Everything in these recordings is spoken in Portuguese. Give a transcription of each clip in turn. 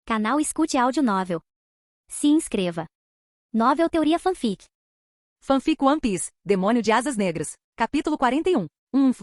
Canal Escute Áudio Novel. Se inscreva. Novel Teoria Fanfic. Fanfic One Piece, Demônio de Asas Negras. Capítulo 41.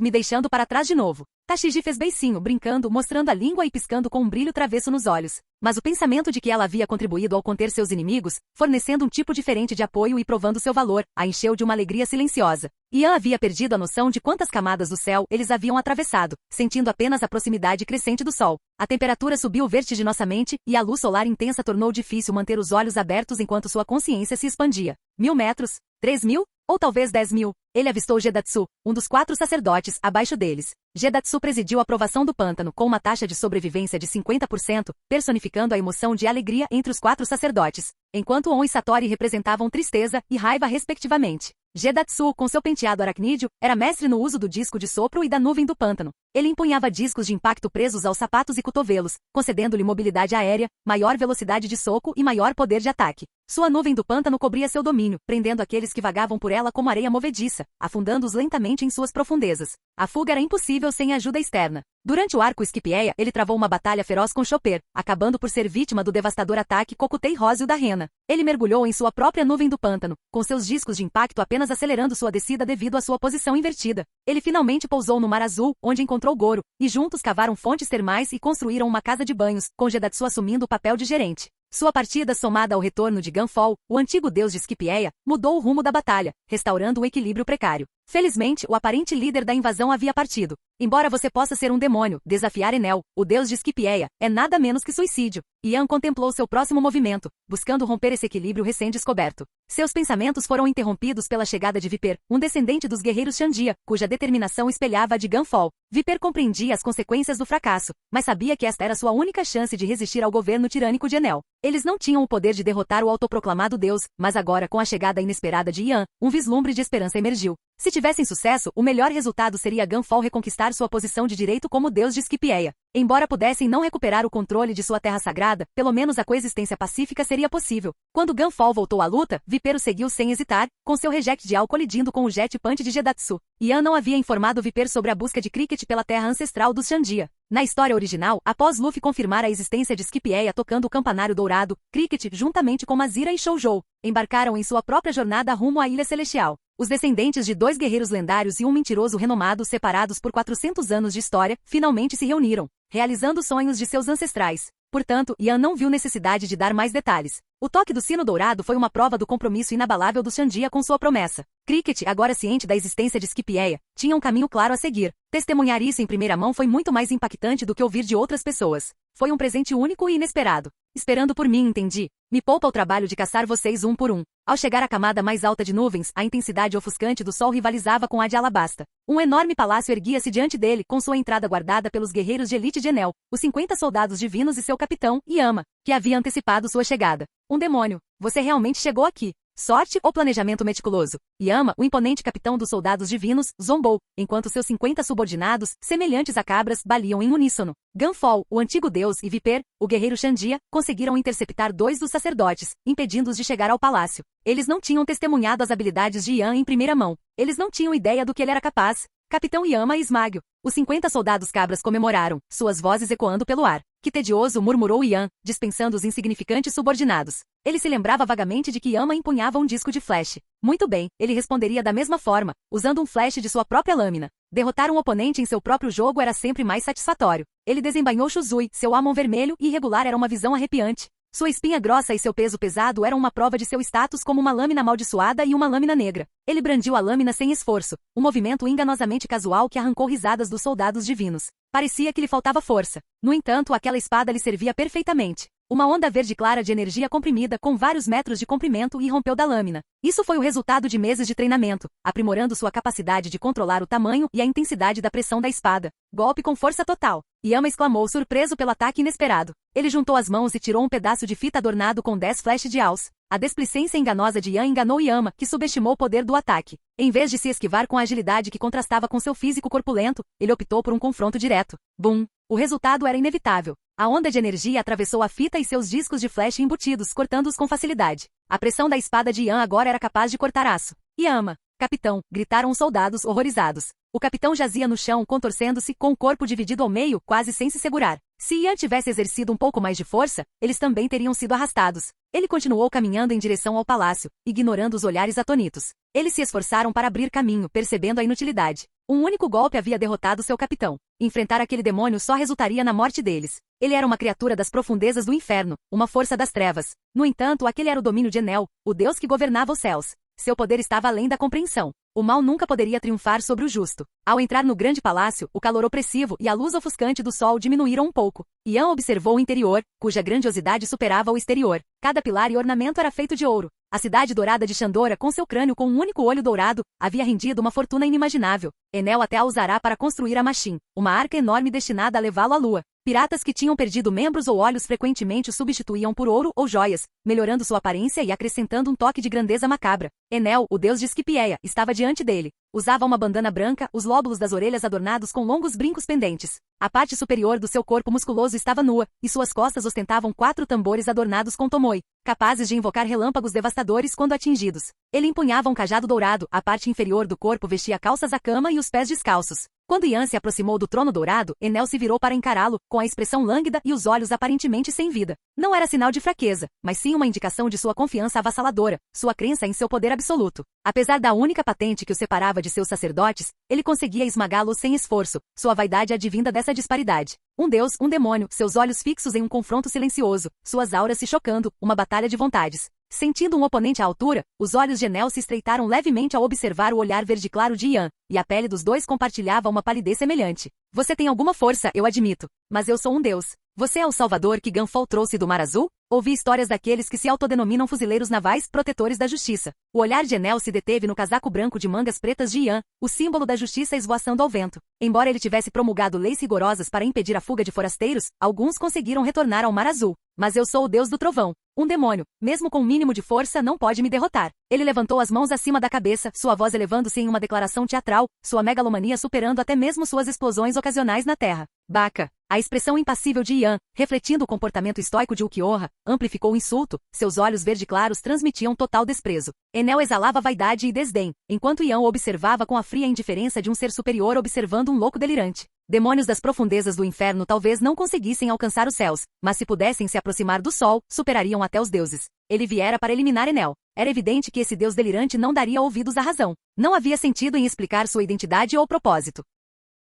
Me deixando para trás de novo. Tashigi fez beicinho, brincando, mostrando a língua e piscando com um brilho travesso nos olhos. Mas o pensamento de que ela havia contribuído ao conter seus inimigos, fornecendo um tipo diferente de apoio e provando seu valor, a encheu de uma alegria silenciosa. Ian havia perdido a noção de quantas camadas do céu eles haviam atravessado, sentindo apenas a proximidade crescente do sol. A temperatura subiu vertiginosamente, e a luz solar intensa tornou difícil manter os olhos abertos enquanto sua consciência se expandia. 1000 metros? 3000? Ou talvez 10.000, ele avistou Gedatsu, um dos 4 sacerdotes, abaixo deles. Gedatsu presidiu a aprovação do pântano com uma taxa de sobrevivência de 50%, personificando a emoção de alegria entre os 4 sacerdotes, enquanto On e Satori representavam tristeza e raiva respectivamente. Gedatsu, com seu penteado aracnídeo, era mestre no uso do disco de sopro e da nuvem do pântano. Ele empunhava discos de impacto presos aos sapatos e cotovelos, concedendo-lhe mobilidade aérea, maior velocidade de soco e maior poder de ataque. Sua nuvem do pântano cobria seu domínio, prendendo aqueles que vagavam por ela como areia movediça, afundando-os lentamente em suas profundezas. A fuga era impossível sem ajuda externa. Durante o arco Scipieia, ele travou uma batalha feroz com Chopper, acabando por ser vítima do devastador ataque Kokutei Róseo da Rena. Ele mergulhou em sua própria nuvem do pântano, com seus discos de impacto apenas acelerando sua descida devido à sua posição invertida. Ele finalmente pousou no Mar Azul, onde encontrou Goro, e juntos cavaram fontes termais e construíram uma casa de banhos, com Gedatsu assumindo o papel de gerente. Sua partida, somada ao retorno de Gunfall, o antigo deus de Scipieia, mudou o rumo da batalha, restaurando um equilíbrio precário. Felizmente, o aparente líder da invasão havia partido. Embora você possa ser um demônio, desafiar Enel, o deus de Scipieia, é nada menos que suicídio. Ian contemplou seu próximo movimento, buscando romper esse equilíbrio recém-descoberto. Seus pensamentos foram interrompidos pela chegada de Viper, um descendente dos guerreiros Xandia, cuja determinação espelhava a de Gunfall. Viper compreendia as consequências do fracasso, mas sabia que esta era sua única chance de resistir ao governo tirânico de Enel. Eles não tinham o poder de derrotar o autoproclamado deus, mas agora, com a chegada inesperada de Ian, um vislumbre de esperança emergiu. Se tivessem sucesso, o melhor resultado seria Gunfall reconquistar sua posição de direito como deus de Scipieia. Embora pudessem não recuperar o controle de sua terra sagrada, pelo menos a coexistência pacífica seria possível. Quando Gunfall voltou à luta, Viper o seguiu sem hesitar, com seu rejectial colidindo com o jet punch de Gedatsu. Ian não havia informado Viper sobre a busca de Cricket pela terra ancestral dos Xandia. Na história original, após Luffy confirmar a existência de Scipieia tocando o campanário dourado, Cricket, juntamente com Mazira e Shoujo, embarcaram em sua própria jornada rumo à Ilha Celestial. Os descendentes de 2 guerreiros lendários e um mentiroso renomado separados por 400 anos de história, finalmente se reuniram, realizando sonhos de seus ancestrais. Portanto, Ian não viu necessidade de dar mais detalhes. O toque do sino dourado foi uma prova do compromisso inabalável do Xandia com sua promessa. Cricket, agora ciente da existência de Scipieia, tinha um caminho claro a seguir. Testemunhar isso em primeira mão foi muito mais impactante do que ouvir de outras pessoas. Foi um presente único e inesperado. Esperando por mim, entendi. Me poupa o trabalho de caçar vocês um por um. Ao chegar à camada mais alta de nuvens, a intensidade ofuscante do sol rivalizava com a de Alabasta. Um enorme palácio erguia-se diante dele, com sua entrada guardada pelos guerreiros de elite de Enel, os 50 soldados divinos e seu capitão, Yama, que havia antecipado sua chegada. Um demônio. Você realmente chegou aqui. Sorte ou planejamento meticuloso? Yama, o imponente capitão dos soldados divinos, zombou, enquanto seus 50 subordinados, semelhantes a cabras, baliam em uníssono. Gunfall, o antigo deus, e Viper, o guerreiro Xandia, conseguiram interceptar 2 dos sacerdotes, impedindo-os de chegar ao palácio. Eles não tinham testemunhado as habilidades de Ian em primeira mão. Eles não tinham ideia do que ele era capaz. Capitão Yama e Smagio. Os 50 soldados cabras comemoraram, suas vozes ecoando pelo ar. Que tedioso, murmurou Ian, dispensando os insignificantes subordinados. Ele se lembrava vagamente de que Yama empunhava um disco de flash. Muito bem, ele responderia da mesma forma, usando um flash de sua própria lâmina. Derrotar um oponente em seu próprio jogo era sempre mais satisfatório. Ele desembainhou Shuzui, seu Amon vermelho e irregular era uma visão arrepiante. Sua espinha grossa e seu peso pesado eram uma prova de seu status como uma lâmina amaldiçoada e uma lâmina negra. Ele brandiu a lâmina sem esforço, um movimento enganosamente casual que arrancou risadas dos soldados divinos. Parecia que lhe faltava força. No entanto, aquela espada lhe servia perfeitamente. Uma onda verde clara de energia comprimida com vários metros de comprimento irrompeu da lâmina. Isso foi o resultado de meses de treinamento, aprimorando sua capacidade de controlar o tamanho e a intensidade da pressão da espada. Golpe com força total. Yama exclamou, surpreso pelo ataque inesperado. Ele juntou as mãos e tirou um pedaço de fita adornado com 10 flashes de alce. A displicência enganosa de Ian enganou Yama, que subestimou o poder do ataque. Em vez de se esquivar com a agilidade que contrastava com seu físico corpulento, ele optou por um confronto direto. Bum! O resultado era inevitável. A onda de energia atravessou a fita e seus discos de flash embutidos, cortando-os com facilidade. A pressão da espada de Ian agora era capaz de cortar aço. Yama! Capitão! Gritaram os soldados horrorizados. O capitão jazia no chão, contorcendo-se, com o corpo dividido ao meio, quase sem se segurar. Se Ian tivesse exercido um pouco mais de força, eles também teriam sido arrastados. Ele continuou caminhando em direção ao palácio, ignorando os olhares atônitos. Eles se esforçaram para abrir caminho, percebendo a inutilidade. Um único golpe havia derrotado seu capitão. Enfrentar aquele demônio só resultaria na morte deles. Ele era uma criatura das profundezas do inferno, uma força das trevas. No entanto, aquele era o domínio de Enel, o deus que governava os céus. Seu poder estava além da compreensão. O mal nunca poderia triunfar sobre o justo. Ao entrar no grande palácio, o calor opressivo e a luz ofuscante do sol diminuíram um pouco. Ian observou o interior, cuja grandiosidade superava o exterior. Cada pilar e ornamento era feito de ouro. A cidade dourada de Xandora, com seu crânio com um único olho dourado, havia rendido uma fortuna inimaginável. Enel até a usará para construir a Machine, uma arca enorme destinada a levá-lo à lua. Piratas que tinham perdido membros ou olhos frequentemente o substituíam por ouro ou joias, melhorando sua aparência e acrescentando um toque de grandeza macabra. Enel, o deus de Esquipieia, estava diante dele. Usava uma bandana branca, os lóbulos das orelhas adornados com longos brincos pendentes. A parte superior do seu corpo musculoso estava nua, e suas costas ostentavam 4 tambores adornados com tomoe, capazes de invocar relâmpagos devastadores quando atingidos. Ele empunhava um cajado dourado, a parte inferior do corpo vestia calças à cama e os pés descalços. Quando Ian se aproximou do trono dourado, Enel se virou para encará-lo, com a expressão lânguida e os olhos aparentemente sem vida. Não era sinal de fraqueza, mas sim uma indicação de sua confiança avassaladora, sua crença em seu poder absoluto. Apesar da única patente que o separava de seus sacerdotes, ele conseguia esmagá-lo sem esforço, sua vaidade advinda dessa disparidade. Um deus, um demônio, seus olhos fixos em um confronto silencioso, suas auras se chocando, uma batalha de vontades. Sentindo um oponente à altura, os olhos de Enel se estreitaram levemente ao observar o olhar verde claro de Ian, e a pele dos dois compartilhava uma palidez semelhante. Você tem alguma força, eu admito, mas eu sou um deus. Você é o salvador que Gunfall trouxe do Mar Azul? Ouvi histórias daqueles que se autodenominam fuzileiros navais, protetores da justiça. O olhar de Enel se deteve no casaco branco de mangas pretas de Ian, o símbolo da justiça esvoaçando ao vento. Embora ele tivesse promulgado leis rigorosas para impedir a fuga de forasteiros, alguns conseguiram retornar ao Mar Azul. Mas eu sou o deus do trovão. Um demônio, mesmo com um mínimo de força, não pode me derrotar. Ele levantou as mãos acima da cabeça, sua voz elevando-se em uma declaração teatral, sua megalomania superando até mesmo suas explosões ocasionais na terra. Baca. A expressão impassível de Ian, refletindo o comportamento estoico de Ulquiorra, amplificou o insulto, seus olhos verde claros transmitiam total desprezo. Enel exalava vaidade e desdém, enquanto Ian o observava com a fria indiferença de um ser superior observando um louco delirante. Demônios das profundezas do inferno talvez não conseguissem alcançar os céus, mas se pudessem se aproximar do sol, superariam até os deuses. Ele viera para eliminar Enel. Era evidente que esse deus delirante não daria ouvidos à razão. Não havia sentido em explicar sua identidade ou propósito.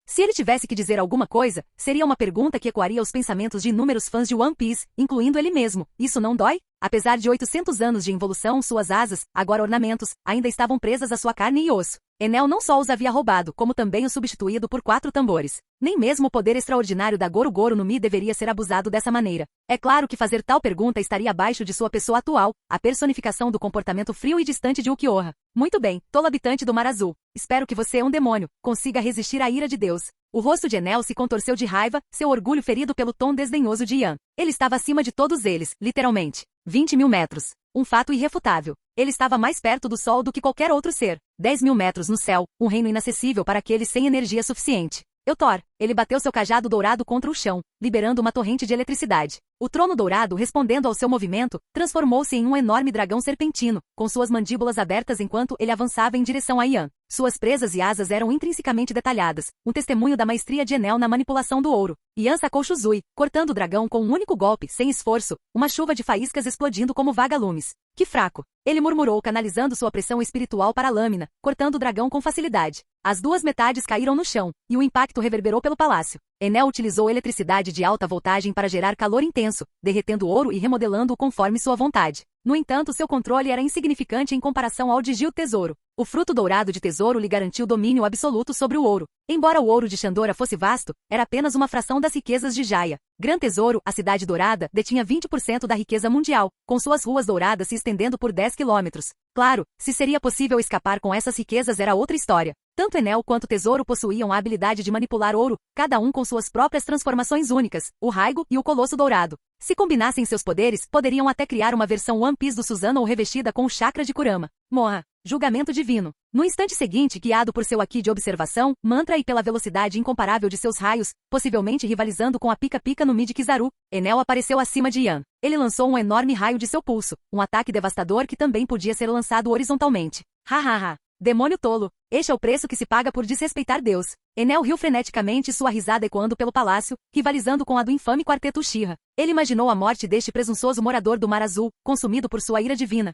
Se ele tivesse que dizer alguma coisa, seria uma pergunta que ecoaria os pensamentos de inúmeros fãs de One Piece, incluindo ele mesmo. Isso não dói? Apesar de 800 anos de involução, suas asas, agora ornamentos, ainda estavam presas à sua carne e osso. Enel não só os havia roubado, como também os substituído por 4 tambores. Nem mesmo o poder extraordinário da Goro Goro no Mi deveria ser abusado dessa maneira. É claro que fazer tal pergunta estaria abaixo de sua pessoa atual, a personificação do comportamento frio e distante de Ulquiorra. Muito bem, tolo habitante do Mar Azul. Espero que você, um demônio, consiga resistir à ira de Deus. O rosto de Enel se contorceu de raiva, seu orgulho ferido pelo tom desdenhoso de Ian. Ele estava acima de todos eles, literalmente. 20.000 metros. Um fato irrefutável. Ele estava mais perto do sol do que qualquer outro ser. 10.000 metros no céu, um reino inacessível para aqueles sem energia suficiente. Thor. Ele bateu seu cajado dourado contra o chão, liberando uma torrente de eletricidade. O trono dourado, respondendo ao seu movimento, transformou-se em um enorme dragão serpentino, com suas mandíbulas abertas enquanto ele avançava em direção a Ian. Suas presas e asas eram intrinsecamente detalhadas, um testemunho da maestria de Enel na manipulação do ouro. Ian sacou Shuzui, cortando o dragão com um único golpe, sem esforço, uma chuva de faíscas explodindo como vagalumes. Que fraco! Ele murmurou, canalizando sua pressão espiritual para a lâmina, cortando o dragão com facilidade. As duas metades caíram no chão, e o impacto reverberou pelo palácio. Enel utilizou eletricidade de alta voltagem para gerar calor intenso, derretendo o ouro e remodelando-o conforme sua vontade. No entanto, seu controle era insignificante em comparação ao de Gil Tesouro. O fruto dourado de Tesouro lhe garantiu domínio absoluto sobre o ouro. Embora o ouro de Xandora fosse vasto, era apenas uma fração das riquezas de Jaya. Gran Tesouro, a cidade dourada, detinha 20% da riqueza mundial, com suas ruas douradas se estendendo por 10 quilômetros. Claro, se seria possível escapar com essas riquezas era outra história. Tanto Enel quanto Tesouro possuíam a habilidade de manipular ouro, cada um com suas próprias transformações únicas, o Raigo e o Colosso Dourado. Se combinassem seus poderes, poderiam até criar uma versão One Piece do Susanoo ou revestida com o chakra de Kurama. Morra. Julgamento divino. No instante seguinte, guiado por seu Aki de observação, mantra e pela velocidade incomparável de seus raios, possivelmente rivalizando com a pica-pica no Mi de Kizaru, Enel apareceu acima de Ian. Ele lançou um enorme raio de seu pulso, um ataque devastador que também podia ser lançado horizontalmente. Ha ha ha. Demônio tolo, este é o preço que se paga por desrespeitar Deus. Enel riu freneticamente, sua risada ecoando pelo palácio, rivalizando com a do infame quarteto Uchiha. Ele imaginou a morte deste presunçoso morador do Mar Azul, consumido por sua ira divina.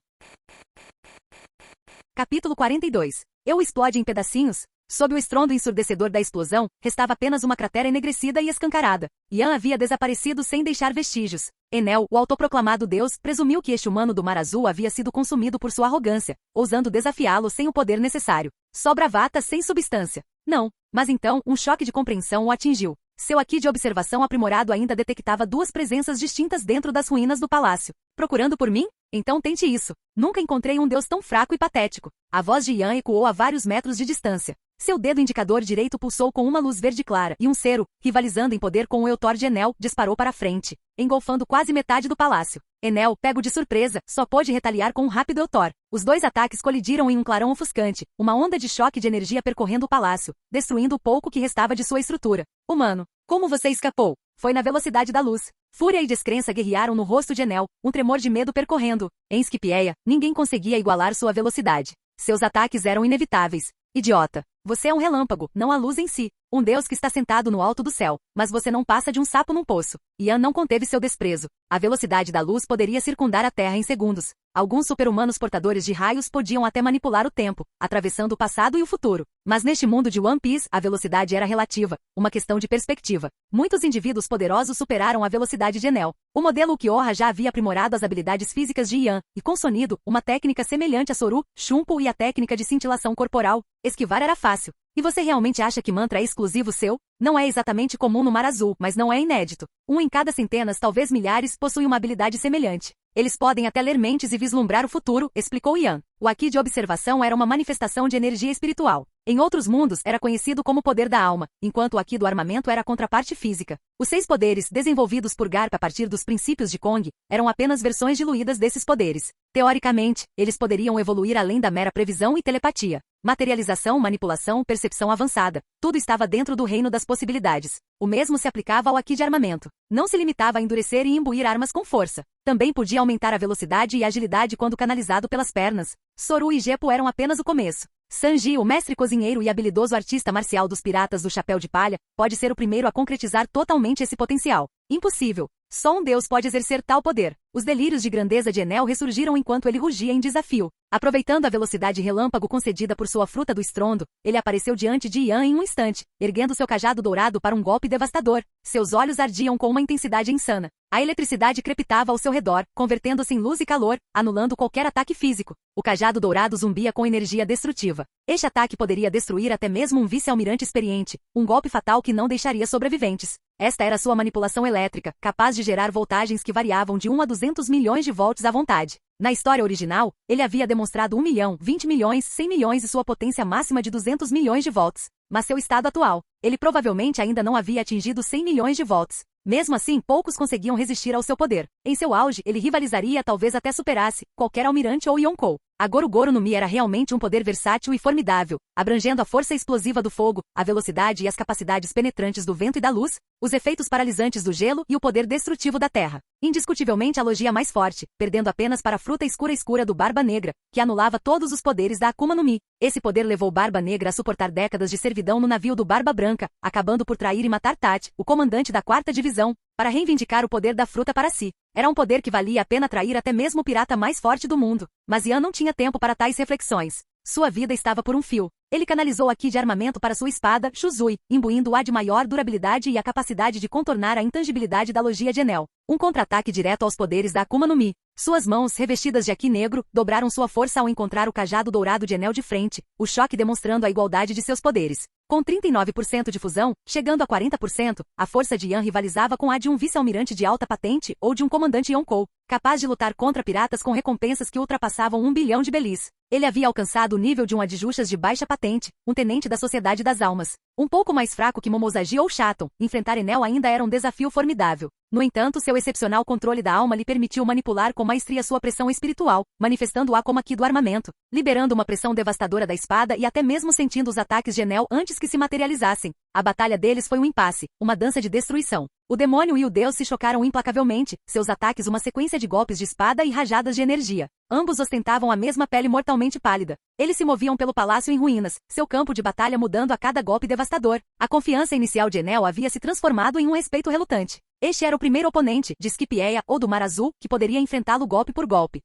Capítulo 42. Eu explode em pedacinhos? Sob o estrondo ensurdecedor da explosão, restava apenas uma cratera enegrecida e escancarada. Yan havia desaparecido sem deixar vestígios. Enel, o autoproclamado deus, presumiu que este humano do Mar Azul havia sido consumido por sua arrogância, ousando desafiá-lo sem o poder necessário. Só bravata sem substância. Não, mas então, um choque de compreensão o atingiu. Seu aqui de observação aprimorado ainda detectava duas presenças distintas dentro das ruínas do palácio. Procurando por mim? Então tente isso. Nunca encontrei um deus tão fraco e patético. A voz de Yan ecoou a vários metros de distância. Seu dedo indicador direito pulsou com uma luz verde clara, e um cero, rivalizando em poder com o Eutor de Enel, disparou para a frente, engolfando quase metade do palácio. Enel, pego de surpresa, só pôde retaliar com um rápido Eutor. Os dois ataques colidiram em um clarão ofuscante, uma onda de choque de energia percorrendo o palácio, destruindo o pouco que restava de sua estrutura. Humano, como você escapou? Foi na velocidade da luz. Fúria e descrença guerrearam no rosto de Enel, um tremor de medo percorrendo. Em Skipieia, ninguém conseguia igualar sua velocidade. Seus ataques eram inevitáveis. Idiota. Você é um relâmpago, não a luz em si. Um deus que está sentado no alto do céu, mas você não passa de um sapo num poço. Yan não conteve seu desprezo. A velocidade da luz poderia circundar a Terra em segundos. Alguns super-humanos portadores de raios podiam até manipular o tempo, atravessando o passado e o futuro. Mas neste mundo de One Piece, a velocidade era relativa, uma questão de perspectiva. Muitos indivíduos poderosos superaram a velocidade de Enel. O modelo Uchiha já havia aprimorado as habilidades físicas de Yan, e com Sonido, uma técnica semelhante a Soru, Shunpo e a técnica de cintilação corporal. Esquivar era fácil. E você realmente acha que mantra é exclusivo seu? Não é exatamente comum no Mar Azul, mas não é inédito. Um em cada centenas, talvez milhares, possui uma habilidade semelhante. Eles podem até ler mentes e vislumbrar o futuro, explicou Yan. O aqui de observação era uma manifestação de energia espiritual. Em outros mundos, era conhecido como poder da alma, enquanto o aqui do armamento era a contraparte física. Os 6 poderes, desenvolvidos por Garp a partir dos princípios de Kong, eram apenas versões diluídas desses poderes. Teoricamente, eles poderiam evoluir além da mera previsão e telepatia. Materialização, manipulação, percepção avançada. Tudo estava dentro do reino das possibilidades. O mesmo se aplicava ao aqui de armamento. Não se limitava a endurecer e imbuir armas com força. Também podia aumentar a velocidade e agilidade quando canalizado pelas pernas. Soru e Geppo eram apenas o começo. Sanji, o mestre cozinheiro e habilidoso artista marcial dos piratas do Chapéu de Palha, pode ser o primeiro a concretizar totalmente esse potencial. Impossível. Só um deus pode exercer tal poder. Os delírios de grandeza de Enel ressurgiram enquanto ele rugia em desafio. Aproveitando a velocidade relâmpago concedida por sua fruta do estrondo, ele apareceu diante de Yan em um instante, erguendo seu cajado dourado para um golpe devastador. Seus olhos ardiam com uma intensidade insana. A eletricidade crepitava ao seu redor, convertendo-se em luz e calor, anulando qualquer ataque físico. O cajado dourado zumbia com energia destrutiva. Este ataque poderia destruir até mesmo um vice-almirante experiente, um golpe fatal que não deixaria sobreviventes. Esta era sua manipulação elétrica, capaz de gerar voltagens que variavam de 1 a 200 milhões de volts à vontade. Na história original, ele havia demonstrado 1 milhão, 20 milhões, 100 milhões e sua potência máxima de 200 milhões de volts. Mas seu estado atual, ele provavelmente ainda não havia atingido 100 milhões de volts. Mesmo assim, poucos conseguiam resistir ao seu poder. Em seu auge, ele rivalizaria, talvez até superasse, qualquer almirante ou Yonkou. A Gorogoro no Mi era realmente um poder versátil e formidável, abrangendo a força explosiva do fogo, a velocidade e as capacidades penetrantes do vento e da luz, os efeitos paralisantes do gelo e o poder destrutivo da terra. Indiscutivelmente a logia mais forte, perdendo apenas para a fruta escura do Barba Negra, que anulava todos os poderes da Akuma no Mi. Esse poder levou Barba Negra a suportar décadas de servidão no navio do Barba Branca, acabando por trair e matar Tat, o comandante da 4ª Divisão, para reivindicar o poder da fruta para si. Era um poder que valia a pena trair até mesmo o pirata mais forte do mundo. Mas Yan não tinha tempo para tais reflexões. Sua vida estava por um fio. Ele canalizou aqui de armamento para sua espada, Shuzui, imbuindo-a de maior durabilidade e a capacidade de contornar a intangibilidade da logia de Enel. Um contra-ataque direto aos poderes da Akuma no Mi. Suas mãos, revestidas de aqui negro, dobraram sua força ao encontrar o cajado dourado de Enel de frente, o choque demonstrando a igualdade de seus poderes. Com 39% de fusão, chegando a 40%, a força de Yan rivalizava com a de um vice-almirante de alta patente ou de um comandante Yonkou, capaz de lutar contra piratas com recompensas que ultrapassavam 1 bilhão de belis. Ele havia alcançado o nível de um adjuxas de baixa patente, um tenente da Sociedade das Almas. Um pouco mais fraco que Momozagi ou Chaton, enfrentar Enel ainda era um desafio formidável. No entanto, seu excepcional controle da alma lhe permitiu manipular com maestria sua pressão espiritual, manifestando-a como aqui do armamento, liberando uma pressão devastadora da espada e até mesmo sentindo os ataques de Enel antes que se materializassem. A batalha deles foi um impasse, uma dança de destruição. O demônio e o deus se chocaram implacavelmente, seus ataques uma sequência de golpes de espada e rajadas de energia. Ambos ostentavam a mesma pele mortalmente incrivelmente pálida. Eles se moviam pelo palácio em ruínas, seu campo de batalha mudando a cada golpe devastador. A confiança inicial de Enel havia se transformado em um respeito relutante. Este era o primeiro oponente, de Scipieia ou do Mar Azul, que poderia enfrentá-lo golpe por golpe.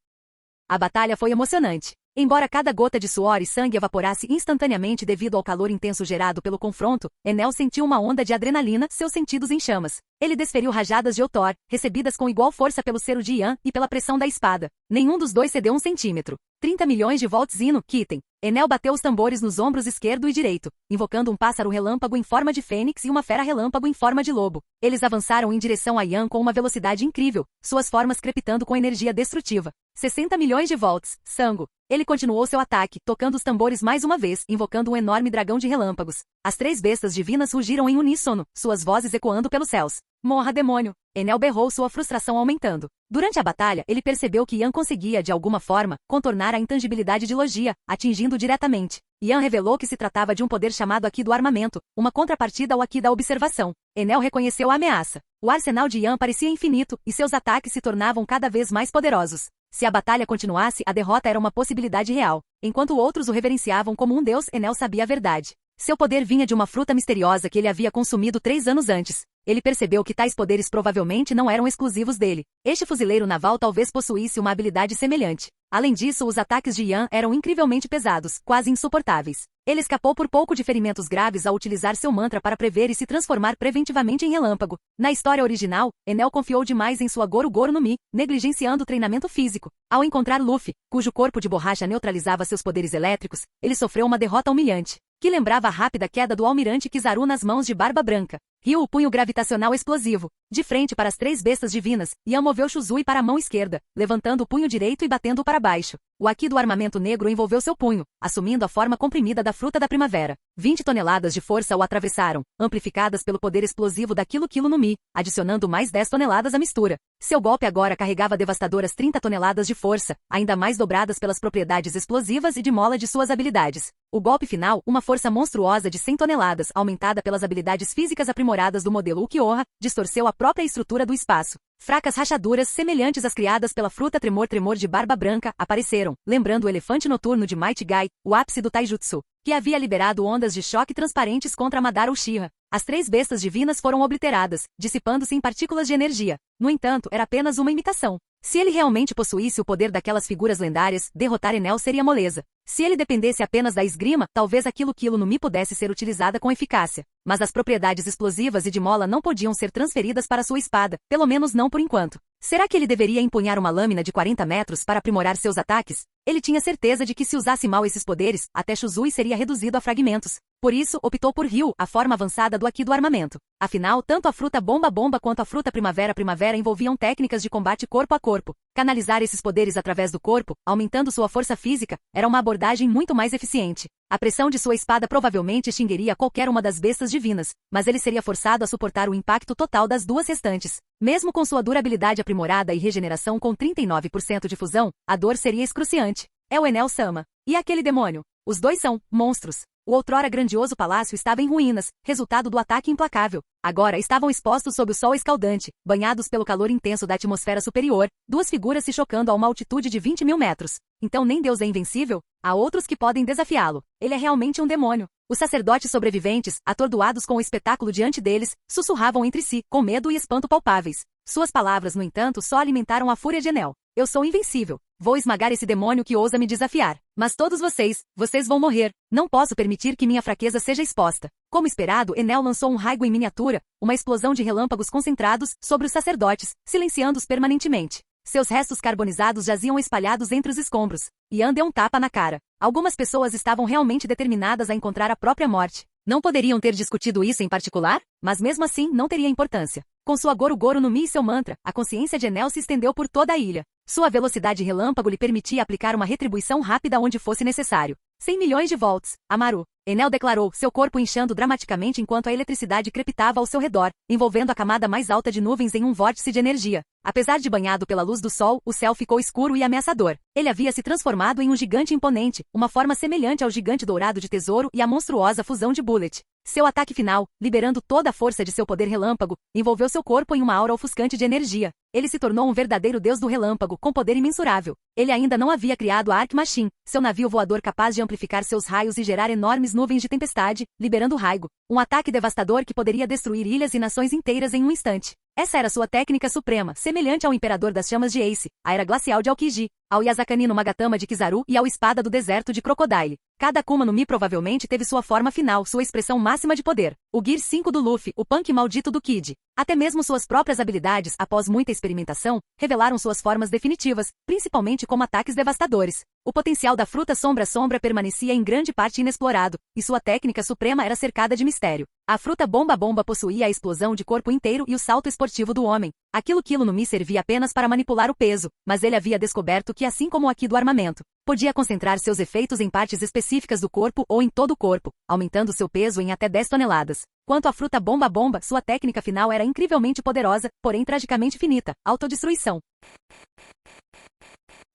A batalha foi emocionante. Embora cada gota de suor e sangue evaporasse instantaneamente devido ao calor intenso gerado pelo confronto, Enel sentiu uma onda de adrenalina, seus sentidos em chamas. Ele desferiu rajadas de Othor, recebidas com igual força pelo cero de Yan e pela pressão da espada. Nenhum dos dois cedeu um centímetro. 30 milhões de volts hino, Kitten. Enel bateu os tambores nos ombros esquerdo e direito, invocando um pássaro relâmpago em forma de fênix e uma fera relâmpago em forma de lobo. Eles avançaram em direção a Yan com uma velocidade incrível, suas formas crepitando com energia destrutiva. 60 milhões de volts, Sango. Ele continuou seu ataque, tocando os tambores mais uma vez, invocando um enorme dragão de relâmpagos. As 3 bestas divinas rugiram em uníssono, suas vozes ecoando pelos céus. Morra, demônio! Enel berrou, sua frustração aumentando. Durante a batalha, ele percebeu que Yan conseguia, de alguma forma, contornar a intangibilidade de Logia, atingindo diretamente. Yan revelou que se tratava de um poder chamado Aqui do Armamento, uma contrapartida ao Aqui da Observação. Enel reconheceu a ameaça. O arsenal de Yan parecia infinito, e seus ataques se tornavam cada vez mais poderosos. Se a batalha continuasse, a derrota era uma possibilidade real. Enquanto outros o reverenciavam como um deus, Enel sabia a verdade. Seu poder vinha de uma fruta misteriosa que ele havia consumido 3 anos antes. Ele percebeu que tais poderes provavelmente não eram exclusivos dele. Este fuzileiro naval talvez possuísse uma habilidade semelhante. Além disso, os ataques de Yan eram incrivelmente pesados, quase insuportáveis. Ele escapou por pouco de ferimentos graves ao utilizar seu mantra para prever e se transformar preventivamente em relâmpago. Na história original, Enel confiou demais em sua Goru Goru no Mi, negligenciando o treinamento físico. Ao encontrar Luffy, cujo corpo de borracha neutralizava seus poderes elétricos, ele sofreu uma derrota humilhante, que lembrava a rápida queda do almirante Kizaru nas mãos de Barba Branca. Riu o punho gravitacional explosivo. De frente para as 3 bestas divinas, Yan moveu Shuzui para a mão esquerda, levantando o punho direito e batendo-o para baixo. O Aqui do Armamento Negro envolveu seu punho, assumindo a forma comprimida da fruta da primavera. 20 toneladas de força o atravessaram, amplificadas pelo poder explosivo da Kilo Kilo no Mi, adicionando mais 10 toneladas à mistura. Seu golpe agora carregava devastadoras 30 toneladas de força, ainda mais dobradas pelas propriedades explosivas e de mola de suas habilidades. O golpe final, uma força monstruosa de 100 toneladas, aumentada pelas habilidades físicas aprimoradas do modelo Ukiyoha, distorceu a própria estrutura do espaço. Fracas rachaduras, semelhantes às criadas pela fruta Tremor de Barba Branca, apareceram, lembrando o elefante noturno de Might Guy, o ápice do taijutsu, que havia liberado ondas de choque transparentes contra Madara Uchiha. As 3 bestas divinas foram obliteradas, dissipando-se em partículas de energia. No entanto, era apenas uma imitação. Se ele realmente possuísse o poder daquelas figuras lendárias, derrotar Enel seria moleza. Se ele dependesse apenas da esgrima, talvez aquilo no Mi pudesse ser utilizada com eficácia. Mas as propriedades explosivas e de mola não podiam ser transferidas para sua espada, pelo menos não por enquanto. Será que ele deveria empunhar uma lâmina de 40 metros para aprimorar seus ataques? Ele tinha certeza de que se usasse mal esses poderes, até Shuzui seria reduzido a fragmentos. Por isso, optou por Ryu, a forma avançada do Aqui do Armamento. Afinal, tanto a fruta Bomba quanto a fruta Primavera envolviam técnicas de combate corpo a corpo. Canalizar esses poderes através do corpo, aumentando sua força física, era uma abordagem muito mais eficiente. A pressão de sua espada provavelmente extinguiria qualquer uma das bestas divinas, mas ele seria forçado a suportar o impacto total das 2 restantes. Mesmo com sua durabilidade aprimorada e regeneração com 39% de fusão, a dor seria excruciante. É o Enel Sama. E aquele demônio? Os dois são monstros. O outrora grandioso palácio estava em ruínas, resultado do ataque implacável. Agora estavam expostos sob o sol escaldante, banhados pelo calor intenso da atmosfera superior, 2 figuras se chocando a uma altitude de 20 mil metros. Então nem Deus é invencível? Há outros que podem desafiá-lo. Ele é realmente um demônio. Os sacerdotes sobreviventes, atordoados com o espetáculo diante deles, sussurravam entre si, com medo e espanto palpáveis. Suas palavras, no entanto, só alimentaram a fúria de Enel. Eu sou invencível. Vou esmagar esse demônio que ousa me desafiar. Mas todos vocês vão morrer. Não posso permitir que minha fraqueza seja exposta. Como esperado, Enel lançou um raio em miniatura, uma explosão de relâmpagos concentrados, sobre os sacerdotes, silenciando-os permanentemente. Seus restos carbonizados jaziam espalhados entre os escombros. Yan deu um tapa na cara. Algumas pessoas estavam realmente determinadas a encontrar a própria morte. Não poderiam ter discutido isso em particular? Mas mesmo assim, não teria importância. Com sua Goru Goru no Mi e seu mantra, a consciência de Enel se estendeu por toda a ilha. Sua velocidade relâmpago lhe permitia aplicar uma retribuição rápida onde fosse necessário. 100 milhões de volts, Amaru. Enel declarou, seu corpo inchando dramaticamente enquanto a eletricidade crepitava ao seu redor, envolvendo a camada mais alta de nuvens em um vórtice de energia. Apesar de banhado pela luz do sol, o céu ficou escuro e ameaçador. Ele havia se transformado em um gigante imponente, uma forma semelhante ao gigante dourado de Tesouro e à monstruosa fusão de Bullet. Seu ataque final, liberando toda a força de seu poder relâmpago, envolveu seu corpo em uma aura ofuscante de energia. Ele se tornou um verdadeiro deus do relâmpago, com poder imensurável. Ele ainda não havia criado a Arc Machine, seu navio voador capaz de amplificar seus raios e gerar enormes nuvens de tempestade, liberando raigo. Um ataque devastador que poderia destruir ilhas e nações inteiras em um instante. Essa era sua técnica suprema, semelhante ao Imperador das Chamas de Ace, à Era Glacial de Aokiji, ao Yasakani no Magatama de Kizaru e ao Espada do Deserto de Crocodile. Cada Akuma no Mi provavelmente teve sua forma final, sua expressão máxima de poder. O Gear 5 do Luffy, o Punk maldito do Kid. Até mesmo suas próprias habilidades, após muita experimentação, revelaram suas formas definitivas, principalmente como ataques devastadores. O potencial da fruta Sombra permanecia em grande parte inexplorado, e sua técnica suprema era cercada de mistério. A fruta Bomba possuía a explosão de corpo inteiro e o salto esportivo do homem. Aquilo no Mi servia apenas para manipular o peso, mas ele havia descoberto que, assim como aqui do armamento, podia concentrar seus efeitos em partes específicas do corpo ou em todo o corpo, aumentando seu peso em até 10 toneladas. Quanto à fruta Bomba, sua técnica final era incrivelmente poderosa, porém tragicamente finita, autodestruição.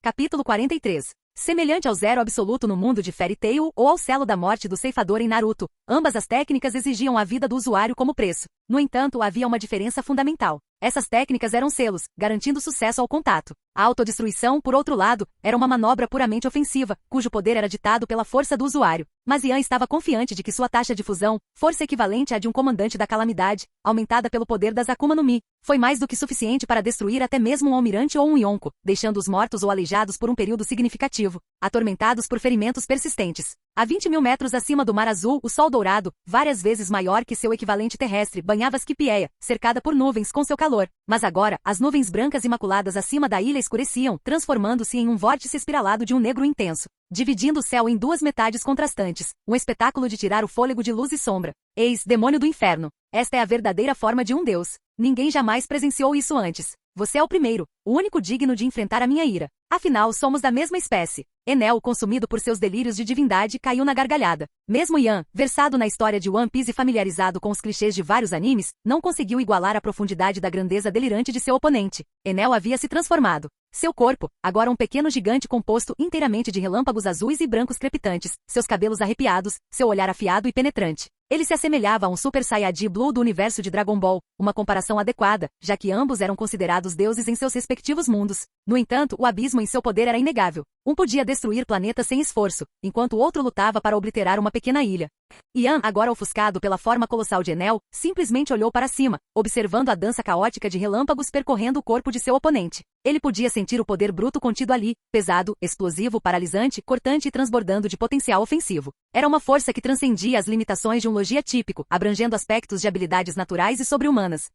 Capítulo 43. Semelhante ao zero absoluto no mundo de Fairy Tail ou ao selo da morte do ceifador em Naruto, ambas as técnicas exigiam a vida do usuário como preço. No entanto, havia uma diferença fundamental. Essas técnicas eram selos, garantindo sucesso ao contato. A autodestruição, por outro lado, era uma manobra puramente ofensiva, cujo poder era ditado pela força do usuário. Mas Ian estava confiante de que sua taxa de fusão, força equivalente à de um comandante da calamidade, aumentada pelo poder das Akuma no Mi, foi mais do que suficiente para destruir até mesmo um almirante ou um Yonko, deixando-os mortos ou aleijados por um período significativo, atormentados por ferimentos persistentes. A 20 mil metros acima do Mar Azul, o Sol Dourado, várias vezes maior que seu equivalente terrestre, banhava Skipieia, cercada por nuvens com seu calor. Mas agora, as nuvens brancas imaculadas acima da ilha escureciam, transformando-se em um vórtice espiralado de um negro intenso, dividindo o céu em duas metades contrastantes, um espetáculo de tirar o fôlego de luz e sombra. Eis, demônio do inferno! Esta é a verdadeira forma de um deus. Ninguém jamais presenciou isso antes. Você é o primeiro, o único digno de enfrentar a minha ira. Afinal, somos da mesma espécie. Enel, consumido por seus delírios de divindade, caiu na gargalhada. Mesmo Ian, versado na história de One Piece e familiarizado com os clichês de vários animes, não conseguiu igualar a profundidade da grandeza delirante de seu oponente. Enel havia se transformado. Seu corpo, agora um pequeno gigante composto inteiramente de relâmpagos azuis e brancos crepitantes, seus cabelos arrepiados, seu olhar afiado e penetrante. Ele se assemelhava a um Super Saiyajin Blue do universo de Dragon Ball, uma comparação adequada, já que ambos eram considerados deuses em seus respectivos mundos. No entanto, o abismo em seu poder era inegável. Um podia destruir planetas sem esforço, enquanto o outro lutava para obliterar uma pequena ilha. Ian, agora ofuscado pela forma colossal de Enel, simplesmente olhou para cima, observando a dança caótica de relâmpagos percorrendo o corpo de seu oponente. Ele podia sentir o poder bruto contido ali, pesado, explosivo, paralisante, cortante e transbordando de potencial ofensivo. Era uma força que transcendia as limitações de um Logia típico, abrangendo aspectos de habilidades naturais e sobre-humanas.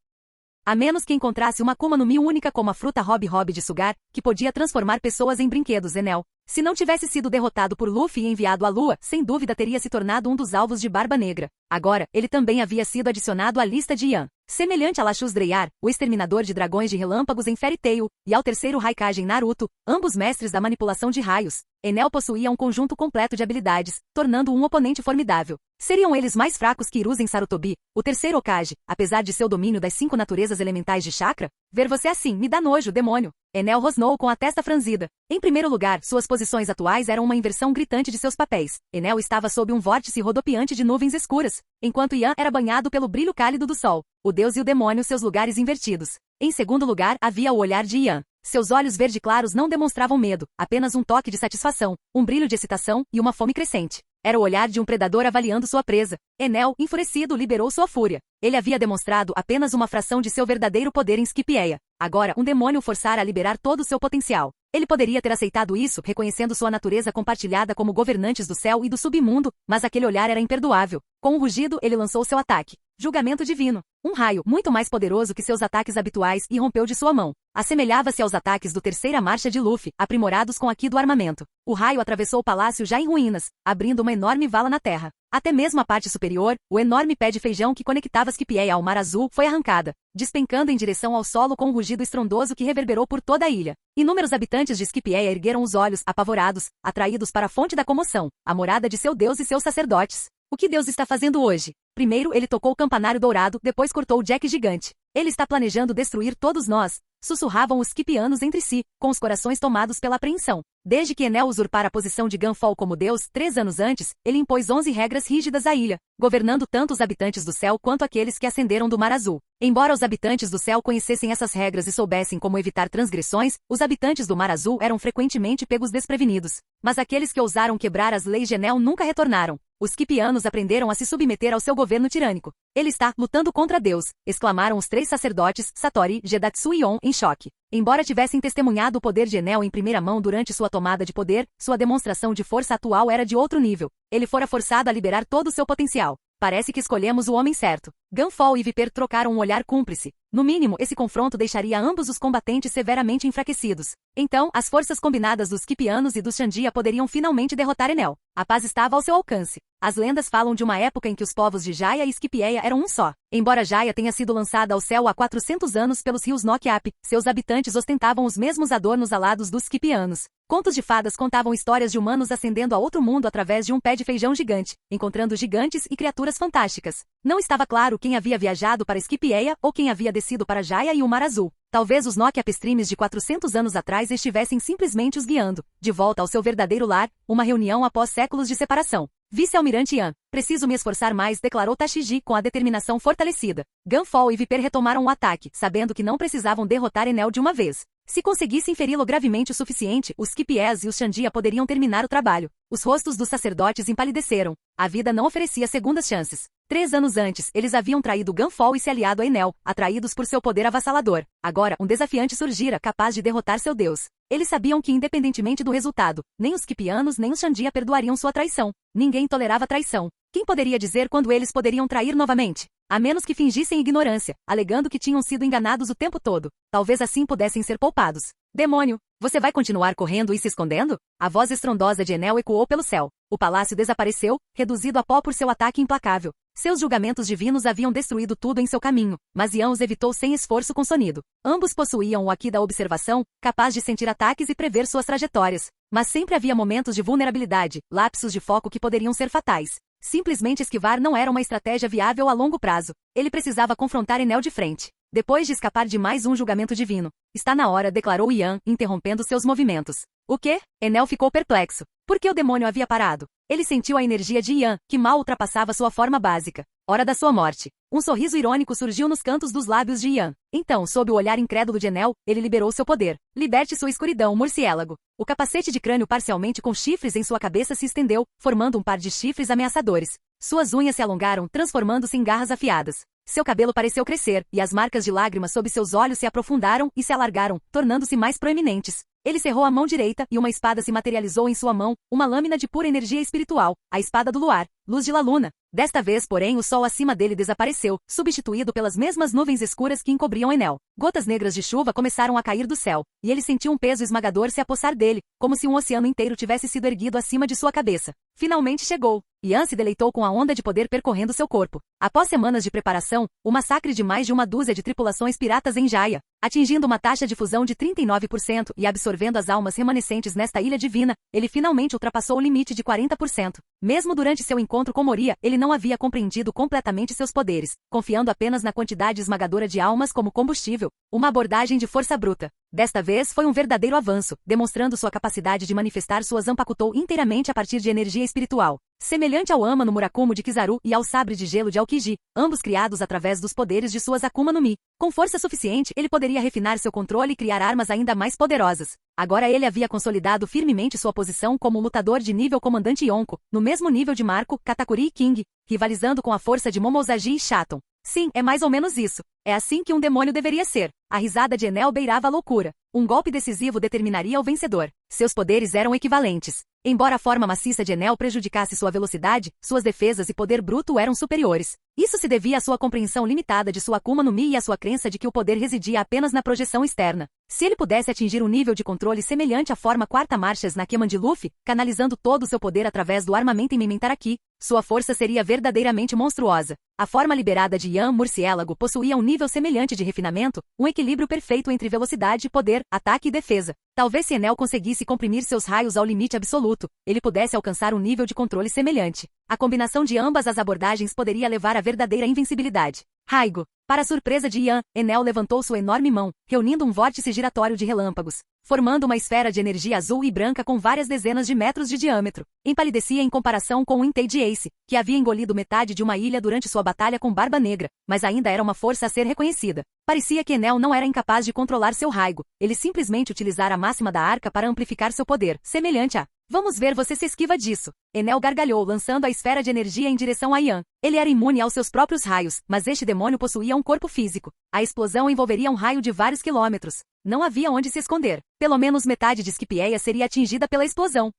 A menos que encontrasse uma Akuma no Mi única como a fruta Rob de sugar, que podia transformar pessoas em brinquedos Enel. Se não tivesse sido derrotado por Luffy e enviado à Lua, sem dúvida teria se tornado um dos alvos de Barba Negra. Agora, ele também havia sido adicionado à lista de Ian. Semelhante a Lashus Dreyar, o exterminador de dragões de relâmpagos em Fairy Tail, e ao terceiro Raikage em Naruto, ambos mestres da manipulação de raios, Enel possuía um conjunto completo de habilidades, tornando-o um oponente formidável. Seriam eles mais fracos que Hiruzen Sarutobi, o terceiro Hokage, apesar de seu domínio das 5 naturezas elementais de chakra? Ver você assim me dá nojo, demônio. Enel rosnou com a testa franzida. Em primeiro lugar, suas posições atuais eram uma inversão gritante de seus papéis. Enel estava sob um vórtice rodopiante de nuvens escuras, enquanto Ian era banhado pelo brilho cálido do sol. O deus e o demônio seus lugares invertidos. Em segundo lugar, havia o olhar de Ian. Seus olhos verde claros não demonstravam medo, apenas um toque de satisfação, um brilho de excitação e uma fome crescente. Era o olhar de um predador avaliando sua presa. Enel, enfurecido, liberou sua fúria. Ele havia demonstrado apenas uma fração de seu verdadeiro poder em Skipieia. Agora, um demônio o forçara a liberar todo o seu potencial. Ele poderia ter aceitado isso, reconhecendo sua natureza compartilhada como governantes do céu e do submundo, mas aquele olhar era imperdoável. Com um rugido, ele lançou seu ataque. Julgamento divino. Um raio, muito mais poderoso que seus ataques habituais, irrompeu de sua mão. Assemelhava-se aos ataques do Terceira Marcha de Luffy, aprimorados com a Ki do armamento. O raio atravessou o palácio já em ruínas, abrindo uma enorme vala na terra. Até mesmo a parte superior, o enorme pé de feijão que conectava Skipieia ao Mar Azul, foi arrancada, despencando em direção ao solo com um rugido estrondoso que reverberou por toda a ilha. Inúmeros habitantes de Skipieia ergueram os olhos, apavorados, atraídos para a fonte da comoção, a morada de seu deus e seus sacerdotes. O que Deus está fazendo hoje? Primeiro ele tocou o campanário dourado, depois cortou o Jack gigante. Ele está planejando destruir todos nós. sussurravam os Skipianos entre si, com os corações tomados pela apreensão. Desde que Enel usurpara a posição de Gunfall como deus 3 anos antes, ele impôs 11 regras rígidas à ilha, governando tanto os habitantes do céu quanto aqueles que ascenderam do Mar Azul. Embora os habitantes do céu conhecessem essas regras e soubessem como evitar transgressões, os habitantes do Mar Azul eram frequentemente pegos desprevenidos. Mas aqueles que ousaram quebrar as leis de Enel nunca retornaram. Os Skipianos aprenderam a se submeter ao seu governo tirânico. Ele está lutando contra Deus, exclamaram os 3 sacerdotes, Satori, Gedatsu e On, em choque. Embora tivessem testemunhado o poder de Enel em primeira mão durante sua tomada de poder, sua demonstração de força atual era de outro nível. Ele fora forçado a liberar todo o seu potencial. Parece que escolhemos o homem certo. Gunfall e Viper trocaram um olhar cúmplice. No mínimo, esse confronto deixaria ambos os combatentes severamente enfraquecidos. Então, as forças combinadas dos Skipianos e dos Chandia poderiam finalmente derrotar Enel. A paz estava ao seu alcance. As lendas falam de uma época em que os povos de Jaya e Skipieia eram um só. Embora Jaya tenha sido lançada ao céu há 400 anos pelos rios Nokiap, seus habitantes ostentavam os mesmos adornos alados dos Skipianos. Contos de fadas contavam histórias de humanos ascendendo a outro mundo através de um pé de feijão gigante, encontrando gigantes e criaturas fantásticas. Não estava claro quem havia viajado para Skipieia ou quem havia descido para Jaya e o Mar Azul. Talvez os Nokiap streams de 400 anos atrás estivessem simplesmente os guiando, de volta ao seu verdadeiro lar, uma reunião após séculos de separação. Vice-almirante Yan, preciso me esforçar mais, declarou Tashiji com a determinação fortalecida. Gunfall e Viper retomaram o ataque, sabendo que não precisavam derrotar Enel de uma vez. Se conseguissem feri-lo gravemente o suficiente, os Skipies e os Chandia poderiam terminar o trabalho. Os rostos dos sacerdotes empalideceram. A vida não oferecia segundas chances. 3 anos antes, eles haviam traído Gunfall e se aliado a Enel, atraídos por seu poder avassalador. Agora, um desafiante surgira, capaz de derrotar seu deus. Eles sabiam que, independentemente do resultado, nem os Skipianos nem os Chandia perdoariam sua traição. Ninguém tolerava traição. Quem poderia dizer quando eles poderiam trair novamente? A menos que fingissem ignorância, alegando que tinham sido enganados o tempo todo. Talvez assim pudessem ser poupados. Demônio! Você vai continuar correndo e se escondendo? A voz estrondosa de Enel ecoou pelo céu. O palácio desapareceu, reduzido a pó por seu ataque implacável. Seus julgamentos divinos haviam destruído tudo em seu caminho, mas Yan os evitou sem esforço com Sonido. Ambos possuíam o Aqui da observação, capaz de sentir ataques e prever suas trajetórias. Mas sempre havia momentos de vulnerabilidade, lapsos de foco que poderiam ser fatais. Simplesmente esquivar não era uma estratégia viável a longo prazo. Ele precisava confrontar Enel de frente. Depois de escapar de mais um julgamento divino. Está na hora, declarou Yan, interrompendo seus movimentos. O quê? Enel ficou perplexo. Por que o demônio havia parado? Ele sentiu a energia de Yan, que mal ultrapassava sua forma básica. Hora da sua morte. Um sorriso irônico surgiu nos cantos dos lábios de Yan. Então, sob o olhar incrédulo de Enel, ele liberou seu poder. Liberte sua escuridão, morciélago. O capacete de crânio parcialmente com chifres em sua cabeça se estendeu, formando um par de chifres ameaçadores. Suas unhas se alongaram, transformando-se em garras afiadas. Seu cabelo pareceu crescer, e as marcas de lágrimas sob seus olhos se aprofundaram e se alargaram, tornando-se mais proeminentes. Ele cerrou a mão direita e uma espada se materializou em sua mão, uma lâmina de pura energia espiritual, a espada do luar, luz de La Luna. Desta vez, porém, o sol acima dele desapareceu, substituído pelas mesmas nuvens escuras que encobriam Enel. Gotas negras de chuva começaram a cair do céu, e ele sentiu um peso esmagador se apossar dele, como se um oceano inteiro tivesse sido erguido acima de sua cabeça. Finalmente chegou. Yan se deleitou com a onda de poder percorrendo seu corpo. Após semanas de preparação, o massacre de mais de uma dúzia de tripulações piratas em Jaya, atingindo uma taxa de fusão de 39% e absorvendo as almas remanescentes nesta ilha divina, ele finalmente ultrapassou o limite de 40%. Mesmo durante seu encontro com Moria, ele não havia compreendido completamente seus poderes, confiando apenas na quantidade esmagadora de almas como combustível, uma abordagem de força bruta. Desta vez foi um verdadeiro avanço, demonstrando sua capacidade de manifestar sua Zanpakutou inteiramente a partir de energia espiritual. Semelhante ao Ama no Murakumo de Kizaru e ao Sabre de Gelo de Aokiji, ambos criados através dos poderes de suas Akuma no Mi. Com força suficiente, ele poderia refinar seu controle e criar armas ainda mais poderosas. Agora ele havia consolidado firmemente sua posição como lutador de nível comandante Yonko, no mesmo nível de Marco, Katakuri e King, rivalizando com a força de Momozaji e Shaton. Sim, é mais ou menos isso. É assim que um demônio deveria ser. A risada de Enel beirava a loucura. Um golpe decisivo determinaria o vencedor. Seus poderes eram equivalentes. Embora a forma maciça de Enel prejudicasse sua velocidade, suas defesas e poder bruto eram superiores. Isso se devia à sua compreensão limitada de sua Akuma no Mi e à sua crença de que o poder residia apenas na projeção externa. Se ele pudesse atingir um nível de controle semelhante à forma quarta marchas na Keman de Luffy, canalizando todo o seu poder através do armamento em Mementaraki, sua força seria verdadeiramente monstruosa. A forma liberada de Yan Murciélago possuía um nível semelhante de refinamento, um equilíbrio perfeito entre velocidade, poder, ataque e defesa. Talvez se Enel conseguisse comprimir seus raios ao limite absoluto, ele pudesse alcançar um nível de controle semelhante. A combinação de ambas as abordagens poderia levar à verdadeira invencibilidade. Raigo. Para surpresa de Yan, Enel levantou sua enorme mão, reunindo um vórtice giratório de relâmpagos, formando uma esfera de energia azul e branca com várias dezenas de metros de diâmetro. Empalidecia em comparação com o Entei de Ace, que havia engolido metade de uma ilha durante sua batalha com Barba Negra, mas ainda era uma força a ser reconhecida. Parecia que Enel não era incapaz de controlar seu raigo, ele simplesmente utilizara a máxima da arca para amplificar seu poder, semelhante a... Vamos ver você se esquiva disso. Enel gargalhou, lançando a esfera de energia em direção a Yan. Ele era imune aos seus próprios raios, mas este demônio possuía um corpo físico. A explosão envolveria um raio de vários quilômetros. Não havia onde se esconder. Pelo menos metade de Skipieia seria atingida pela explosão.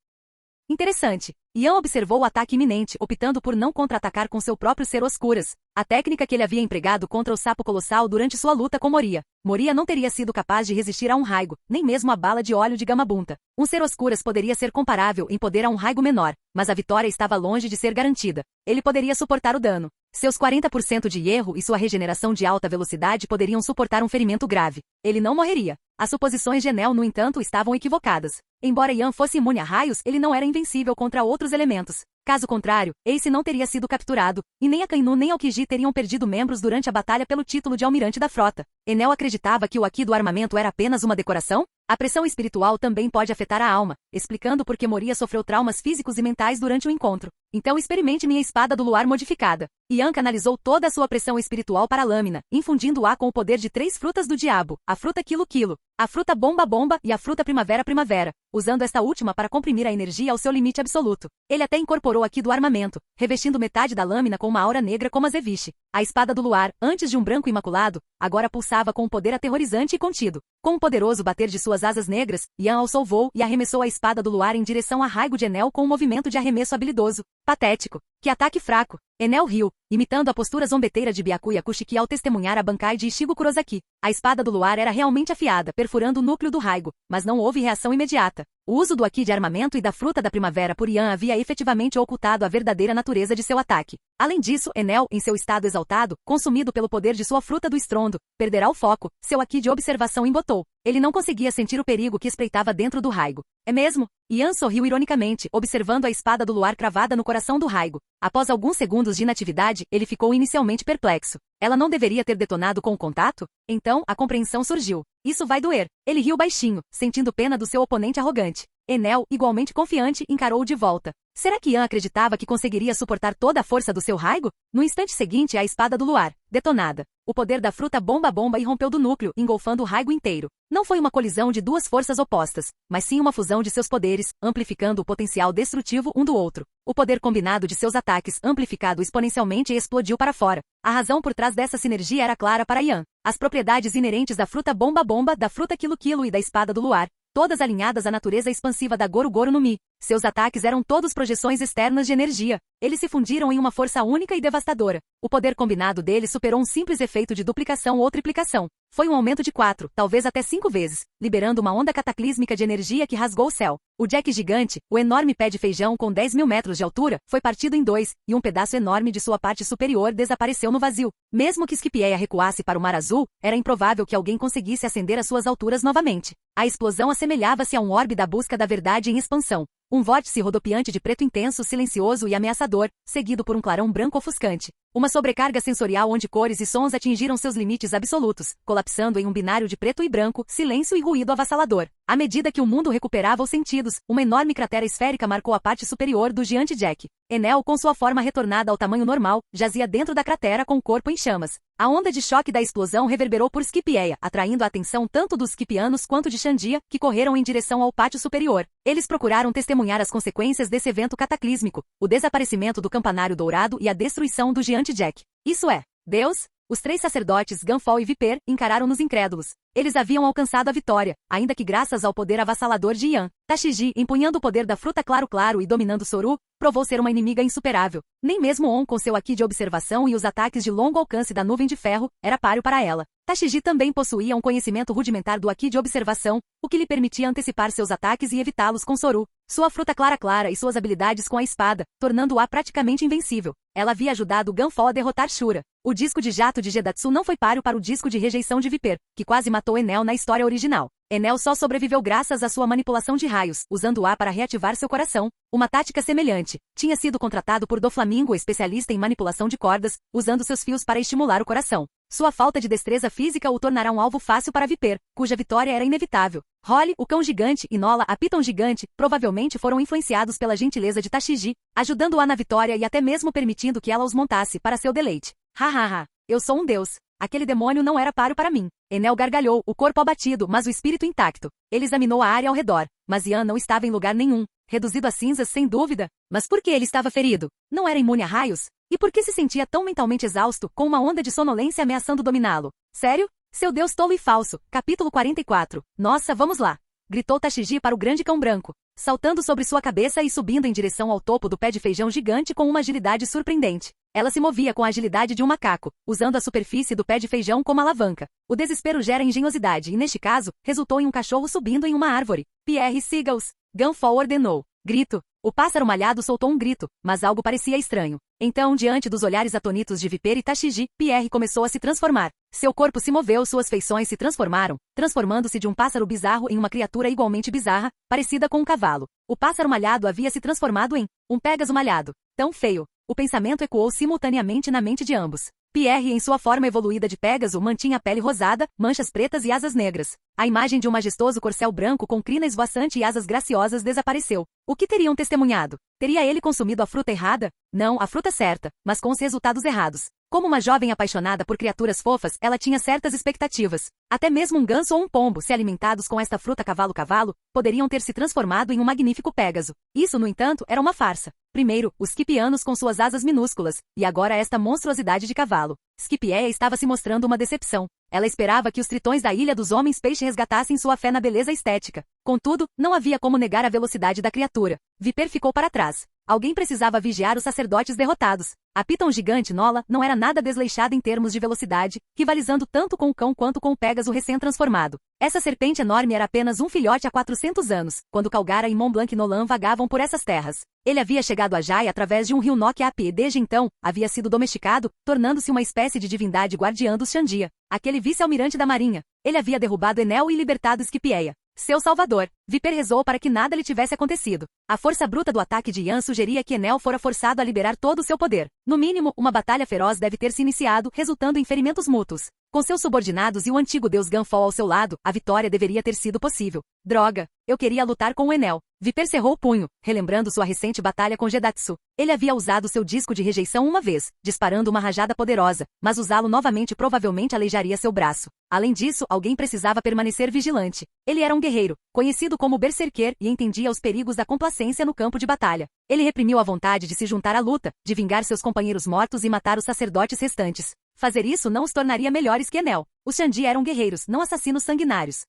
Interessante. Yan observou o ataque iminente, optando por não contra-atacar com seu próprio ser Oscuras, a técnica que ele havia empregado contra o sapo colossal durante sua luta com Moria. Moria não teria sido capaz de resistir a um raigo, nem mesmo a bala de óleo de Gamabunta. Um ser Oscuras poderia ser comparável em poder a um raigo menor, mas a vitória estava longe de ser garantida. Ele poderia suportar o dano. Seus 40% de erro e sua regeneração de alta velocidade poderiam suportar um ferimento grave. Ele não morreria. As suposições de Enel, no entanto, estavam equivocadas. Embora Yan fosse imune a raios, ele não era invencível contra outros elementos. Caso contrário, Ace não teria sido capturado, e nem Akainu nem Aokiji teriam perdido membros durante a batalha pelo título de almirante da frota. Enel acreditava que o Aki do armamento era apenas uma decoração? A pressão espiritual também pode afetar a alma, explicando por que Moria sofreu traumas físicos e mentais durante o encontro. Então experimente minha espada do luar modificada. Yan canalizou toda a sua pressão espiritual para a lâmina, infundindo-a com o poder de 3 frutas do diabo, a fruta Quilo-Quilo, a fruta Bomba-Bomba e a fruta Primavera-Primavera, usando esta última para comprimir a energia ao seu limite absoluto. Ele até incorporou Aki do armamento, revestindo metade da lâmina com uma aura negra como a Zeviche. A espada do luar, antes de um branco imaculado, agora pulsava com um poder aterrorizante e contido. Com um poderoso bater de suas asas negras, Yan alçou voo e arremessou a espada do luar em direção a Raigo de Enel com um movimento de arremesso habilidoso. Patético. Que ataque fraco. Enel riu, imitando a postura zombeteira de Byakuya Kushiki ao testemunhar a Bankai de Ishigo Kurosaki. A espada do luar era realmente afiada, perfurando o núcleo do Raigo, mas não houve reação imediata. O uso do Aki de armamento e da fruta da primavera por Yan havia efetivamente ocultado a verdadeira natureza de seu ataque. Além disso, Enel, em seu estado exaltado, consumido pelo poder de sua fruta do estrondo, perderá o foco, seu Aki de observação embotou. Ele não conseguia sentir o perigo que espreitava dentro do Raigo. É mesmo? Yan sorriu ironicamente, observando a espada do luar cravada no coração do Raigo. Após alguns segundos de inatividade, ele ficou inicialmente perplexo. Ela não deveria ter detonado com o contato? Então, a compreensão surgiu. Isso vai doer. Ele riu baixinho, sentindo pena do seu oponente arrogante. Enel, igualmente confiante, encarou-o de volta. Será que Yan acreditava que conseguiria suportar toda a força do seu Raigo? No instante seguinte, a espada do luar, detonada. O poder da fruta Bomba-Bomba irrompeu do núcleo, engolfando o Raigo inteiro. Não foi uma colisão de duas forças opostas, mas sim uma fusão de seus poderes, amplificando o potencial destrutivo um do outro. O poder combinado de seus ataques, amplificado exponencialmente, explodiu para fora. A razão por trás dessa sinergia era clara para Yan. As propriedades inerentes da fruta Bomba-Bomba, da fruta Quilo-Quilo e da espada do luar, todas alinhadas à natureza expansiva da Goru-Goru no Mi. Seus ataques eram todos projeções externas de energia. Eles se fundiram em uma força única e devastadora. O poder combinado deles superou um simples efeito de duplicação ou triplicação. Foi um aumento de 4, talvez até 5 vezes, liberando uma onda cataclísmica de energia que rasgou o céu. O Jack gigante, o enorme pé de feijão com 10.000 metros de altura, foi partido em 2, e um pedaço enorme de sua parte superior desapareceu no vazio. Mesmo que Skipieia recuasse para o Mar Azul, era improvável que alguém conseguisse ascender às suas alturas novamente. A explosão assemelhava-se a um orbe da busca da verdade em expansão. Um vórtice rodopiante de preto intenso, silencioso e ameaçador, seguido por um clarão branco ofuscante. Uma sobrecarga sensorial onde cores e sons atingiram seus limites absolutos, colapsando em um binário de preto e branco, silêncio e ruído avassalador. À medida que o mundo recuperava os sentidos, uma enorme cratera esférica marcou a parte superior do gigante Jack. Enel, com sua forma retornada ao tamanho normal, jazia dentro da cratera com o corpo em chamas. A onda de choque da explosão reverberou por Skipieia, atraindo a atenção tanto dos Skipianos quanto de Xandia, que correram em direção ao pátio superior. Eles procuraram testemunhar as consequências desse evento cataclísmico, o desaparecimento do campanário dourado e a destruição do gigante Jack. Isso é, Deus? Os 3 sacerdotes, Ganfol e Viper, encararam-nos incrédulos. Eles haviam alcançado a vitória, ainda que graças ao poder avassalador de Yan. Tashiji, empunhando o poder da fruta claro-claro e dominando Soru, provou ser uma inimiga insuperável. Nem mesmo On, com seu Aki de observação e os ataques de longo alcance da nuvem de ferro, era páreo para ela. Tashiji também possuía um conhecimento rudimentar do Aki de observação, o que lhe permitia antecipar seus ataques e evitá-los com Soru. Sua fruta clara e suas habilidades com a espada, tornando-a praticamente invencível. Ela havia ajudado Ganfol a derrotar Shura. O disco de jato de Gedatsu não foi páreo para o disco de rejeição de Viper, que quase matou matou Enel na história original. Enel só sobreviveu graças à sua manipulação de raios, usando o ar para reativar seu coração. Uma tática semelhante. Tinha sido contratado por Doflamingo, especialista em manipulação de cordas, usando seus fios para estimular o coração. Sua falta de destreza física o tornará um alvo fácil para Viper, cuja vitória era inevitável. Holly, o cão gigante, e Nola, a piton gigante, provavelmente foram influenciados pela gentileza de Tashigi, ajudando-a na vitória e até mesmo permitindo que ela os montasse para seu deleite. Hahaha, eu sou um deus. Aquele demônio não era páreo para mim. Enel gargalhou, o corpo abatido, mas o espírito intacto. Ele examinou a área ao redor, mas Ian não estava em lugar nenhum. Reduzido a cinzas, sem dúvida. Mas por que ele estava ferido? Não era imune a raios? E por que se sentia tão mentalmente exausto, com uma onda de sonolência ameaçando dominá-lo? Sério? Seu deus tolo e falso. Capítulo 44. Nossa, vamos lá! Gritou Tashigi para o grande cão branco, saltando sobre sua cabeça e subindo em direção ao topo do pé de feijão gigante com uma agilidade surpreendente. Ela se movia com a agilidade de um macaco, usando a superfície do pé de feijão como alavanca. O desespero gera engenhosidade e, neste caso, resultou em um cachorro subindo em uma árvore. Pierre Seagulls. Gunfall ordenou. Grito. O pássaro malhado soltou um grito, mas algo parecia estranho. Então, diante dos olhares atônitos de Viper e Tashigi, Pierre começou a se transformar. Seu corpo se moveu, suas feições se transformaram, transformando-se de um pássaro bizarro em uma criatura igualmente bizarra, parecida com um cavalo. O pássaro malhado havia se transformado em um Pégaso malhado. Tão feio. O pensamento ecoou simultaneamente na mente de ambos. Pierre, em sua forma evoluída de Pégaso, mantinha a pele rosada, manchas pretas e asas negras. A imagem de um majestoso corcel branco com crina esvoaçante e asas graciosas desapareceu. O que teriam testemunhado? Teria ele consumido a fruta errada? Não, a fruta certa, mas com os resultados errados. Como uma jovem apaixonada por criaturas fofas, ela tinha certas expectativas. Até mesmo um ganso ou um pombo, se alimentados com esta fruta cavalo-cavalo, poderiam ter se transformado em um magnífico Pégaso. Isso, no entanto, era uma farsa. Primeiro, os Skipianos com suas asas minúsculas, e agora esta monstruosidade de cavalo. Skipieia estava se mostrando uma decepção. Ela esperava que os tritões da Ilha dos Homens-Peixe resgatassem sua fé na beleza estética. Contudo, não havia como negar a velocidade da criatura. Viper ficou para trás. Alguém precisava vigiar os sacerdotes derrotados. A piton gigante Nola não era nada desleixada em termos de velocidade, rivalizando tanto com o cão quanto com o Pégaso recém-transformado. Essa serpente enorme era apenas um filhote há 400 anos, quando Calgara e Mont Blanc Nolan vagavam por essas terras. Ele havia chegado a Jai através de um rio Nokiap e desde então, havia sido domesticado, tornando-se uma espécie de divindade guardiã dos Xandia, aquele vice-almirante da marinha. Ele havia derrubado Enel e libertado Skipieia, seu salvador. Viper rezou para que nada lhe tivesse acontecido. A força bruta do ataque de Ian sugeria que Enel fora forçado a liberar todo o seu poder. No mínimo, uma batalha feroz deve ter se iniciado, resultando em ferimentos mútuos. Com seus subordinados e o antigo deus Gunfall ao seu lado, a vitória deveria ter sido possível. Droga! Eu queria lutar com o Enel. Viper cerrou o punho, relembrando sua recente batalha com Gedatsu. Ele havia usado seu disco de rejeição uma vez, disparando uma rajada poderosa, mas usá-lo novamente provavelmente aleijaria seu braço. Além disso, alguém precisava permanecer vigilante. Ele era um guerreiro, conhecido como Berserker, e entendia os perigos da complacência no campo de batalha. Ele reprimiu a vontade de se juntar à luta, de vingar seus companheiros mortos e matar os sacerdotes restantes. Fazer isso não os tornaria melhores que Enel. Os Xandi eram guerreiros, não assassinos sanguinários.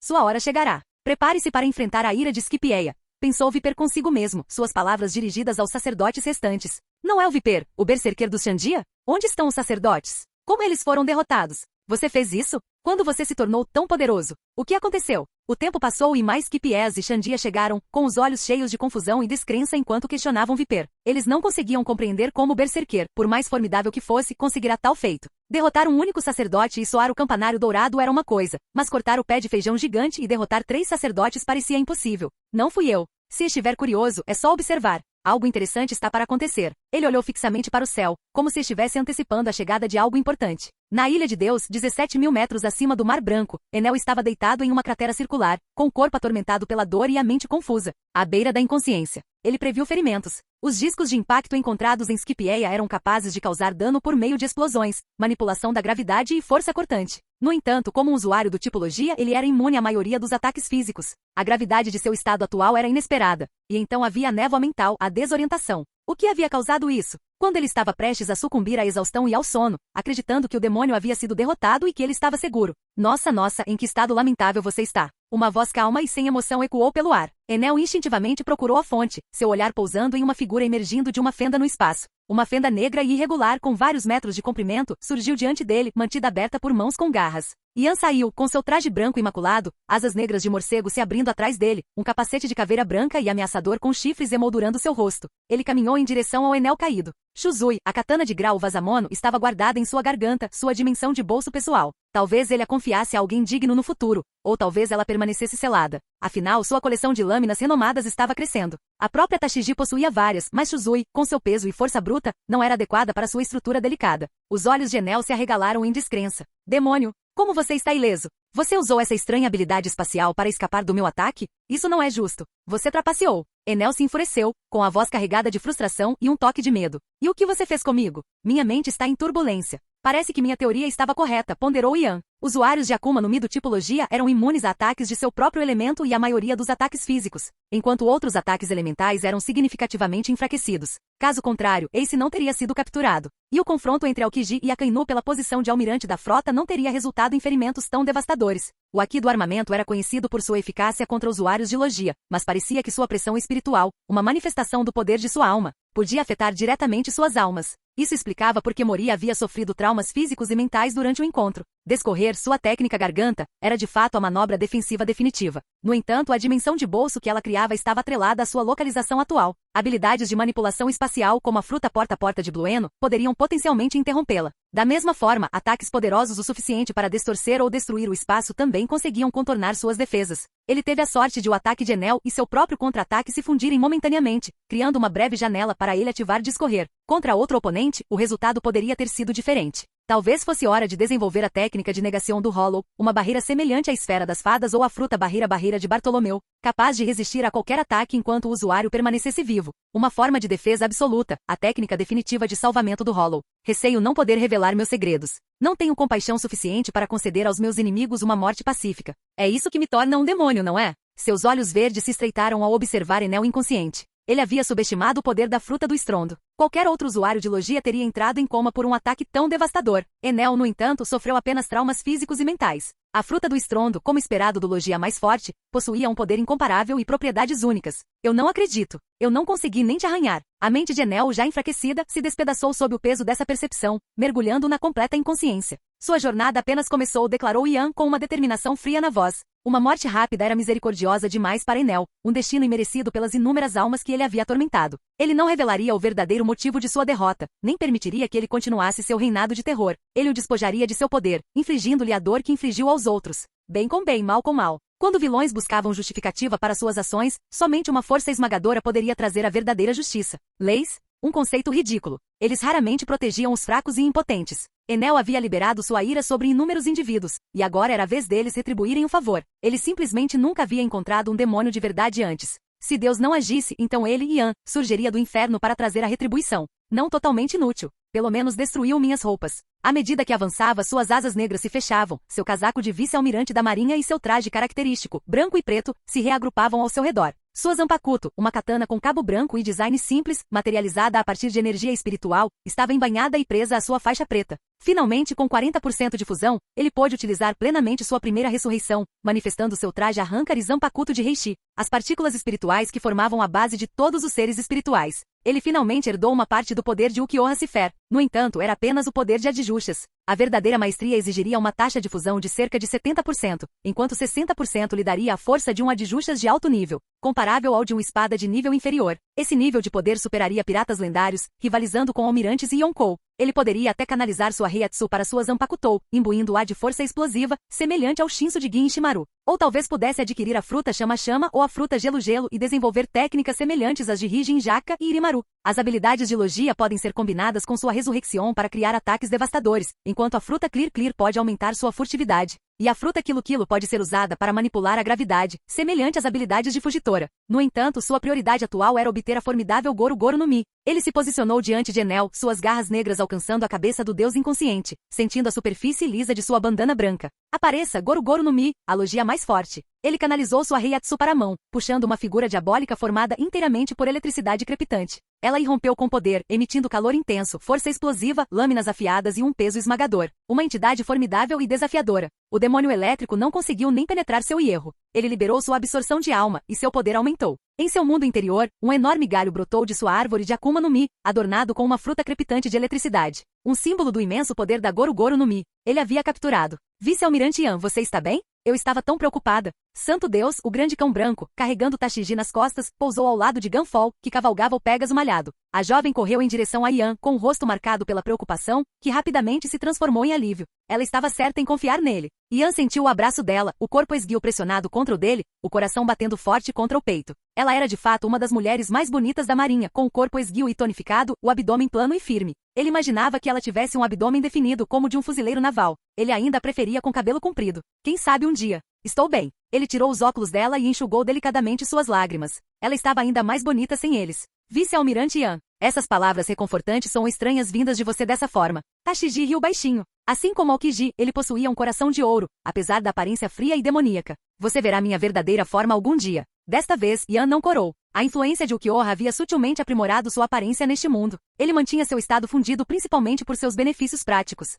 Sua hora chegará. Prepare-se para enfrentar a ira de Skipieia. Pensou Viper consigo mesmo, suas palavras dirigidas aos sacerdotes restantes. Não é o Viper, o Berserker dos Xandia? Onde estão os sacerdotes? Como eles foram derrotados? Você fez isso? Quando você se tornou tão poderoso? O que aconteceu? O tempo passou e mais Skipies e Xandia chegaram, com os olhos cheios de confusão e descrença enquanto questionavam Viper. Eles não conseguiam compreender como o Berserker, por mais formidável que fosse, conseguirá tal feito. Derrotar um único sacerdote e soar o campanário dourado era uma coisa, mas cortar o pé de feijão gigante e derrotar 3 sacerdotes parecia impossível. Não fui eu. Se estiver curioso, é só observar. Algo interessante está para acontecer. Ele olhou fixamente para o céu, como se estivesse antecipando a chegada de algo importante. Na Ilha de Deus, 17.000 metros acima do Mar Branco, Enel estava deitado em uma cratera circular, com o corpo atormentado pela dor e a mente confusa, à beira da inconsciência. Ele previu ferimentos. Os discos de impacto encontrados em Skipieia eram capazes de causar dano por meio de explosões, manipulação da gravidade e força cortante. No entanto, como um usuário do Tipologia, ele era imune à maioria dos ataques físicos. A gravidade de seu estado atual era inesperada, e então havia a névoa mental, a desorientação. O que havia causado isso? Quando ele estava prestes a sucumbir à exaustão e ao sono, acreditando que o demônio havia sido derrotado e que ele estava seguro. Nossa, em que estado lamentável você está. Uma voz calma e sem emoção ecoou pelo ar. Enel instintivamente procurou a fonte, seu olhar pousando em uma figura emergindo de uma fenda no espaço. Uma fenda negra e irregular com vários metros de comprimento surgiu diante dele, mantida aberta por mãos com garras. Ian saiu, com seu traje branco imaculado, asas negras de morcego se abrindo atrás dele, um capacete de caveira branca e ameaçador com chifres emoldurando seu rosto. Ele caminhou em direção ao Enel caído. Shuzui, a katana de grau Vazamono, estava guardada em sua garganta, sua dimensão de bolso pessoal. Talvez ele a confiasse a alguém digno no futuro, ou talvez ela permanecesse selada. Afinal, sua coleção de lâminas renomadas estava crescendo. A própria Tashiji possuía várias, mas Shuzui, com seu peso e força bruta, não era adequada para sua estrutura delicada. Os olhos de Enel se arregalaram em descrença. Demônio! Como você está ileso? Você usou essa estranha habilidade espacial para escapar do meu ataque? Isso não é justo. Você trapaceou. Enel se enfureceu, com a voz carregada de frustração e um toque de medo. E o que você fez comigo? Minha mente está em turbulência. Parece que minha teoria estava correta, ponderou Ian. Usuários de Akuma no Mi do tipo Logia eram imunes a ataques de seu próprio elemento e a maioria dos ataques físicos, enquanto outros ataques elementais eram significativamente enfraquecidos. Caso contrário, Ace não teria sido capturado. E o confronto entre Aokiji e Akainu pela posição de almirante da frota não teria resultado em ferimentos tão devastadores. O Aki do armamento era conhecido por sua eficácia contra usuários de Logia, mas parecia que sua pressão espiritual, uma manifestação do poder de sua alma, podia afetar diretamente suas almas. Isso explicava por que Mori havia sofrido traumas físicos e mentais durante o encontro. Descorrer sua técnica garganta era de fato a manobra defensiva definitiva. No entanto, a dimensão de bolso que ela criava estava atrelada à sua localização atual. Habilidades de manipulação espacial como a fruta porta-porta de Blueno poderiam potencialmente interrompê-la. Da mesma forma, ataques poderosos o suficiente para distorcer ou destruir o espaço também conseguiam contornar suas defesas. Ele teve a sorte de o ataque de Enel e seu próprio contra-ataque se fundirem momentaneamente, criando uma breve janela para ele ativar Discorrer. Contra outro oponente, o resultado poderia ter sido diferente. Talvez fosse hora de desenvolver a técnica de negação do Hollow, uma barreira semelhante à esfera das fadas ou à fruta barreira de Bartolomeu, capaz de resistir a qualquer ataque enquanto o usuário permanecesse vivo. Uma forma de defesa absoluta, a técnica definitiva de salvamento do Hollow. Receio não poder revelar meus segredos. Não tenho compaixão suficiente para conceder aos meus inimigos uma morte pacífica. É isso que me torna um demônio, não é? Seus olhos verdes se estreitaram ao observar Enel inconsciente. Ele havia subestimado o poder da fruta do estrondo. Qualquer outro usuário de Logia teria entrado em coma por um ataque tão devastador. Enel, no entanto, sofreu apenas traumas físicos e mentais. A fruta do estrondo, como esperado do Logia mais forte, possuía um poder incomparável e propriedades únicas. Eu não acredito. Eu não consegui nem te arranhar. A mente de Enel, já enfraquecida, se despedaçou sob o peso dessa percepção, mergulhando na completa inconsciência. Sua jornada apenas começou, declarou Ian com uma determinação fria na voz. Uma morte rápida era misericordiosa demais para Enel, um destino imerecido pelas inúmeras almas que ele havia atormentado. Ele não revelaria o verdadeiro motivo de sua derrota, nem permitiria que ele continuasse seu reinado de terror. Ele o despojaria de seu poder, infligindo-lhe a dor que infligiu aos outros. Bem com bem, mal com mal. Quando vilões buscavam justificativa para suas ações, somente uma força esmagadora poderia trazer a verdadeira justiça. Leis? Um conceito ridículo. Eles raramente protegiam os fracos e impotentes. Enel havia liberado sua ira sobre inúmeros indivíduos, e agora era a vez deles retribuírem o favor. Ele simplesmente nunca havia encontrado um demônio de verdade antes. Se Deus não agisse, então ele, Ian, surgiria do inferno para trazer a retribuição. Não totalmente inútil. Pelo menos destruiu minhas roupas. À medida que avançava, suas asas negras se fechavam, seu casaco de vice-almirante da marinha e seu traje característico, branco e preto, se reagrupavam ao seu redor. Sua Zanpakuto, uma katana com cabo branco e design simples, materializada a partir de energia espiritual, estava embainhada e presa à sua faixa preta. Finalmente, com 40% de fusão, ele pôde utilizar plenamente sua primeira ressurreição, manifestando seu traje Arrancar e Zanpakuto de Reishi, as partículas espirituais que formavam a base de todos os seres espirituais. Ele finalmente herdou uma parte do poder de Ukiyo Hacifer. No entanto, era apenas o poder de Adjushas. A verdadeira maestria exigiria uma taxa de fusão de cerca de 70%, enquanto 60% lhe daria a força de um Adjushas de alto nível, comparável ao de um espada de nível inferior. Esse nível de poder superaria piratas lendários, rivalizando com almirantes e Yonkou. Ele poderia até canalizar sua Reiatsu para sua Zanpakutou, imbuindo-a de força explosiva, semelhante ao Shinsu de Gin Ishimaru. Ou talvez pudesse adquirir a fruta Chama-Chama ou a fruta Gelo-Gelo e desenvolver técnicas semelhantes às de Rijin Jaka e Irimaru. As habilidades de Logia podem ser combinadas com sua Resurrecção para criar ataques devastadores, enquanto a fruta Clear pode aumentar sua furtividade. E a fruta Kilo pode ser usada para manipular a gravidade, semelhante às habilidades de Fugitora. No entanto, sua prioridade atual era obter a formidável Goru no Mi. Ele se posicionou diante de Enel, suas garras negras alcançando a cabeça do deus inconsciente, sentindo a superfície lisa de sua bandana branca. Apareça, Goru no Mi, a Logia mais forte. Ele canalizou sua Reiatsu para a mão, puxando uma figura diabólica formada inteiramente por eletricidade crepitante. Ela irrompeu com poder, emitindo calor intenso, força explosiva, lâminas afiadas e um peso esmagador. Uma entidade formidável e desafiadora. O demônio elétrico não conseguiu nem penetrar seu hierro. Ele liberou sua absorção de alma, e seu poder aumentou. Em seu mundo interior, um enorme galho brotou de sua árvore de Akuma no Mi, adornado com uma fruta crepitante de eletricidade. Um símbolo do imenso poder da Goru no Mi. Ele havia capturado. Vice-almirante Ian, você está bem? Eu estava tão preocupada. Santo Deus, o grande cão branco, carregando Tashigi nas costas, pousou ao lado de Gunfall, que cavalgava o Pégaso malhado. A jovem correu em direção a Yan, com o rosto marcado pela preocupação, que rapidamente se transformou em alívio. Ela estava certa em confiar nele. Yan sentiu o abraço dela, o corpo esguio pressionado contra o dele, o coração batendo forte contra o peito. Ela era de fato uma das mulheres mais bonitas da marinha, com o corpo esguio e tonificado, o abdômen plano e firme. Ele imaginava que ela tivesse um abdômen definido como o de um fuzileiro naval. Ele ainda a preferia com cabelo comprido. Quem sabe um dia. Estou bem. Ele tirou os óculos dela e enxugou delicadamente suas lágrimas. Ela estava ainda mais bonita sem eles. Vice-almirante Yan. Essas palavras reconfortantes são estranhas vindas de você dessa forma. Tashigi riu baixinho. Assim como Aokiji, ele possuía um coração de ouro, apesar da aparência fria e demoníaca. Você verá minha verdadeira forma algum dia. Desta vez, Yan não corou. A influência de Ukiyoha havia sutilmente aprimorado sua aparência neste mundo. Ele mantinha seu estado fundido principalmente por seus benefícios práticos.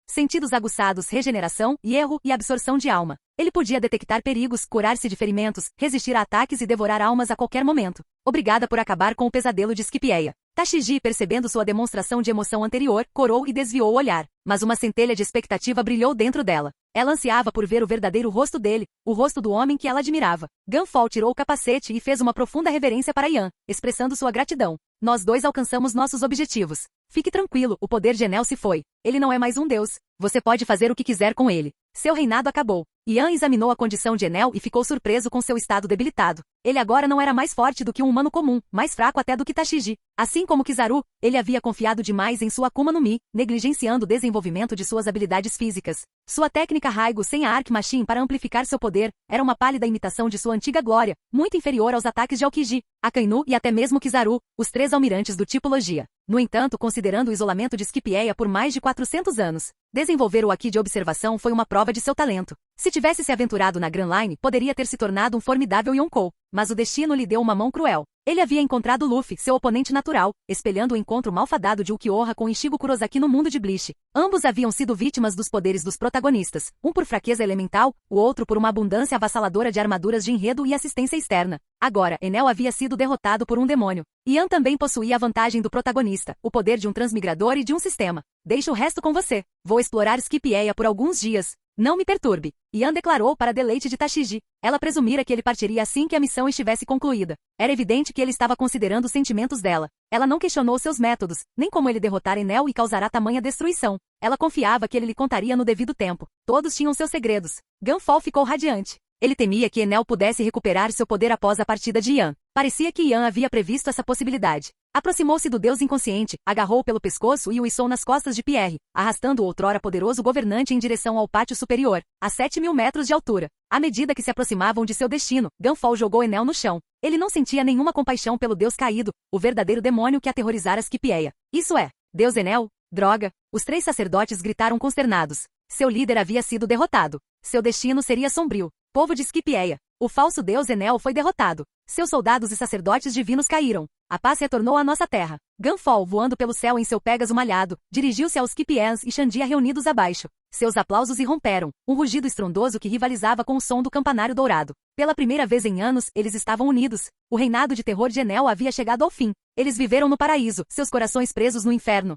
Sentidos aguçados, regeneração, erro e absorção de alma. Ele podia detectar perigos, curar-se de ferimentos, resistir a ataques e devorar almas a qualquer momento. Obrigada por acabar com o pesadelo de Scipieia. Tashigi, percebendo sua demonstração de emoção anterior, corou e desviou o olhar. Mas uma centelha de expectativa brilhou dentro dela. Ela ansiava por ver o verdadeiro rosto dele, o rosto do homem que ela admirava. Gunfall tirou o capacete e fez uma profunda reverência para Yan, expressando sua gratidão. Nós dois alcançamos nossos objetivos. Fique tranquilo, o poder de Enel se foi. Ele não é mais um deus. Você pode fazer o que quiser com ele. Seu reinado acabou. Yan examinou a condição de Enel e ficou surpreso com seu estado debilitado. Ele agora não era mais forte do que um humano comum, mais fraco até do que Tashigi. Assim como Kizaru, ele havia confiado demais em sua Akuma no Mi, negligenciando o desenvolvimento de suas habilidades físicas. Sua técnica Raigo sem a Arc Machine para amplificar seu poder era uma pálida imitação de sua antiga glória, muito inferior aos ataques de Aokiji, Akainu e até mesmo Kizaru, os três almirantes do tipo Logia. No entanto, considerando o isolamento de Scipieia por mais de 400 anos, desenvolver o Haki de observação foi uma prova de seu talento. Se tivesse se aventurado na Grand Line, poderia ter se tornado um formidável Yonkou, mas o destino lhe deu uma mão cruel. Ele havia encontrado Luffy, seu oponente natural, espelhando o encontro malfadado de Ukiyoha com Ichigo Kurosaki no mundo de Bleach. Ambos haviam sido vítimas dos poderes dos protagonistas, um por fraqueza elemental, o outro por uma abundância avassaladora de armaduras de enredo e assistência externa. Agora, Enel havia sido derrotado por um demônio. Yan também possuía a vantagem do protagonista, o poder de um transmigrador e de um sistema. Deixo o resto com você. Vou explorar Scipieia por alguns dias. Não me perturbe. Yan declarou para deleite de Tashigi. Ela presumira que ele partiria assim que a missão estivesse concluída. Era evidente que ele estava considerando os sentimentos dela. Ela não questionou seus métodos, nem como ele derrotar Enel e causará tamanha destruição. Ela confiava que ele lhe contaria no devido tempo. Todos tinham seus segredos. Gunfall ficou radiante. Ele temia que Enel pudesse recuperar seu poder após a partida de Yan. Parecia que Yan havia previsto essa possibilidade. Aproximou-se do deus inconsciente, agarrou-o pelo pescoço e o içou nas costas de Pierre, arrastando o outrora poderoso governante em direção ao pátio superior, a 7.000 metros de altura. À medida que se aproximavam de seu destino, Gunfall jogou Enel no chão. Ele não sentia nenhuma compaixão pelo deus caído, o verdadeiro demônio que aterrorizara Scipieia. Isso é, Deus Enel? Droga! Os três sacerdotes gritaram consternados. Seu líder havia sido derrotado. Seu destino seria sombrio. Povo de Scipieia. O falso deus Enel foi derrotado. Seus soldados e sacerdotes divinos caíram. A paz retornou à nossa terra. Gunfall, voando pelo céu em seu Pégaso malhado, dirigiu-se aos Scipieans e Xandia reunidos abaixo. Seus aplausos irromperam, um rugido estrondoso que rivalizava com o som do campanário dourado. Pela primeira vez em anos, eles estavam unidos. O reinado de terror de Enel havia chegado ao fim. Eles viveram no paraíso, seus corações presos no inferno.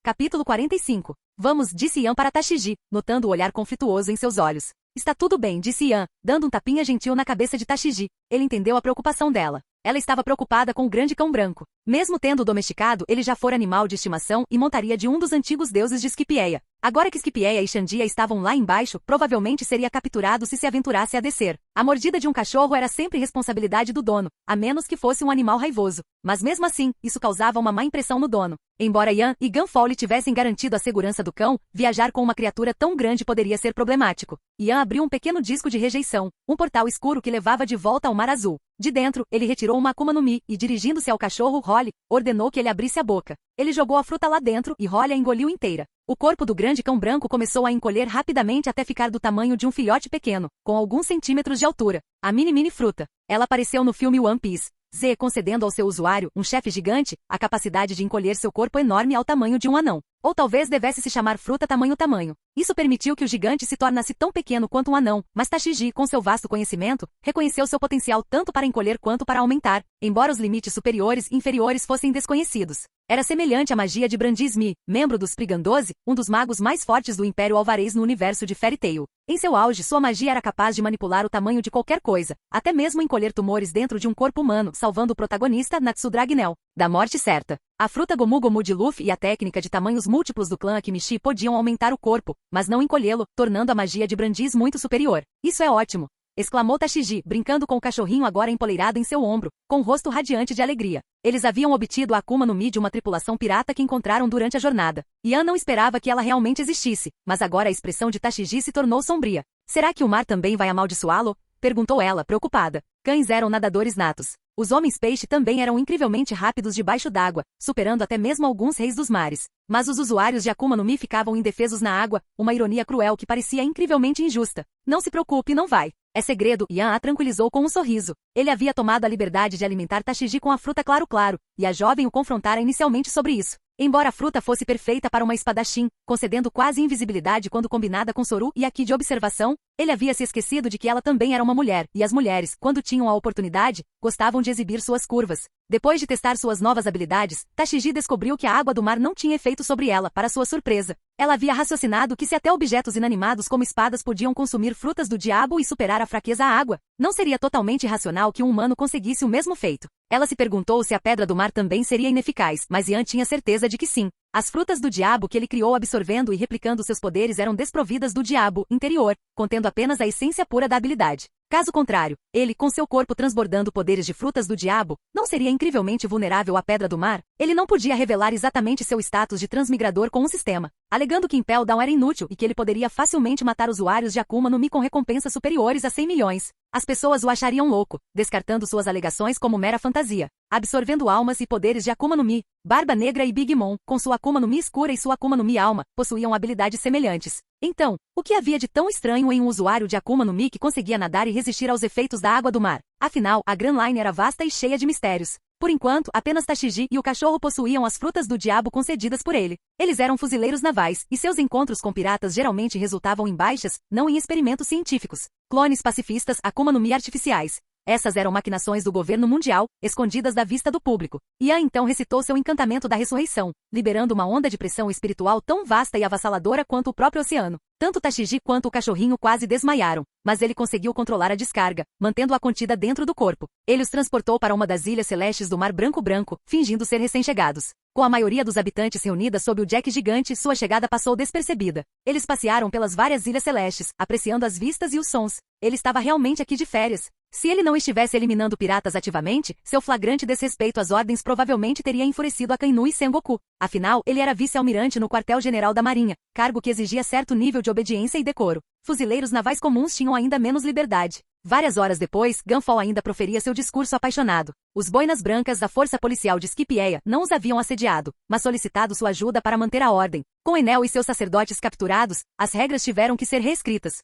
Capítulo 45. Vamos, disse Yan para Tashigi, notando o olhar conflituoso em seus olhos. Está tudo bem, disse Yan, dando um tapinha gentil na cabeça de Tashigi. Ele entendeu a preocupação dela. Ela estava preocupada com o grande cão branco. Mesmo tendo domesticado, ele já fora animal de estimação e montaria de um dos antigos deuses de Scipieia. Agora que Scipieia e Xandia estavam lá embaixo, provavelmente seria capturado se aventurasse a descer. A mordida de um cachorro era sempre responsabilidade do dono, a menos que fosse um animal raivoso. Mas mesmo assim, isso causava uma má impressão no dono. Embora Yan e Gunfall lhe tivessem garantido a segurança do cão, viajar com uma criatura tão grande poderia ser problemático. Yan abriu um pequeno disco de rejeição, um portal escuro que levava de volta ao Mar Azul. De dentro, ele retirou uma Akuma no Mi e, dirigindo-se ao cachorro Holly, ordenou que ele abrisse a boca. Ele jogou a fruta lá dentro e Holly a engoliu inteira. O corpo do grande cão branco começou a encolher rapidamente até ficar do tamanho de um filhote pequeno, com alguns centímetros de altura. A mini fruta. Ela apareceu no filme One Piece. Z concedendo ao seu usuário, um chefe gigante, a capacidade de encolher seu corpo enorme ao tamanho de um anão. Ou talvez devesse se chamar fruta tamanho. Isso permitiu que o gigante se tornasse tão pequeno quanto um anão, mas Tashigi, com seu vasto conhecimento, reconheceu seu potencial tanto para encolher quanto para aumentar, embora os limites superiores e inferiores fossem desconhecidos. Era semelhante à magia de Brandis-Mi, membro dos Spriggan 12, um dos magos mais fortes do Império Alvarez no universo de Fairy Tail. Em seu auge, sua magia era capaz de manipular o tamanho de qualquer coisa, até mesmo encolher tumores dentro de um corpo humano, salvando o protagonista, Natsu Dragnel, da morte certa. A fruta Gomu Gomu de Luffy e a técnica de tamanhos múltiplos do clã Akimishi podiam aumentar o corpo, mas não encolhê-lo, tornando a magia de Brandis muito superior. Isso é ótimo! Exclamou Tashigi, brincando com o cachorrinho agora empoleirado em seu ombro, com o rosto radiante de alegria. Eles haviam obtido a Akuma no Mi de uma tripulação pirata que encontraram durante a jornada. Yan não esperava que ela realmente existisse, mas agora a expressão de Tashigi se tornou sombria. Será que o mar também vai amaldiçoá-lo? Perguntou ela, preocupada. Cães eram nadadores natos. Os homens-peixe também eram incrivelmente rápidos debaixo d'água, superando até mesmo alguns reis dos mares. Mas os usuários de Akuma no Mi ficavam indefesos na água, uma ironia cruel que parecia incrivelmente injusta. Não se preocupe, não vai. É segredo, Yan a tranquilizou com um sorriso. Ele havia tomado a liberdade de alimentar Tashigi com a fruta claro-claro, e a jovem o confrontara inicialmente sobre isso. Embora a fruta fosse perfeita para uma espadachim, concedendo quase invisibilidade quando combinada com Soru e Aki de observação, ele havia se esquecido de que ela também era uma mulher, e as mulheres, quando tinham a oportunidade, gostavam de exibir suas curvas. Depois de testar suas novas habilidades, Tashigi descobriu que a água do mar não tinha efeito sobre ela, para sua surpresa. Ela havia raciocinado que se até objetos inanimados como espadas podiam consumir frutas do diabo e superar a fraqueza à água, não seria totalmente irracional que um humano conseguisse o mesmo feito. Ela se perguntou se a pedra do mar também seria ineficaz, mas Yan tinha certeza de que sim. As frutas do diabo que ele criou absorvendo e replicando seus poderes eram desprovidas do diabo interior, contendo apenas a essência pura da habilidade. Caso contrário, ele, com seu corpo transbordando poderes de frutas do diabo, não seria incrivelmente vulnerável à pedra do mar? Ele não podia revelar exatamente seu status de transmigrador com o sistema, alegando que Impel Down era inútil e que ele poderia facilmente matar usuários de Akuma no Mi com recompensas superiores a 100 milhões. As pessoas o achariam louco, descartando suas alegações como mera fantasia. Absorvendo almas e poderes de Akuma no Mi, Barba Negra e Big Mom, com sua Akuma no Mi escura e sua Akuma no Mi alma, possuíam habilidades semelhantes. Então, o que havia de tão estranho em um usuário de Akuma no Mi que conseguia nadar e resistir aos efeitos da água do mar? Afinal, a Grand Line era vasta e cheia de mistérios. Por enquanto, apenas Tashigi e o cachorro possuíam as frutas do diabo concedidas por ele. Eles eram fuzileiros navais, e seus encontros com piratas geralmente resultavam em baixas, não em experimentos científicos. Clones pacifistas, Akuma no Mi artificiais. Essas eram maquinações do governo mundial, escondidas da vista do público. Yan então recitou seu encantamento da ressurreição, liberando uma onda de pressão espiritual tão vasta e avassaladora quanto o próprio oceano. Tanto Tashigi quanto o cachorrinho quase desmaiaram, mas ele conseguiu controlar a descarga, mantendo-a contida dentro do corpo. Ele os transportou para uma das ilhas celestes do Mar Branco, fingindo ser recém-chegados. Com a maioria dos habitantes reunida sob o Jack gigante, sua chegada passou despercebida. Eles passearam pelas várias ilhas celestes, apreciando as vistas e os sons. Ele estava realmente aqui de férias. Se ele não estivesse eliminando piratas ativamente, seu flagrante desrespeito às ordens provavelmente teria enfurecido Akainu e Sengoku. Afinal, ele era vice-almirante no quartel-general da Marinha, cargo que exigia certo nível de obediência e decoro. Fuzileiros navais comuns tinham ainda menos liberdade. Várias horas depois, Gunfall ainda proferia seu discurso apaixonado. Os boinas brancas da força policial de Skipieia não os haviam assediado, mas solicitado sua ajuda para manter a ordem. Com Enel e seus sacerdotes capturados, as regras tiveram que ser reescritas.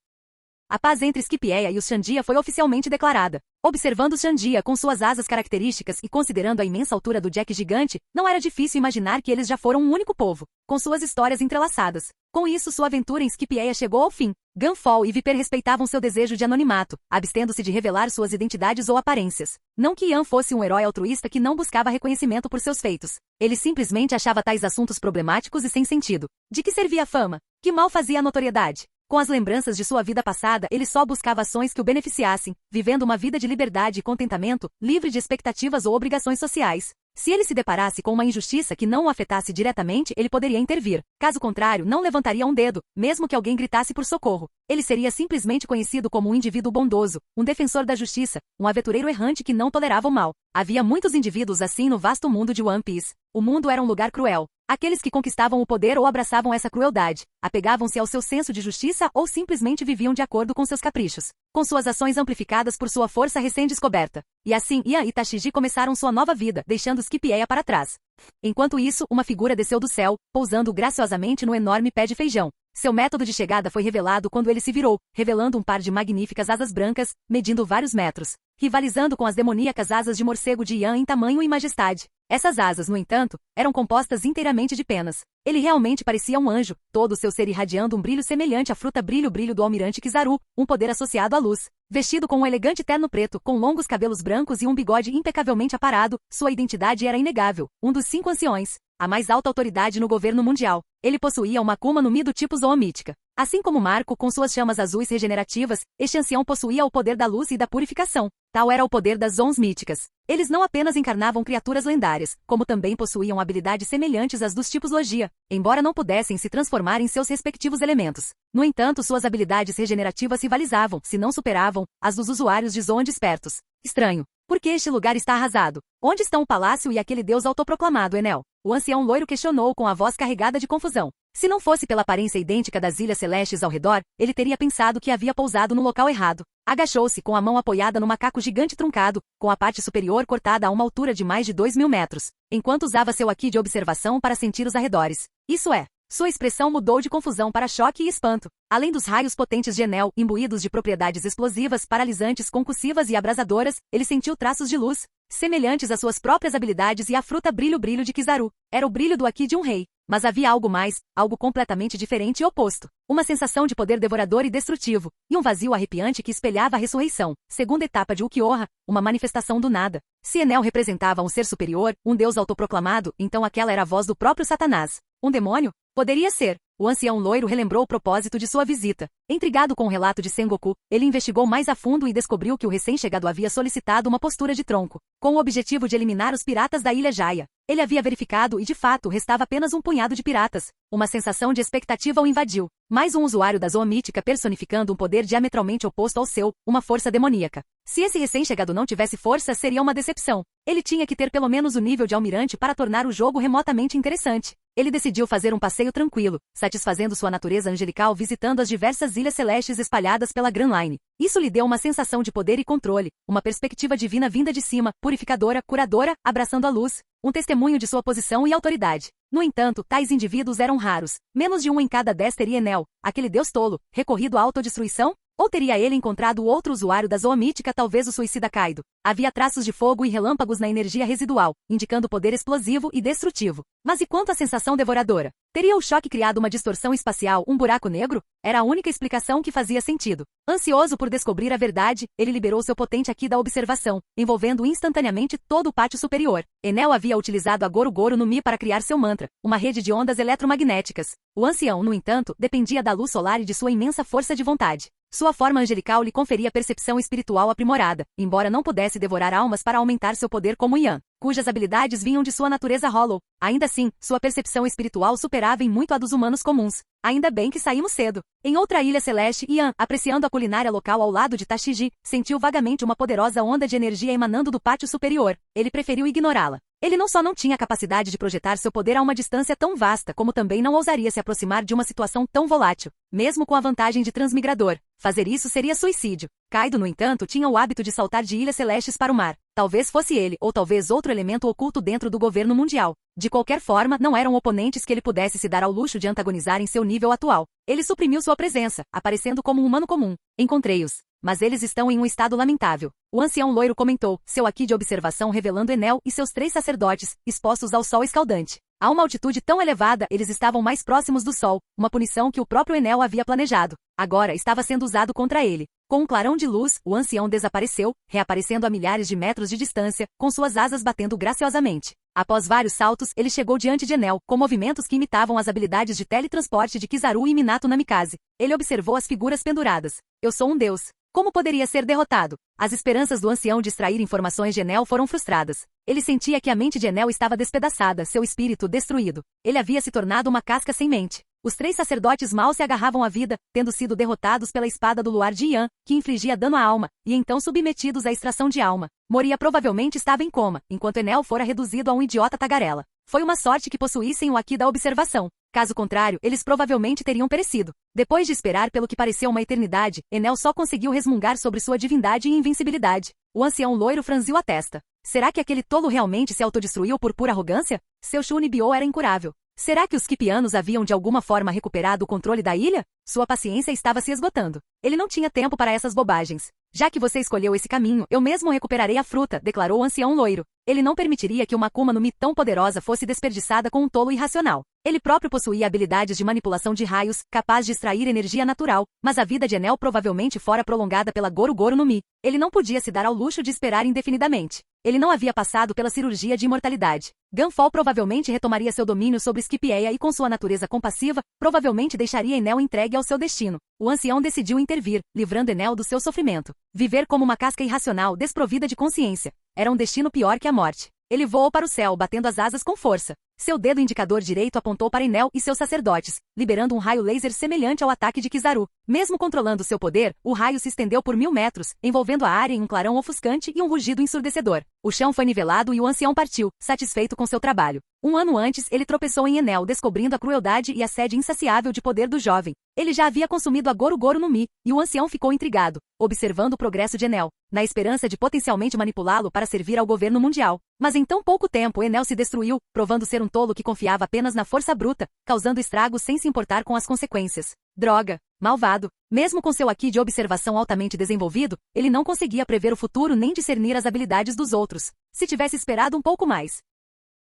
A paz entre Skipieia e os Xandia foi oficialmente declarada. Observando os Xandia com suas asas características e considerando a imensa altura do Jack gigante, não era difícil imaginar que eles já foram um único povo, com suas histórias entrelaçadas. Com isso, sua aventura em Skipieia chegou ao fim. Gunfall e Viper respeitavam seu desejo de anonimato, abstendo-se de revelar suas identidades ou aparências. Não que Yan fosse um herói altruísta que não buscava reconhecimento por seus feitos. Ele simplesmente achava tais assuntos problemáticos e sem sentido. De que servia a fama? Que mal fazia a notoriedade? Com as lembranças de sua vida passada, ele só buscava ações que o beneficiassem, vivendo uma vida de liberdade e contentamento, livre de expectativas ou obrigações sociais. Se ele se deparasse com uma injustiça que não o afetasse diretamente, ele poderia intervir. Caso contrário, não levantaria um dedo, mesmo que alguém gritasse por socorro. Ele seria simplesmente conhecido como um indivíduo bondoso, um defensor da justiça, um aventureiro errante que não tolerava o mal. Havia muitos indivíduos assim no vasto mundo de One Piece. O mundo era um lugar cruel. Aqueles que conquistavam o poder ou abraçavam essa crueldade, apegavam-se ao seu senso de justiça ou simplesmente viviam de acordo com seus caprichos, com suas ações amplificadas por sua força recém-descoberta. E assim, Yan e Tashigi começaram sua nova vida, deixando Skipieia para trás. Enquanto isso, uma figura desceu do céu, pousando graciosamente no enorme pé de feijão. Seu método de chegada foi revelado quando ele se virou, revelando um par de magníficas asas brancas, medindo vários metros. rivalizando com as demoníacas asas de morcego de Ian em tamanho e majestade. Essas asas, no entanto, eram compostas inteiramente de penas. Ele realmente parecia um anjo, todo o seu ser irradiando um brilho semelhante à fruta brilho do almirante Kizaru, um poder associado à luz. Vestido com um elegante terno preto, com longos cabelos brancos e um bigode impecavelmente aparado, sua identidade era inegável, um dos 5 anciões, a mais alta autoridade no governo mundial. Ele possuía uma Akuma no Mi do tipo zoomítica. Assim como Marco, com suas chamas azuis regenerativas, este ancião possuía o poder da luz e da purificação. Tal era o poder das Zons míticas. Eles não apenas encarnavam criaturas lendárias, como também possuíam habilidades semelhantes às dos tipos Logia, embora não pudessem se transformar em seus respectivos elementos. No entanto, suas habilidades regenerativas rivalizavam, se não superavam, as dos usuários de Zon despertos. Estranho. Por que este lugar está arrasado? Onde estão o palácio e aquele deus autoproclamado, Enel? O ancião loiro questionou com a voz carregada de confusão. Se não fosse pela aparência idêntica das ilhas celestes ao redor, ele teria pensado que havia pousado no local errado. Agachou-se com a mão apoiada no macaco gigante truncado, com a parte superior cortada a uma altura de mais de 2.000 metros, enquanto usava seu aqui de observação para sentir os arredores. Isso é. Sua expressão mudou de confusão para choque e espanto. Além dos raios potentes de Enel, imbuídos de propriedades explosivas, paralisantes, concussivas e abrasadoras, ele sentiu traços de luz, semelhantes às suas próprias habilidades e à fruta brilho de Kizaru. Era o brilho do aqui de um rei. Mas havia algo mais, algo completamente diferente e oposto. Uma sensação de poder devorador e destrutivo, e um vazio arrepiante que espelhava a ressurreição. Segunda etapa de Ukiyoha, uma manifestação do nada. Se Enel representava um ser superior, um deus autoproclamado, então aquela era a voz do próprio Satanás. Um demônio? Poderia ser. O ancião loiro relembrou o propósito de sua visita. Intrigado com o relato de Sengoku, ele investigou mais a fundo e descobriu que o recém-chegado havia solicitado uma postura de tronco, com o objetivo de eliminar os piratas da Ilha Jaya. Ele havia verificado e, de fato, restava apenas um punhado de piratas. Uma sensação de expectativa o invadiu. Mais um usuário da zoomítica personificando um poder diametralmente oposto ao seu, uma força demoníaca. Se esse recém-chegado não tivesse força, seria uma decepção. Ele tinha que ter pelo menos o nível de almirante para tornar o jogo remotamente interessante. Ele decidiu fazer um passeio tranquilo, satisfazendo sua natureza angelical visitando as diversas ilhas celestes espalhadas pela Grand Line. Isso lhe deu uma sensação de poder e controle, uma perspectiva divina vinda de cima, purificadora, curadora, abraçando a luz, um testemunho de sua posição e autoridade. No entanto, tais indivíduos eram raros. Menos de um em cada 10 teria Enel, aquele deus tolo, recorrido à autodestruição? Ou teria ele encontrado outro usuário da zoomítica, talvez o suicida Kaido? Havia traços de fogo e relâmpagos na energia residual, indicando poder explosivo e destrutivo. Mas e quanto à sensação devoradora? Teria o choque criado uma distorção espacial, um buraco negro? Era a única explicação que fazia sentido. Ansioso por descobrir a verdade, ele liberou seu potente aqui da observação, envolvendo instantaneamente todo o pátio superior. Enel havia utilizado a Goro no Mi para criar seu mantra, uma rede de ondas eletromagnéticas. O ancião, no entanto, dependia da luz solar e de sua imensa força de vontade. Sua forma angelical lhe conferia percepção espiritual aprimorada, embora não pudesse devorar almas para aumentar seu poder como Ian, cujas habilidades vinham de sua natureza Hollow. Ainda assim, sua percepção espiritual superava em muito a dos humanos comuns. Ainda bem que saímos cedo. Em outra ilha celeste, Ian, apreciando a culinária local ao lado de Tashiji, sentiu vagamente uma poderosa onda de energia emanando do pátio superior. Ele preferiu ignorá-la. Ele não só não tinha capacidade de projetar seu poder a uma distância tão vasta, como também não ousaria se aproximar de uma situação tão volátil, mesmo com a vantagem de transmigrador. Fazer isso seria suicídio. Kaido, no entanto, tinha o hábito de saltar de ilhas celestes para o mar. Talvez fosse ele, ou talvez outro elemento oculto dentro do governo mundial. De qualquer forma, não eram oponentes que ele pudesse se dar ao luxo de antagonizar em seu nível atual. Ele suprimiu sua presença, aparecendo como um humano comum. Encontrei-os. Mas eles estão em um estado lamentável. O ancião loiro comentou, seu aqui de observação revelando Enel e seus 3 sacerdotes, expostos ao sol escaldante. A uma altitude tão elevada, eles estavam mais próximos do sol, uma punição que o próprio Enel havia planejado. Agora estava sendo usado contra ele. Com um clarão de luz, o ancião desapareceu, reaparecendo a milhares de metros de distância, com suas asas batendo graciosamente. Após vários saltos, ele chegou diante de Enel, com movimentos que imitavam as habilidades de teletransporte de Kizaru e Minato Namikaze. Ele observou as figuras penduradas. Eu sou um deus. Como poderia ser derrotado? As esperanças do ancião de extrair informações de Enel foram frustradas. Ele sentia que a mente de Enel estava despedaçada, seu espírito destruído. Ele havia se tornado uma casca sem mente. Os 3 sacerdotes mal se agarravam à vida, tendo sido derrotados pela espada do luar de Ian, que infligia dano à alma, e então submetidos à extração de alma. Moria provavelmente estava em coma, enquanto Enel fora reduzido a um idiota tagarela. Foi uma sorte que possuíssem o aqui da observação. Caso contrário, eles provavelmente teriam perecido. Depois de esperar pelo que pareceu uma eternidade, Enel só conseguiu resmungar sobre sua divindade e invencibilidade. O ancião loiro franziu a testa. Será que aquele tolo realmente se autodestruiu por pura arrogância? Seu Shunibyo era incurável. Será que os Quipianos haviam de alguma forma recuperado o controle da ilha? Sua paciência estava se esgotando. Ele não tinha tempo para essas bobagens. Já que você escolheu esse caminho, eu mesmo recuperarei a fruta, declarou o ancião loiro. Ele não permitiria que uma Akuma no Mi tão poderosa fosse desperdiçada com um tolo irracional. Ele próprio possuía habilidades de manipulação de raios, capaz de extrair energia natural, mas a vida de Enel provavelmente fora prolongada pela Goru Goru no Mi. Ele não podia se dar ao luxo de esperar indefinidamente. Ele não havia passado pela cirurgia de imortalidade. Gunfall provavelmente retomaria seu domínio sobre Scipieia e com sua natureza compassiva, provavelmente deixaria Enel entregue ao seu destino. O ancião decidiu intervir, livrando Enel do seu sofrimento. Viver como uma casca irracional, desprovida de consciência. Era um destino pior que a morte. Ele voou para o céu, batendo as asas com força. Seu dedo indicador direito apontou para Enel e seus sacerdotes, liberando um raio laser semelhante ao ataque de Kizaru. Mesmo controlando seu poder, o raio se estendeu por 1000 metros, envolvendo a área em um clarão ofuscante e um rugido ensurdecedor. O chão foi nivelado e o ancião partiu, satisfeito com seu trabalho. Um ano antes, ele tropeçou em Enel, descobrindo a crueldade e a sede insaciável de poder do jovem. Ele já havia consumido a Goru Goru no Mi, e o ancião ficou intrigado, observando o progresso de Enel, na esperança de potencialmente manipulá-lo para servir ao governo mundial. Mas em tão pouco tempo Enel se destruiu, provando ser um tolo que confiava apenas na força bruta, causando estragos sem se importar com as consequências. Droga! Malvado! Mesmo com seu Haki de observação altamente desenvolvido, ele não conseguia prever o futuro nem discernir as habilidades dos outros. Se tivesse esperado um pouco mais,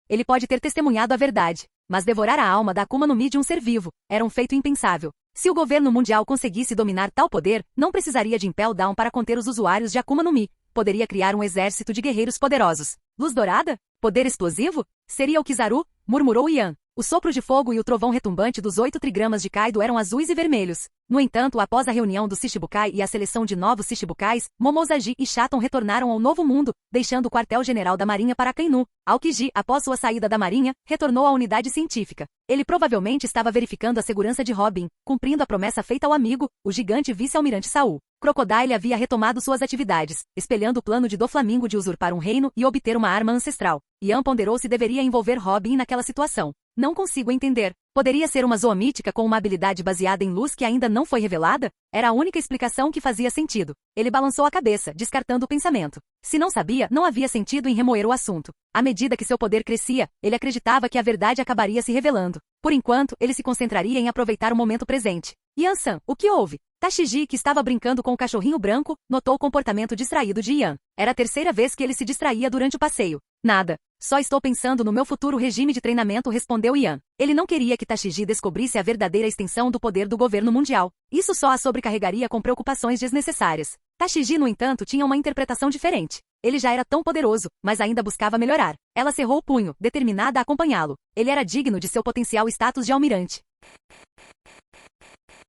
ele pode ter testemunhado a verdade, mas devorar a alma da Akuma no Mi de um ser vivo era um feito impensável. Se o governo mundial conseguisse dominar tal poder, não precisaria de Impel Down para conter os usuários de Akuma no Mi. Poderia criar um exército de guerreiros poderosos. Luz dourada? Poder explosivo? Seria o Kizaru? Murmurou Yan. O sopro de fogo e o trovão retumbante dos 8 trigramas de Kaido eram azuis e vermelhos. No entanto, após a reunião dos Shichibukai e a seleção de novos Shichibukais, Momozagi e Shaton retornaram ao Novo Mundo, deixando o quartel-general da Marinha para Akainu. Aokiji, após sua saída da Marinha, retornou à unidade científica. Ele provavelmente estava verificando a segurança de Robin, cumprindo a promessa feita ao amigo, o gigante vice-almirante Saul. Crocodile havia retomado suas atividades, espelhando o plano de Doflamingo de usurpar um reino e obter uma arma ancestral. Yan ponderou se deveria envolver Robin naquela situação. Não consigo entender. Poderia ser uma zoa mítica com uma habilidade baseada em luz que ainda não foi revelada? Era a única explicação que fazia sentido. Ele balançou a cabeça, descartando o pensamento. Se não sabia, não havia sentido em remoer o assunto. À medida que seu poder crescia, ele acreditava que a verdade acabaria se revelando. Por enquanto, ele se concentraria em aproveitar o momento presente. Yan-san, o que houve? Tashiji, que estava brincando com o cachorrinho branco, notou o comportamento distraído de Yan. Era a terceira vez que ele se distraía durante o passeio. Nada. Só estou pensando no meu futuro regime de treinamento, respondeu Yan. Ele não queria que Tashiji descobrisse a verdadeira extensão do poder do governo mundial. Isso só a sobrecarregaria com preocupações desnecessárias. Tashiji, no entanto, tinha uma interpretação diferente. Ele já era tão poderoso, mas ainda buscava melhorar. Ela cerrou o punho, determinada a acompanhá-lo. Ele era digno de seu potencial status de almirante.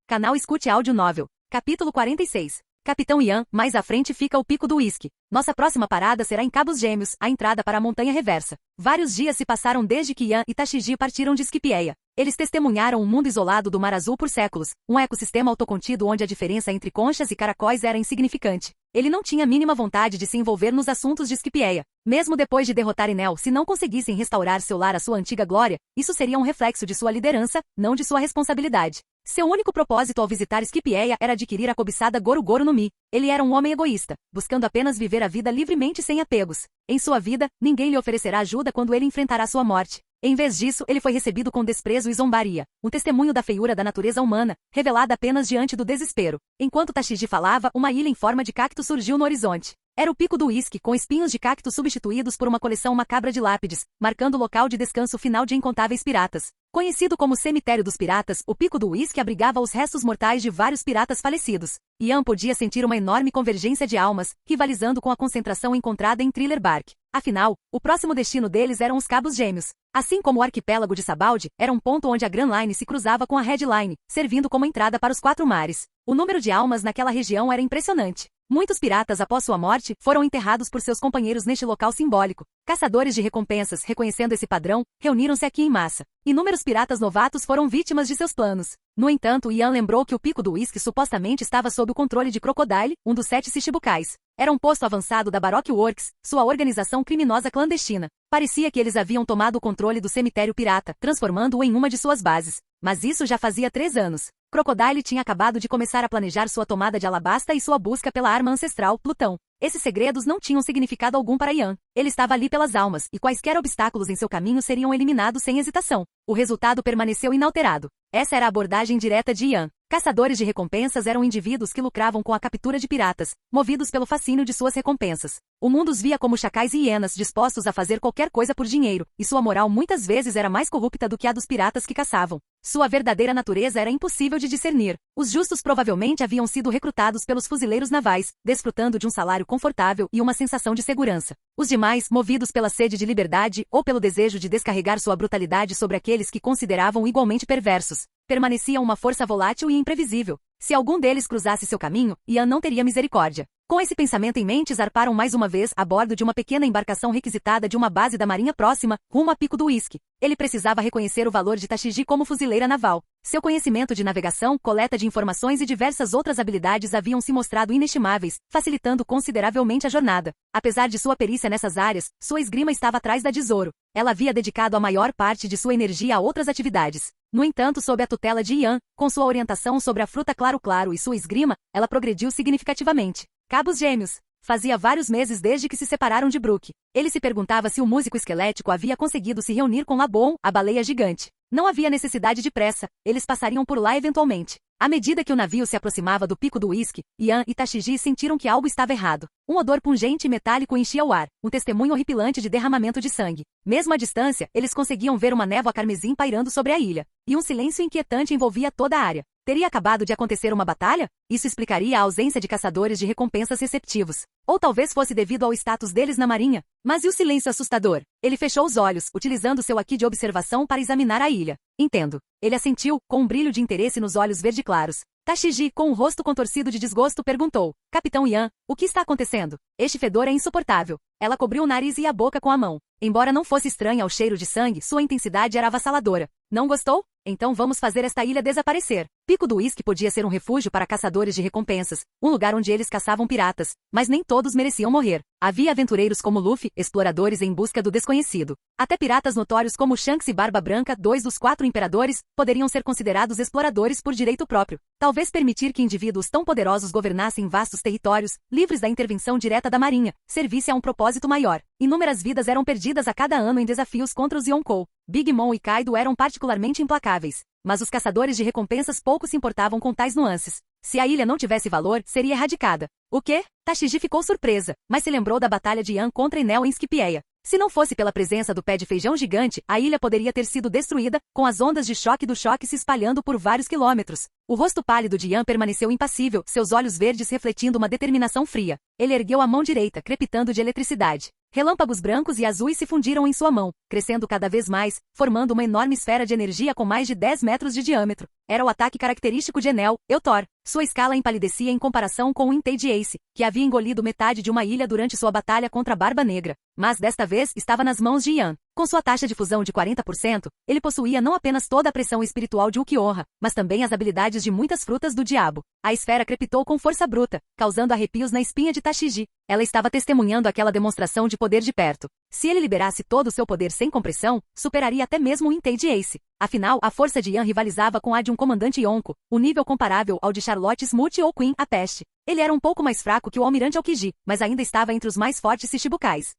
Canal Escute Áudio Novel. Capítulo 46. Capitão Yan, mais à frente fica o Pico do Uísque. Nossa próxima parada será em Cabos Gêmeos, a entrada para a Montanha Reversa. Vários dias se passaram desde que Yan e Tashiji partiram de Scipieia. Eles testemunharam um mundo isolado do Mar Azul por séculos, um ecossistema autocontido onde a diferença entre conchas e caracóis era insignificante. Ele não tinha a mínima vontade de se envolver nos assuntos de Scipieia. Mesmo depois de derrotar Enel, se não conseguissem restaurar seu lar à sua antiga glória, isso seria um reflexo de sua liderança, não de sua responsabilidade. Seu único propósito ao visitar Scipieia era adquirir a cobiçada Goru Goru no Mi. Ele era um homem egoísta, buscando apenas viver a vida livremente sem apegos. Em sua vida, ninguém lhe oferecerá ajuda quando ele enfrentará sua morte. Em vez disso, ele foi recebido com desprezo e zombaria, um testemunho da feiura da natureza humana, revelada apenas diante do desespero. Enquanto Tashiji falava, uma ilha em forma de cacto surgiu no horizonte. Era o Pico do Uísque, com espinhos de cacto substituídos por uma coleção macabra de lápides, marcando o local de descanso final de incontáveis piratas. Conhecido como Cemitério dos Piratas, o Pico do Uísque abrigava os restos mortais de vários piratas falecidos. Yan podia sentir uma enorme convergência de almas, rivalizando com a concentração encontrada em Thriller Bark. Afinal, o próximo destino deles eram os Cabos Gêmeos. Assim como o arquipélago de Sabaldi, era um ponto onde a Grand Line se cruzava com a Red Line, servindo como entrada para os 4 mares. O número de almas naquela região era impressionante. Muitos piratas após sua morte foram enterrados por seus companheiros neste local simbólico. Caçadores de recompensas, reconhecendo esse padrão, reuniram-se aqui em massa. Inúmeros piratas novatos foram vítimas de seus planos. No entanto, Yan lembrou que o Pico do Uísque supostamente estava sob o controle de Crocodile, um dos 7 Shichibukais. Era um posto avançado da Baroque Works, sua organização criminosa clandestina. Parecia que eles haviam tomado o controle do cemitério pirata, transformando-o em uma de suas bases. Mas isso já fazia 3 anos. Crocodile tinha acabado de começar a planejar sua tomada de Alabasta e sua busca pela arma ancestral, Plutão. Esses segredos não tinham significado algum para Ian. Ele estava ali pelas almas, e quaisquer obstáculos em seu caminho seriam eliminados sem hesitação. O resultado permaneceu inalterado. Essa era a abordagem direta de Ian. Caçadores de recompensas eram indivíduos que lucravam com a captura de piratas, movidos pelo fascínio de suas recompensas. O mundo os via como chacais e hienas dispostos a fazer qualquer coisa por dinheiro, e sua moral muitas vezes era mais corrupta do que a dos piratas que caçavam. Sua verdadeira natureza era impossível de discernir. Os justos provavelmente haviam sido recrutados pelos fuzileiros navais, desfrutando de um salário confortável e uma sensação de segurança. Os demais, movidos pela sede de liberdade ou pelo desejo de descarregar sua brutalidade sobre aqueles que consideravam igualmente perversos, permaneciam uma força volátil e imprevisível. Se algum deles cruzasse seu caminho, Ian não teria misericórdia. Com esse pensamento em mente, zarparam mais uma vez a bordo de uma pequena embarcação requisitada de uma base da marinha próxima, rumo a Pico do Uísque. Ele precisava reconhecer o valor de Tashigi como fuzileira naval. Seu conhecimento de navegação, coleta de informações e diversas outras habilidades haviam se mostrado inestimáveis, facilitando consideravelmente a jornada. Apesar de sua perícia nessas áreas, sua esgrima estava atrás da de Zoro. Ela havia dedicado a maior parte de sua energia a outras atividades. No entanto, sob a tutela de Ian, com sua orientação sobre a fruta claro-claro e sua esgrima, ela progrediu significativamente. Cabos gêmeos. Fazia vários meses desde que se separaram de Brook. Ele se perguntava se o músico esquelético havia conseguido se reunir com Labon, a baleia gigante. Não havia necessidade de pressa, eles passariam por lá eventualmente. À medida que o navio se aproximava do Pico do Uísque, Ian e Tashigi sentiram que algo estava errado. Um odor pungente e metálico enchia o ar, um testemunho horripilante de derramamento de sangue. Mesmo à distância, eles conseguiam ver uma névoa carmesim pairando sobre a ilha, e um silêncio inquietante envolvia toda a área. Teria acabado de acontecer uma batalha? Isso explicaria a ausência de caçadores de recompensas receptivos. Ou talvez fosse devido ao status deles na marinha. Mas e o silêncio assustador? Ele fechou os olhos, utilizando seu haki de observação para examinar a ilha. Entendo. Ele assentiu, com um brilho de interesse nos olhos verde-claros. Tashigi, com o rosto contorcido de desgosto, perguntou: Capitão Ian, o que está acontecendo? Este fedor é insuportável. Ela cobriu o nariz e a boca com a mão. Embora não fosse estranha ao cheiro de sangue, sua intensidade era avassaladora. Não gostou? Então vamos fazer esta ilha desaparecer. Pico do Uísque podia ser um refúgio para caçadores de recompensas, um lugar onde eles caçavam piratas, mas nem todos mereciam morrer. Havia aventureiros como Luffy, exploradores em busca do desconhecido. Até piratas notórios como Shanks e Barba Branca, 2 dos 4 imperadores, poderiam ser considerados exploradores por direito próprio. Talvez permitir que indivíduos tão poderosos governassem vastos territórios, livres da intervenção direta da marinha, servisse a um propósito maior. Inúmeras vidas eram perdidas a cada ano em desafios contra os Yonkou. Big Mom e Kaido eram particularmente implacáveis, mas os caçadores de recompensas pouco se importavam com tais nuances. Se a ilha não tivesse valor, seria erradicada. O quê? Tashigi ficou surpresa, mas se lembrou da batalha de Ian contra Enel em Scipieia. Se não fosse pela presença do pé de feijão gigante, a ilha poderia ter sido destruída, com as ondas de choque do choque se espalhando por vários quilômetros. O rosto pálido de Ian permaneceu impassível, seus olhos verdes refletindo uma determinação fria. Ele ergueu a mão direita, crepitando de eletricidade. Relâmpagos brancos e azuis se fundiram em sua mão, crescendo cada vez mais, formando uma enorme esfera de energia com mais de 10 metros de diâmetro. Era o ataque característico de Enel, Euthor. Sua escala empalidecia em comparação com o Entei Ace, que havia engolido metade de uma ilha durante sua batalha contra a Barba Negra. Mas desta vez estava nas mãos de Ian. Com sua taxa de fusão de 40%, ele possuía não apenas toda a pressão espiritual de Ukiyoha, mas também as habilidades de muitas frutas do diabo. A esfera crepitou com força bruta, causando arrepios na espinha de Tashigi. Ela estava testemunhando aquela demonstração de poder de perto. Se ele liberasse todo o seu poder sem compressão, superaria até mesmo o Entei Ace. Afinal, a força de Ian rivalizava com a de um comandante Yonko, o nível comparável ao de Charlotte Smoot ou Queen, a Peste. Ele era um pouco mais fraco que o almirante Aokiji, mas ainda estava entre os mais fortes Shichibukais.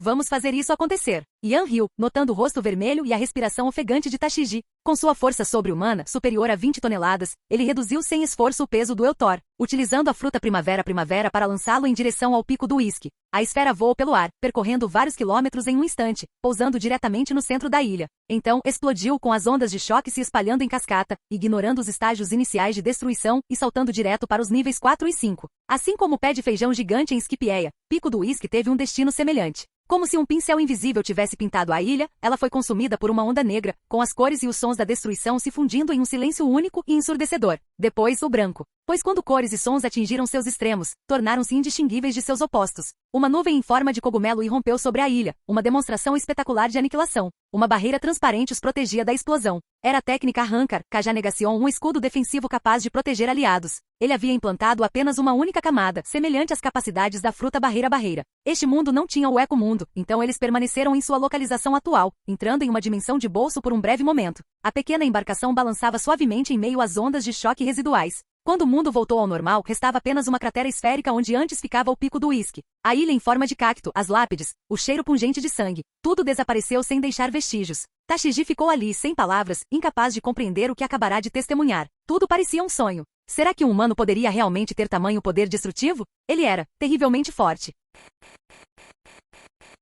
Vamos fazer isso acontecer. Ian riu, notando o rosto vermelho e a respiração ofegante de Tashigi. Com sua força sobre-humana, superior a 20 toneladas, ele reduziu sem esforço o peso do Euthor, utilizando a fruta primavera-primavera para lançá-lo em direção ao Pico do Uísque. A esfera voou pelo ar, percorrendo vários quilômetros em um instante, pousando diretamente no centro da ilha. Então, explodiu com as ondas de choque se espalhando em cascata, ignorando os estágios iniciais de destruição e saltando direto para os níveis 4 e 5. Assim como o pé de feijão gigante em Scipieia, Pico do Uísque teve um destino semelhante. Como se um pincel invisível tivesse pintado a ilha, ela foi consumida por uma onda negra, com as cores e os sons da destruição se fundindo em um silêncio único e ensurdecedor. Depois, o branco. pois quando cores e sons atingiram seus extremos, tornaram-se indistinguíveis de seus opostos. Uma nuvem em forma de cogumelo irrompeu sobre a ilha, uma demonstração espetacular de aniquilação. Uma barreira transparente os protegia da explosão. Era a técnica Rancor, Kaja Negation, um escudo defensivo capaz de proteger aliados. Ele havia implantado apenas uma única camada, semelhante às capacidades da fruta barreira-barreira. Este mundo não tinha o eco-mundo, então eles permaneceram em sua localização atual, entrando em uma dimensão de bolso por um breve momento. A pequena embarcação balançava suavemente em meio às ondas de choque residuais. Quando o mundo voltou ao normal, restava apenas uma cratera esférica onde antes ficava o pico do uísque. A ilha em forma de cacto, as lápides, o cheiro pungente de sangue. Tudo desapareceu sem deixar vestígios. Tashigi ficou ali, sem palavras, incapaz de compreender o que acabará de testemunhar. Tudo parecia um sonho. Será que um humano poderia realmente ter tamanho poder destrutivo? Ele era, terrivelmente forte.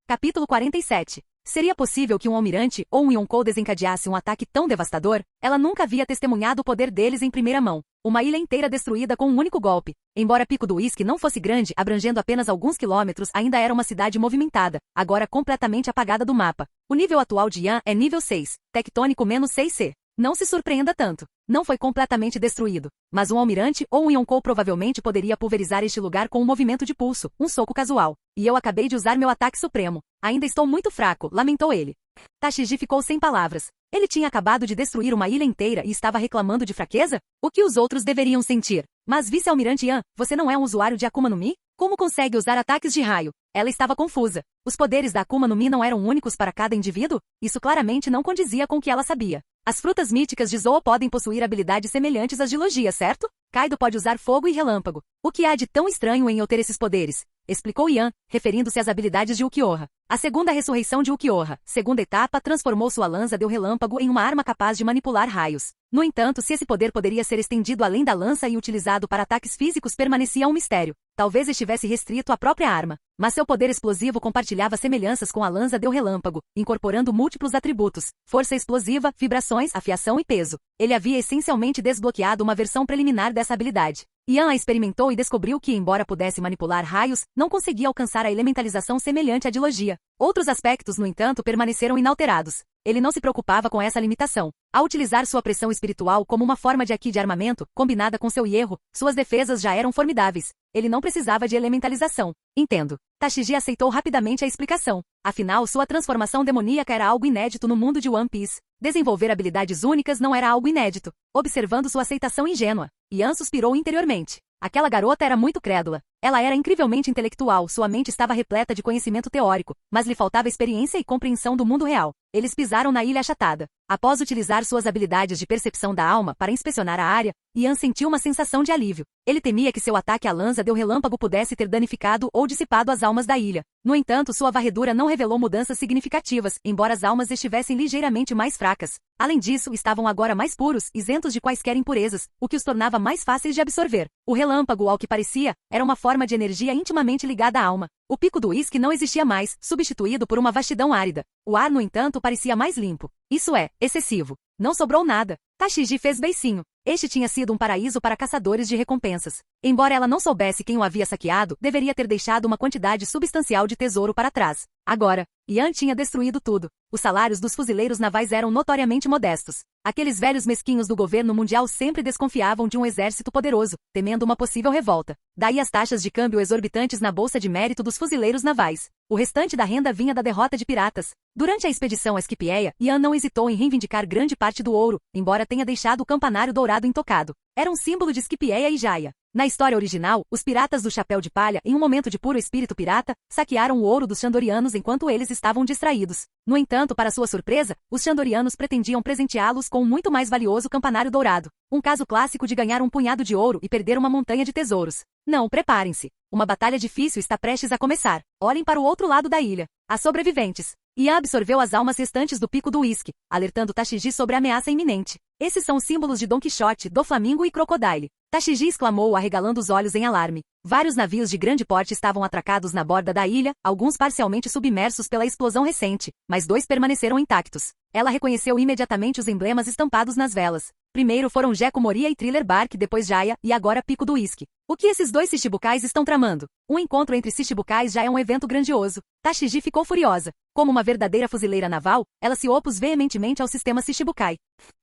Capítulo 47. Seria possível que um almirante ou um Yonkou desencadeasse um ataque tão devastador? Ela nunca havia testemunhado o poder deles em primeira mão. Uma ilha inteira destruída com um único golpe. Embora Pico do Uísque não fosse grande, abrangendo apenas alguns quilômetros, ainda era uma cidade movimentada, agora completamente apagada do mapa. O nível atual de Yan é nível 6, tectônico -6C. Não se surpreenda tanto. Não foi completamente destruído, mas um almirante ou um Yonkou provavelmente poderia pulverizar este lugar com um movimento de pulso, um soco casual. E eu acabei de usar meu ataque supremo. Ainda estou muito fraco, lamentou ele. Tashigi ficou sem palavras. Ele tinha acabado de destruir uma ilha inteira e estava reclamando de fraqueza? O que os outros deveriam sentir? Mas vice-almirante Yan, você não é um usuário de Akuma no Mi? Como consegue usar ataques de raio? Ela estava confusa. Os poderes da Akuma no Mi não eram únicos para cada indivíduo? Isso claramente não condizia com o que ela sabia. As frutas míticas de Zou podem possuir habilidades semelhantes às de Logia, certo? Kaido pode usar fogo e relâmpago. O que há de tão estranho em eu ter esses poderes? Explicou Yan, referindo-se às habilidades de Ukiyoha. A segunda ressurreição de Ukiyoha, segunda etapa, transformou sua lança de relâmpago em uma arma capaz de manipular raios. No entanto, se esse poder poderia ser estendido além da lança e utilizado para ataques físicos permanecia um mistério. Talvez estivesse restrito à própria arma. Mas seu poder explosivo compartilhava semelhanças com a lança de relâmpago, incorporando múltiplos atributos, força explosiva, vibrações, afiação e peso. Ele havia essencialmente desbloqueado uma versão preliminar dessa habilidade. Yan a experimentou e descobriu que, embora pudesse manipular raios, não conseguia alcançar a elementalização semelhante à de Logia. Outros aspectos, no entanto, permaneceram inalterados. Ele não se preocupava com essa limitação. Ao utilizar sua pressão espiritual como uma forma de Ki de armamento, combinada com seu hierro, suas defesas já eram formidáveis. Ele não precisava de elementalização. Entendo. Tashigi aceitou rapidamente a explicação. Afinal, sua transformação demoníaca era algo inédito no mundo de One Piece. Desenvolver habilidades únicas não era algo inédito. Observando sua aceitação ingênua, Yan suspirou interiormente. Aquela garota era muito crédula. Ela era incrivelmente intelectual, sua mente estava repleta de conhecimento teórico, mas lhe faltava experiência e compreensão do mundo real. Eles pisaram na ilha achatada. Após utilizar suas habilidades de percepção da alma para inspecionar a área, Yan sentiu uma sensação de alívio. Ele temia que seu ataque à lança de relâmpago pudesse ter danificado ou dissipado as almas da ilha. No entanto, sua varredura não revelou mudanças significativas, embora as almas estivessem ligeiramente mais fracas. Além disso, estavam agora mais puros, isentos de quaisquer impurezas, o que os tornava mais fáceis de absorver. O relâmpago, ao que parecia, era uma forma de energia intimamente ligada à alma. O pico do uísque não existia mais, substituído por uma vastidão árida. O ar, no entanto, parecia mais limpo. Isso é, excessivo. Não sobrou nada. Tashigi fez beicinho. Este tinha sido um paraíso para caçadores de recompensas. Embora ela não soubesse quem o havia saqueado, deveria ter deixado uma quantidade substancial de tesouro para trás. Agora, Yan tinha destruído tudo. Os salários dos fuzileiros navais eram notoriamente modestos. Aqueles velhos mesquinhos do governo mundial sempre desconfiavam de um exército poderoso, temendo uma possível revolta. Daí as taxas de câmbio exorbitantes na bolsa de mérito dos fuzileiros navais. O restante da renda vinha da derrota de piratas. Durante a expedição a Esquipieia, Yan não hesitou em reivindicar grande parte do ouro, embora tenha deixado o campanário dourado intocado. Era um símbolo de Esquipieia e Jaya. Na história original, os piratas do Chapéu de Palha, em um momento de puro espírito pirata, saquearam o ouro dos Xandorianos enquanto eles estavam distraídos. No entanto, para sua surpresa, os Xandorianos pretendiam presenteá-los com um muito mais valioso campanário dourado. Um caso clássico de ganhar um punhado de ouro e perder uma montanha de tesouros. Não, preparem-se. Uma batalha difícil está prestes a começar. Olhem para o outro lado da ilha. As sobreviventes. Yan absorveu as almas restantes do pico do uísque, alertando Tashigi sobre a ameaça iminente. Esses são os símbolos de Don Quixote, do Flamingo e Crocodile. Tashigi exclamou arregalando os olhos em alarme. Vários navios de grande porte estavam atracados na borda da ilha, alguns parcialmente submersos pela explosão recente, mas 2 permaneceram intactos. Ela reconheceu imediatamente os emblemas estampados nas velas. Primeiro foram Gecko Moria e Thriller Bark, depois Jaya, e agora Pico do Uísque. O que esses 2 Shichibukais estão tramando? Um encontro entre Shichibukais já é um evento grandioso. Tashigi ficou furiosa. Como uma verdadeira fuzileira naval, ela se opôs veementemente ao sistema Shichibukai.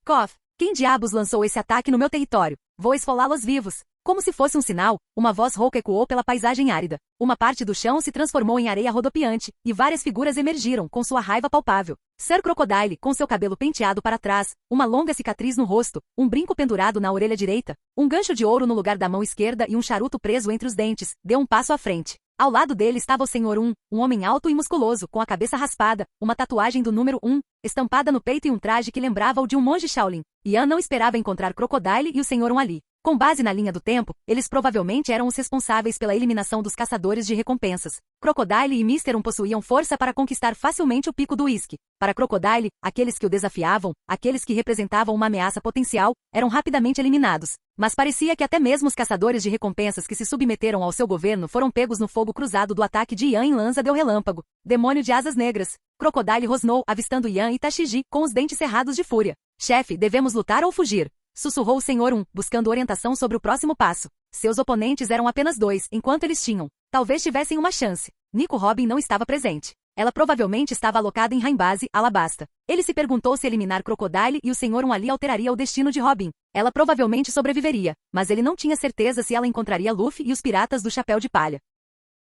Kof, quem diabos lançou esse ataque no meu território? Vou esfolá-los vivos. como se fosse um sinal, uma voz rouca ecoou pela paisagem árida. Uma parte do chão se transformou em areia rodopiante, e várias figuras emergiram com sua raiva palpável. Sir Crocodile, com seu cabelo penteado para trás, uma longa cicatriz no rosto, um brinco pendurado na orelha direita, um gancho de ouro no lugar da mão esquerda e um charuto preso entre os dentes, deu um passo à frente. Ao lado dele estava o Senhor um homem alto e musculoso, com a cabeça raspada, uma tatuagem do número 1, estampada no peito e um traje que lembrava o de um monge Shaolin. Ian não esperava encontrar Crocodile e o Senhor ali. Com base na linha do tempo, eles provavelmente eram os responsáveis pela eliminação dos caçadores de recompensas. Crocodile e Mr. possuíam força para conquistar facilmente o pico do uísque. Para Crocodile, aqueles que o desafiavam, aqueles que representavam uma ameaça potencial, eram rapidamente eliminados. Mas parecia que até mesmo os caçadores de recompensas que se submeteram ao seu governo foram pegos no fogo cruzado do ataque de Ian em Lança del Relâmpago. Demônio de asas negras. Crocodile rosnou, avistando Ian e Tashiji, com os dentes cerrados de fúria. Chefe, devemos lutar ou fugir? Sussurrou o Senhor buscando orientação sobre o próximo passo. Seus oponentes eram apenas 2, enquanto eles tinham. Talvez tivessem uma chance. Nico Robin não estava presente. Ela provavelmente estava alocada em Raimbase, Alabasta. Ele se perguntou se eliminar Crocodile e o Senhor ali alteraria o destino de Robin. Ela provavelmente sobreviveria, mas ele não tinha certeza se ela encontraria Luffy e os piratas do Chapéu de Palha.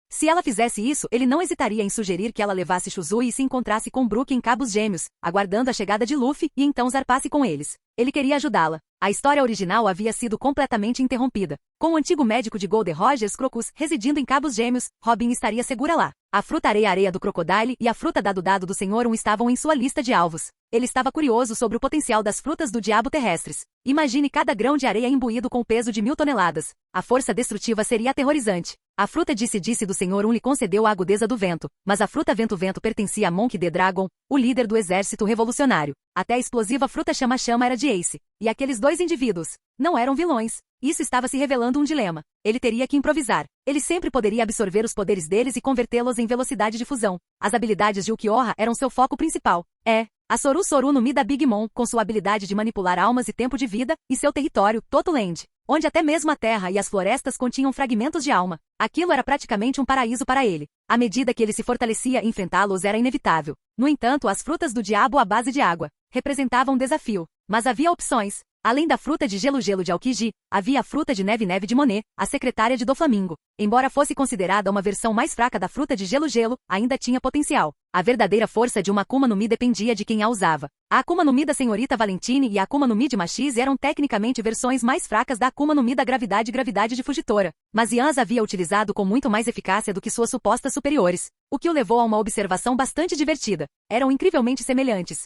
Se ela fizesse isso, ele não hesitaria em sugerir que ela levasse Shuzui e se encontrasse com Brook em Cabos Gêmeos, aguardando a chegada de Luffy e então zarpasse com eles. Ele queria ajudá-la. A história original havia sido completamente interrompida. Com o antigo médico de Gold Rogers Crocus residindo em Cabos Gêmeos, Robin estaria segura lá. A fruta areia do Crocodile e a fruta dado do Senhor estavam em sua lista de alvos. Ele estava curioso sobre o potencial das frutas do diabo terrestres. Imagine cada grão de areia imbuído com o peso de 1000 toneladas. A força destrutiva seria aterrorizante. A fruta disse do Senhor lhe concedeu a agudeza do vento, mas a fruta vento pertencia a Monkey D. Dragon, o líder do exército revolucionário. Até a explosiva fruta chama-chama era de Ace. E aqueles 2 indivíduos não eram vilões. Isso estava se revelando um dilema. Ele teria que improvisar. Ele sempre poderia absorver os poderes deles e convertê-los em velocidade de fusão. As habilidades de Ukiyoha eram seu foco principal. A Soru no Mi da Big Mom, com sua habilidade de manipular almas e tempo de vida, e seu território, Totoland, onde até mesmo a terra e as florestas continham fragmentos de alma. Aquilo era praticamente um paraíso para ele. À medida que ele se fortalecia, enfrentá-los era inevitável. No entanto, as frutas do diabo à base de água representavam um desafio. Mas havia opções. Além da fruta de gelo de Aokiji, havia a fruta de neve de Monet, a secretária de Doflamingo. Embora fosse considerada uma versão mais fraca da fruta de gelo, ainda tinha potencial. A verdadeira força de uma Akuma no Mi dependia de quem a usava. A Akuma no Mi da Senhorita Valentine e a Akuma no Mi de Machize eram tecnicamente versões mais fracas da Akuma no Mi da gravidade de Fugitora. Mas Ian as havia utilizado com muito mais eficácia do que suas supostas superiores. O que o levou a uma observação bastante divertida. Eram incrivelmente semelhantes.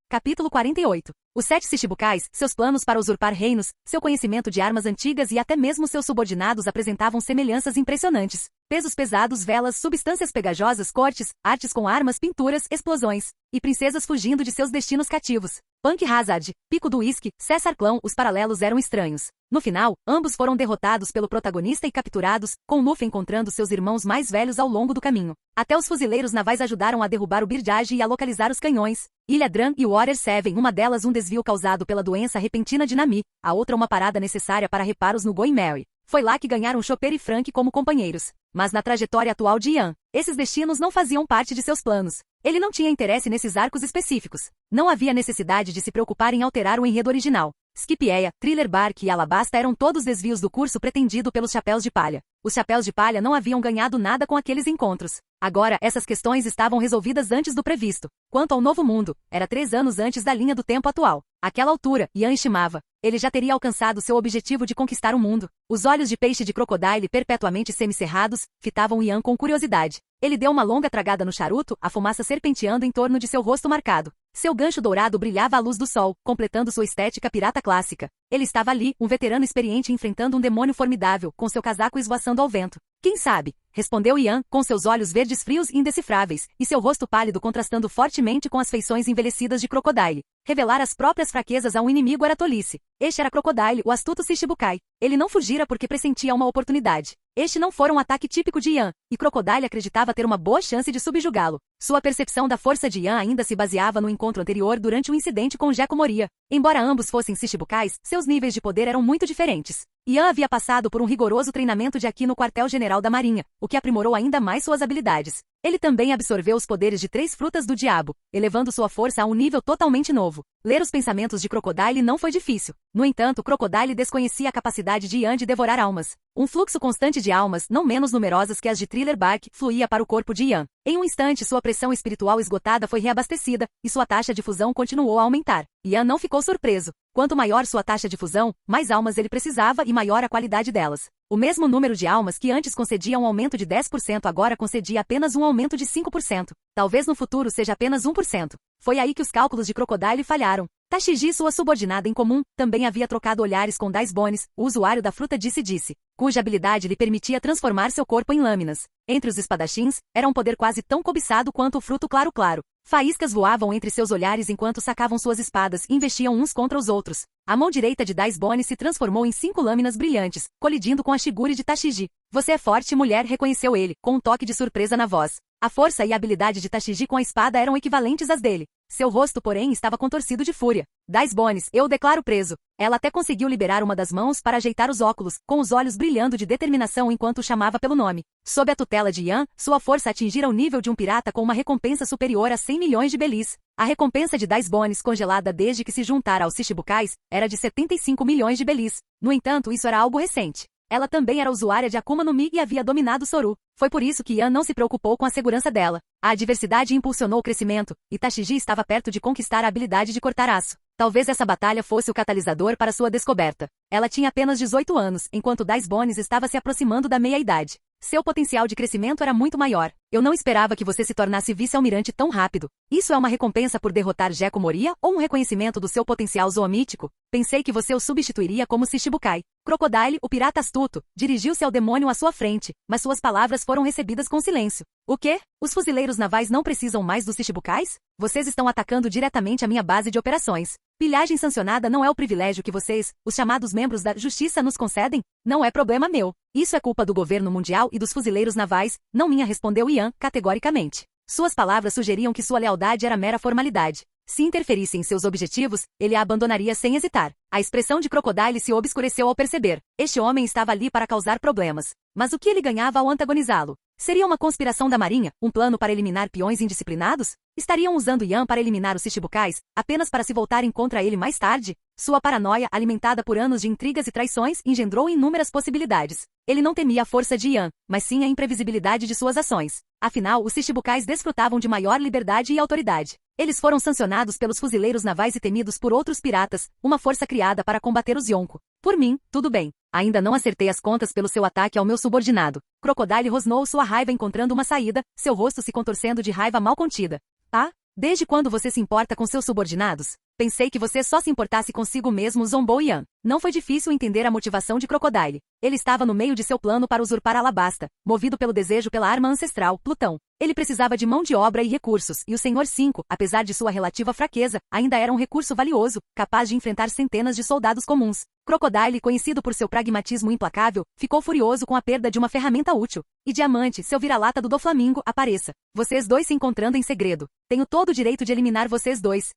Capítulo 48. Os 7 Shichibukais, seus planos para usurpar reinos, seu conhecimento de armas antigas e até mesmo seus subordinados apresentavam semelhanças impressionantes. Pesos pesados, velas, substâncias pegajosas, cortes, artes com armas, pinturas, explosões. E princesas fugindo de seus destinos cativos. Punk Hazard, Pico do Uísque, César Clown, os paralelos eram estranhos. No final, ambos foram derrotados pelo protagonista e capturados, com Luffy encontrando seus irmãos mais velhos ao longo do caminho. Até os fuzileiros navais ajudaram a derrubar o Birdage e a localizar os canhões. Ilha Dran e Water 7, uma delas um desvio causado pela doença repentina de Nami, a outra uma parada necessária para reparos no Going Merry. Foi lá que ganharam Chopper e Frank como companheiros. Mas na trajetória atual de Ian, esses destinos não faziam parte de seus planos. Ele não tinha interesse nesses arcos específicos. Não havia necessidade de se preocupar em alterar o enredo original. Skipieia, Thriller Bark e Alabasta eram todos desvios do curso pretendido pelos Chapéus de Palha. Os Chapéus de Palha não haviam ganhado nada com aqueles encontros. Agora, essas questões estavam resolvidas antes do previsto. Quanto ao Novo Mundo, era 3 anos antes da linha do tempo atual. Àquela altura, Ian estimava, ele já teria alcançado seu objetivo de conquistar o mundo. Os olhos de peixe de Crocodile perpetuamente semicerrados, fitavam Ian com curiosidade. Ele deu uma longa tragada no charuto, a fumaça serpenteando em torno de seu rosto marcado. Seu gancho dourado brilhava à luz do sol, completando sua estética pirata clássica. Ele estava ali, um veterano experiente enfrentando um demônio formidável, com seu casaco esvoaçando ao vento. Quem sabe? Respondeu Ian, com seus olhos verdes frios e indecifráveis, e seu rosto pálido contrastando fortemente com as feições envelhecidas de Crocodile. Revelar as próprias fraquezas a um inimigo era tolice. Este era Crocodile, o astuto Shichibukai. Ele não fugira porque pressentia uma oportunidade. Este não fora um ataque típico de Ian, e Crocodile acreditava ter uma boa chance de subjugá-lo. Sua percepção da força de Ian ainda se baseava no encontro anterior durante o incidente com Gekko Moria. Embora ambos fossem Shichibukais, seus níveis de poder eram muito diferentes. Ian havia passado por um rigoroso treinamento de Haki no quartel-general da Marinha, o que aprimorou ainda mais suas habilidades. Ele também absorveu os poderes de 3 frutas do diabo, elevando sua força a um nível totalmente novo. Ler os pensamentos de Crocodile não foi difícil. No entanto, Crocodile desconhecia a capacidade de Ian de devorar almas. Um fluxo constante de almas, não menos numerosas que as de Thriller Bark, fluía para o corpo de Ian. Em um instante, sua pressão espiritual esgotada foi reabastecida, e sua taxa de fusão continuou a aumentar. Ian não ficou surpreso. Quanto maior sua taxa de fusão, mais almas ele precisava e maior a qualidade delas. O mesmo número de almas que antes concedia um aumento de 10% agora concedia apenas um aumento de 5%. Talvez no futuro seja apenas 1%. Foi aí que os cálculos de Crocodile falharam. Tashigi, sua subordinada em comum, também havia trocado olhares com Dice Bones, o usuário da fruta disse-disse, cuja habilidade lhe permitia transformar seu corpo em lâminas. Entre os espadachins, era um poder quase tão cobiçado quanto o fruto claro-claro. Faíscas voavam entre seus olhares enquanto sacavam suas espadas e investiam uns contra os outros. A mão direita de Dice Bones se transformou em 5 lâminas brilhantes, colidindo com a Shigure de Tashigi. Você é forte, mulher, reconheceu ele, com um toque de surpresa na voz. A força e a habilidade de Tashigi com a espada eram equivalentes às dele. Seu rosto, porém, estava contorcido de fúria. Dice Bones, eu o declaro preso. Ela até conseguiu liberar uma das mãos para ajeitar os óculos, com os olhos brilhando de determinação enquanto o chamava pelo nome. Sob a tutela de Ian, sua força atingira o nível de um pirata com uma recompensa superior a 100 milhões de belis. A recompensa de Dice Bones, congelada desde que se juntara aos Shichibukais, era de 75 milhões de belis. No entanto, isso era algo recente. Ela também era usuária de Akuma no Mi e havia dominado Soru. Foi por isso que Ian não se preocupou com a segurança dela. A adversidade impulsionou o crescimento, e Tashigi estava perto de conquistar a habilidade de cortar aço. Talvez essa batalha fosse o catalisador para sua descoberta. Ela tinha apenas 18 anos, enquanto Dice Bones estava se aproximando da meia-idade. Seu potencial de crescimento era muito maior. Eu não esperava que você se tornasse vice-almirante tão rápido. Isso é uma recompensa por derrotar Gekko Moria ou um reconhecimento do seu potencial zoomítico? Pensei que você o substituiria como Shichibukai. Crocodile, o pirata astuto, dirigiu-se ao demônio à sua frente, mas suas palavras foram recebidas com silêncio. O quê? Os fuzileiros navais não precisam mais dos Shichibukais? Vocês estão atacando diretamente a minha base de operações. Pilhagem sancionada não é o privilégio que vocês, os chamados membros da justiça, nos concedem? Não é problema meu. Isso é culpa do governo mundial e dos fuzileiros navais, não minha, respondeu Ian, categoricamente. Suas palavras sugeriam que sua lealdade era mera formalidade. Se interferisse em seus objetivos, ele a abandonaria sem hesitar. A expressão de Crocodile se obscureceu ao perceber. Este homem estava ali para causar problemas. Mas o que ele ganhava ao antagonizá-lo? Seria uma conspiração da Marinha, um plano para eliminar peões indisciplinados? Estariam usando Ian para eliminar os Shichibukais, apenas para se voltarem contra ele mais tarde? Sua paranoia, alimentada por anos de intrigas e traições, engendrou inúmeras possibilidades. Ele não temia a força de Ian, mas sim a imprevisibilidade de suas ações. Afinal, os Shichibukais desfrutavam de maior liberdade e autoridade. Eles foram sancionados pelos fuzileiros navais e temidos por outros piratas, uma força criada para combater os Yonko. Por mim, tudo bem. Ainda não acertei as contas pelo seu ataque ao meu subordinado. Crocodile rosnou sua raiva encontrando uma saída, seu rosto se contorcendo de raiva mal contida. Ah? Desde quando você se importa com seus subordinados? Pensei que você só se importasse consigo mesmo, zombou Ian. Não foi difícil entender a motivação de Crocodile. Ele estava no meio de seu plano para usurpar Alabasta, movido pelo desejo pela arma ancestral, Plutão. Ele precisava de mão de obra e recursos, e o Senhor 5, apesar de sua relativa fraqueza, ainda era um recurso valioso, capaz de enfrentar centenas de soldados comuns. Crocodile, conhecido por seu pragmatismo implacável, ficou furioso com a perda de uma ferramenta útil. E Diamante, seu vira-lata do Doflamingo, apareça. Vocês dois se encontrando em segredo. Tenho todo o direito de eliminar vocês dois.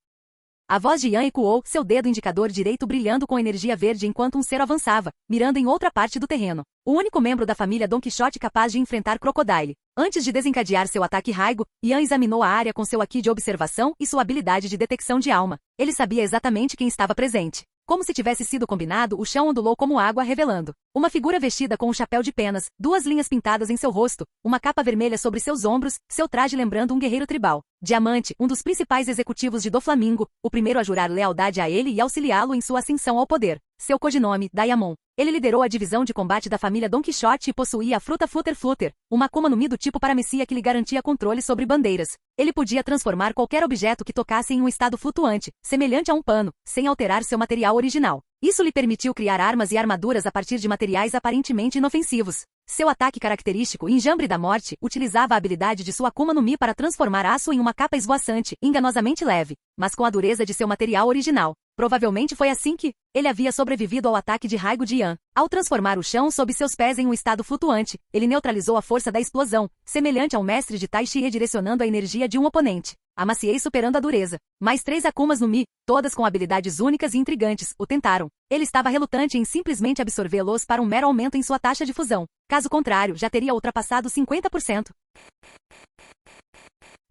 A voz de Ian ecoou, seu dedo indicador direito brilhando com energia verde enquanto um ser avançava, mirando em outra parte do terreno. O único membro da família Don Quixote capaz de enfrentar Crocodile. Antes de desencadear seu ataque raigo, Ian examinou a área com seu haki de observação e sua habilidade de detecção de alma. Ele sabia exatamente quem estava presente. Como se tivesse sido combinado, o chão ondulou como água, revelando uma figura vestida com um chapéu de penas, 2 linhas pintadas em seu rosto, uma capa vermelha sobre seus ombros, seu traje lembrando um guerreiro tribal. Diamante, um dos principais executivos de Doflamingo, o primeiro a jurar lealdade a ele e auxiliá-lo em sua ascensão ao poder. Seu codinome, Diamond. Ele liderou a divisão de combate da família Don Quixote e possuía a fruta Flutter Flutter, uma Akuma no Mi do tipo paramecia que lhe garantia controle sobre bandeiras. Ele podia transformar qualquer objeto que tocasse em um estado flutuante, semelhante a um pano, sem alterar seu material original. Isso lhe permitiu criar armas e armaduras a partir de materiais aparentemente inofensivos. Seu ataque característico, Enjambre da Morte, utilizava a habilidade de sua Akuma no Mi para transformar aço em uma capa esvoaçante, enganosamente leve, mas com a dureza de seu material original. Provavelmente foi assim que ele havia sobrevivido ao ataque de Raigo de Ian. Ao transformar o chão sob seus pés em um estado flutuante, ele neutralizou a força da explosão, semelhante ao mestre de Tai Chi redirecionando a energia de um oponente. A maciez superando a dureza. Mais 3 Akumas no Mi, todas com habilidades únicas e intrigantes, o tentaram. Ele estava relutante em simplesmente absorvê-los para um mero aumento em sua taxa de fusão. Caso contrário, já teria ultrapassado 50%.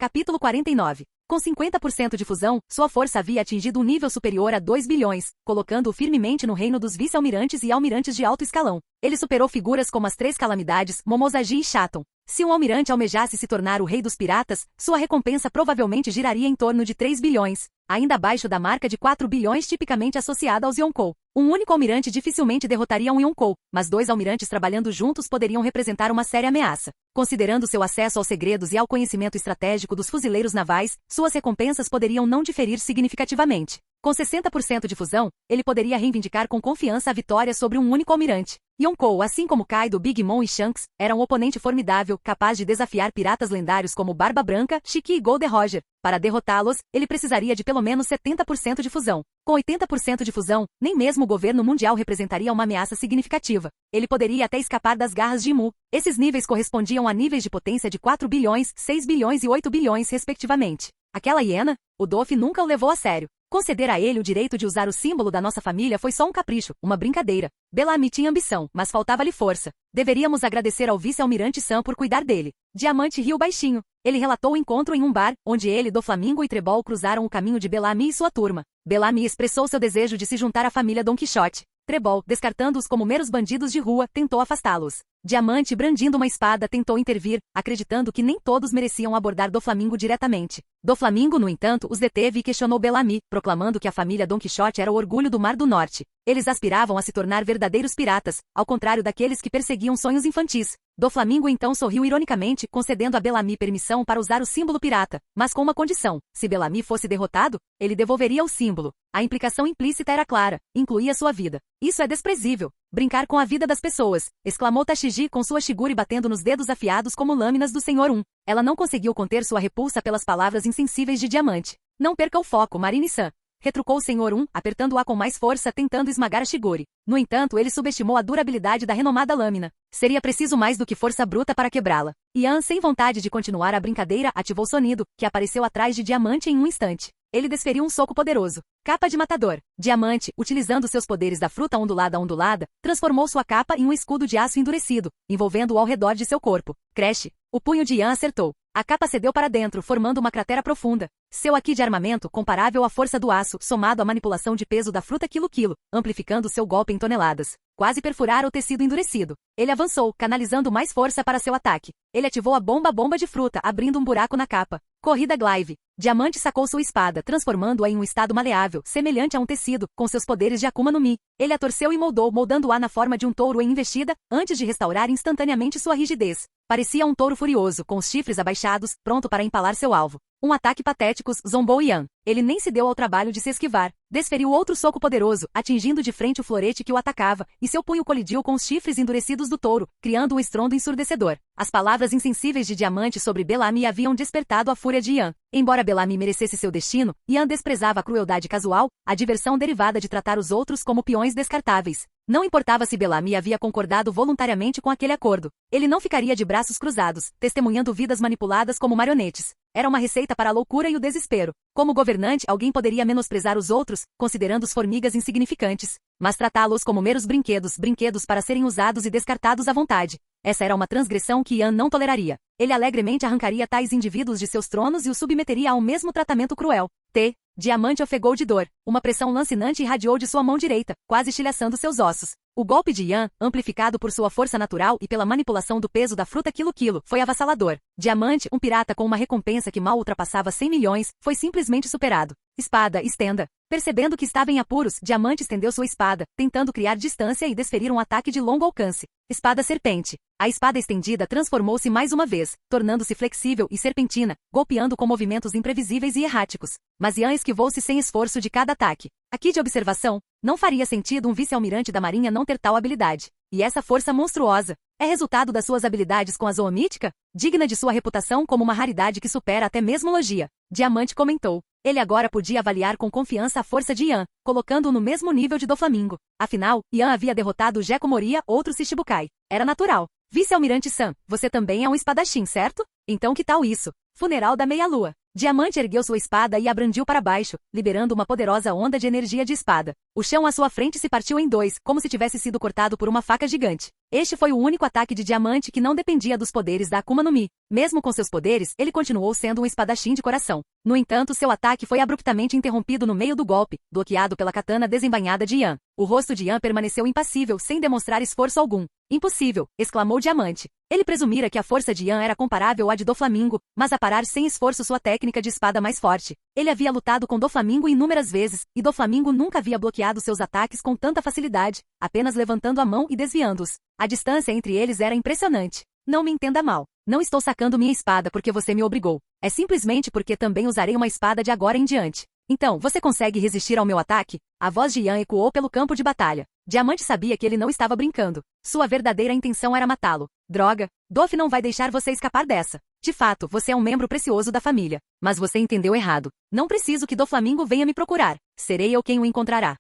Capítulo 49. Com 50% de fusão, sua força havia atingido um nível superior a 2 bilhões, colocando-o firmemente no reino dos vice-almirantes e almirantes de alto escalão. Ele superou figuras como as Três Calamidades, Momosagi e Chaton. Se um almirante almejasse se tornar o rei dos piratas, sua recompensa provavelmente giraria em torno de 3 bilhões, ainda abaixo da marca de 4 bilhões tipicamente associada aos Yonkou. Um único almirante dificilmente derrotaria um Yonkou, mas 2 almirantes trabalhando juntos poderiam representar uma séria ameaça. Considerando seu acesso aos segredos e ao conhecimento estratégico dos fuzileiros navais, suas recompensas poderiam não diferir significativamente. Com 60% de fusão, ele poderia reivindicar com confiança a vitória sobre um único almirante. Yonkou, assim como Kaido, Big Mom e Shanks, era um oponente formidável, capaz de desafiar piratas lendários como Barba Branca, Shiki e Gold Roger. Para derrotá-los, ele precisaria de pelo menos 70% de fusão. Com 80% de fusão, nem mesmo o governo mundial representaria uma ameaça significativa. Ele poderia até escapar das garras de Mu. Esses níveis correspondiam a níveis de potência de 4 bilhões, 6 bilhões e 8 bilhões, respectivamente. Aquela hiena, o Doff nunca o levou a sério. Conceder a ele o direito de usar o símbolo da nossa família foi só um capricho, uma brincadeira. Bellamy tinha ambição, mas faltava-lhe força. Deveríamos agradecer ao vice-almirante Sam por cuidar dele. Diamante riu baixinho. Ele relatou o encontro em um bar, onde ele, Doflamingo e Trebol cruzaram o caminho de Bellamy e sua turma. Bellamy expressou seu desejo de se juntar à família Don Quixote. Trebol, descartando-os como meros bandidos de rua, tentou afastá-los. Diamante, brandindo uma espada, tentou intervir, acreditando que nem todos mereciam abordar Doflamingo diretamente. Doflamingo, no entanto, os deteve e questionou Bellamy, proclamando que a família Don Quixote era o orgulho do Mar do Norte. Eles aspiravam a se tornar verdadeiros piratas, ao contrário daqueles que perseguiam sonhos infantis. Doflamingo então sorriu ironicamente, concedendo a Bellamy permissão para usar o símbolo pirata, mas com uma condição: se Bellamy fosse derrotado, ele devolveria o símbolo. A implicação implícita era clara, incluía sua vida. Isso é desprezível. Brincar com a vida das pessoas, exclamou Tashigi com sua shigure batendo nos dedos afiados como lâminas do Senhor 1. Ela não conseguiu conter sua repulsa pelas palavras insensíveis de Diamante. Não perca o foco, Marine-san, retrucou o Senhor 1, apertando-a com mais força tentando esmagar a shigure. No entanto, ele subestimou a durabilidade da renomada lâmina. Seria preciso mais do que força bruta para quebrá-la. Ian, sem vontade de continuar a brincadeira, ativou Sonido, que apareceu atrás de Diamante em um instante. Ele desferiu um soco poderoso. Capa de matador. Diamante, utilizando seus poderes da fruta ondulada, transformou sua capa em um escudo de aço endurecido, envolvendo-o ao redor de seu corpo. Crash. O punho de Ian acertou. A capa cedeu para dentro, formando uma cratera profunda. Seu haki de armamento, comparável à força do aço, somado à manipulação de peso da fruta quilo, amplificando seu golpe em toneladas. Quase perfurara o tecido endurecido. Ele avançou, canalizando mais força para seu ataque. Ele ativou a bomba de fruta, abrindo um buraco na capa. Corrida Glaive. Diamante sacou sua espada, transformando-a em um estado maleável, semelhante a um tecido, com seus poderes de Akuma no Mi. Ele a torceu e moldando-a na forma de um touro em investida, antes de restaurar instantaneamente sua rigidez. Parecia um touro furioso, com os chifres abaixados, pronto para empalar seu alvo. Um ataque patético, zombou Ian. Ele nem se deu ao trabalho de se esquivar. Desferiu outro soco poderoso, atingindo de frente o florete que o atacava, e seu punho colidiu com os chifres endurecidos do touro, criando um estrondo ensurdecedor. As palavras insensíveis de Diamante sobre Bellamy haviam despertado a fúria de Ian. Embora Bellamy merecesse seu destino, Ian desprezava a crueldade casual, a diversão derivada de tratar os outros como peões descartáveis. Não importava se Bellamy havia concordado voluntariamente com aquele acordo. Ele não ficaria de braços cruzados, testemunhando vidas manipuladas como marionetes. Era uma receita para a loucura e o desespero. Como governante, alguém poderia menosprezar os outros, considerando-os formigas insignificantes, mas tratá-los como meros brinquedos para serem usados e descartados à vontade. Essa era uma transgressão que Ian não toleraria. Ele alegremente arrancaria tais indivíduos de seus tronos e os submeteria ao mesmo tratamento cruel. Diamante ofegou de dor. Uma pressão lancinante irradiou de sua mão direita, quase estilhaçando seus ossos. O golpe de Ian, amplificado por sua força natural e pela manipulação do peso da fruta quilo, foi avassalador. Diamante, um pirata com uma recompensa que mal ultrapassava 100 milhões, foi simplesmente superado. Espada, estenda. Percebendo que estava em apuros, Diamante estendeu sua espada, tentando criar distância e desferir um ataque de longo alcance. Espada serpente. A espada estendida transformou-se mais uma vez, tornando-se flexível e serpentina, golpeando com movimentos imprevisíveis e erráticos. Mas Ian esquivou-se sem esforço de cada ataque. Aqui de observação, não faria sentido um vice-almirante da marinha não ter tal habilidade. E essa força monstruosa é resultado das suas habilidades com a zoa mítica? Digna de sua reputação como uma raridade que supera até mesmo logia. Diamante comentou. Ele agora podia avaliar com confiança a força de Ian, colocando-o no mesmo nível de Doflamingo. Afinal, Ian havia derrotado Gekko Moria, outro Shichibukai. Era natural. Vice-almirante Sam, você também é um espadachim, certo? Então que tal isso? Funeral da meia-lua. Diamante ergueu sua espada e a brandiu para baixo, liberando uma poderosa onda de energia de espada. O chão à sua frente se partiu em dois, como se tivesse sido cortado por uma faca gigante. Este foi o único ataque de Diamante que não dependia dos poderes da Akuma no Mi. Mesmo com seus poderes, ele continuou sendo um espadachim de coração. No entanto, seu ataque foi abruptamente interrompido no meio do golpe, bloqueado pela katana desembainhada de Yan. O rosto de Yan permaneceu impassível, sem demonstrar esforço algum. Impossível! Exclamou Diamante. Ele presumira que a força de Yan era comparável à de Doflamingo, mas a parar sem esforço sua técnica de espada mais forte. Ele havia lutado com Doflamingo inúmeras vezes, e Doflamingo nunca havia bloqueado seus ataques com tanta facilidade, apenas levantando a mão e desviando-os. A distância entre eles era impressionante. Não me entenda mal. Não estou sacando minha espada porque você me obrigou. É simplesmente porque também usarei uma espada de agora em diante. Então, você consegue resistir ao meu ataque? A voz de Yan ecoou pelo campo de batalha. Diamante sabia que ele não estava brincando. Sua verdadeira intenção era matá-lo. Droga! Doff não vai deixar você escapar dessa. De fato, você é um membro precioso da família. Mas você entendeu errado. Não preciso que Doflamingo venha me procurar. Serei eu quem o encontrará.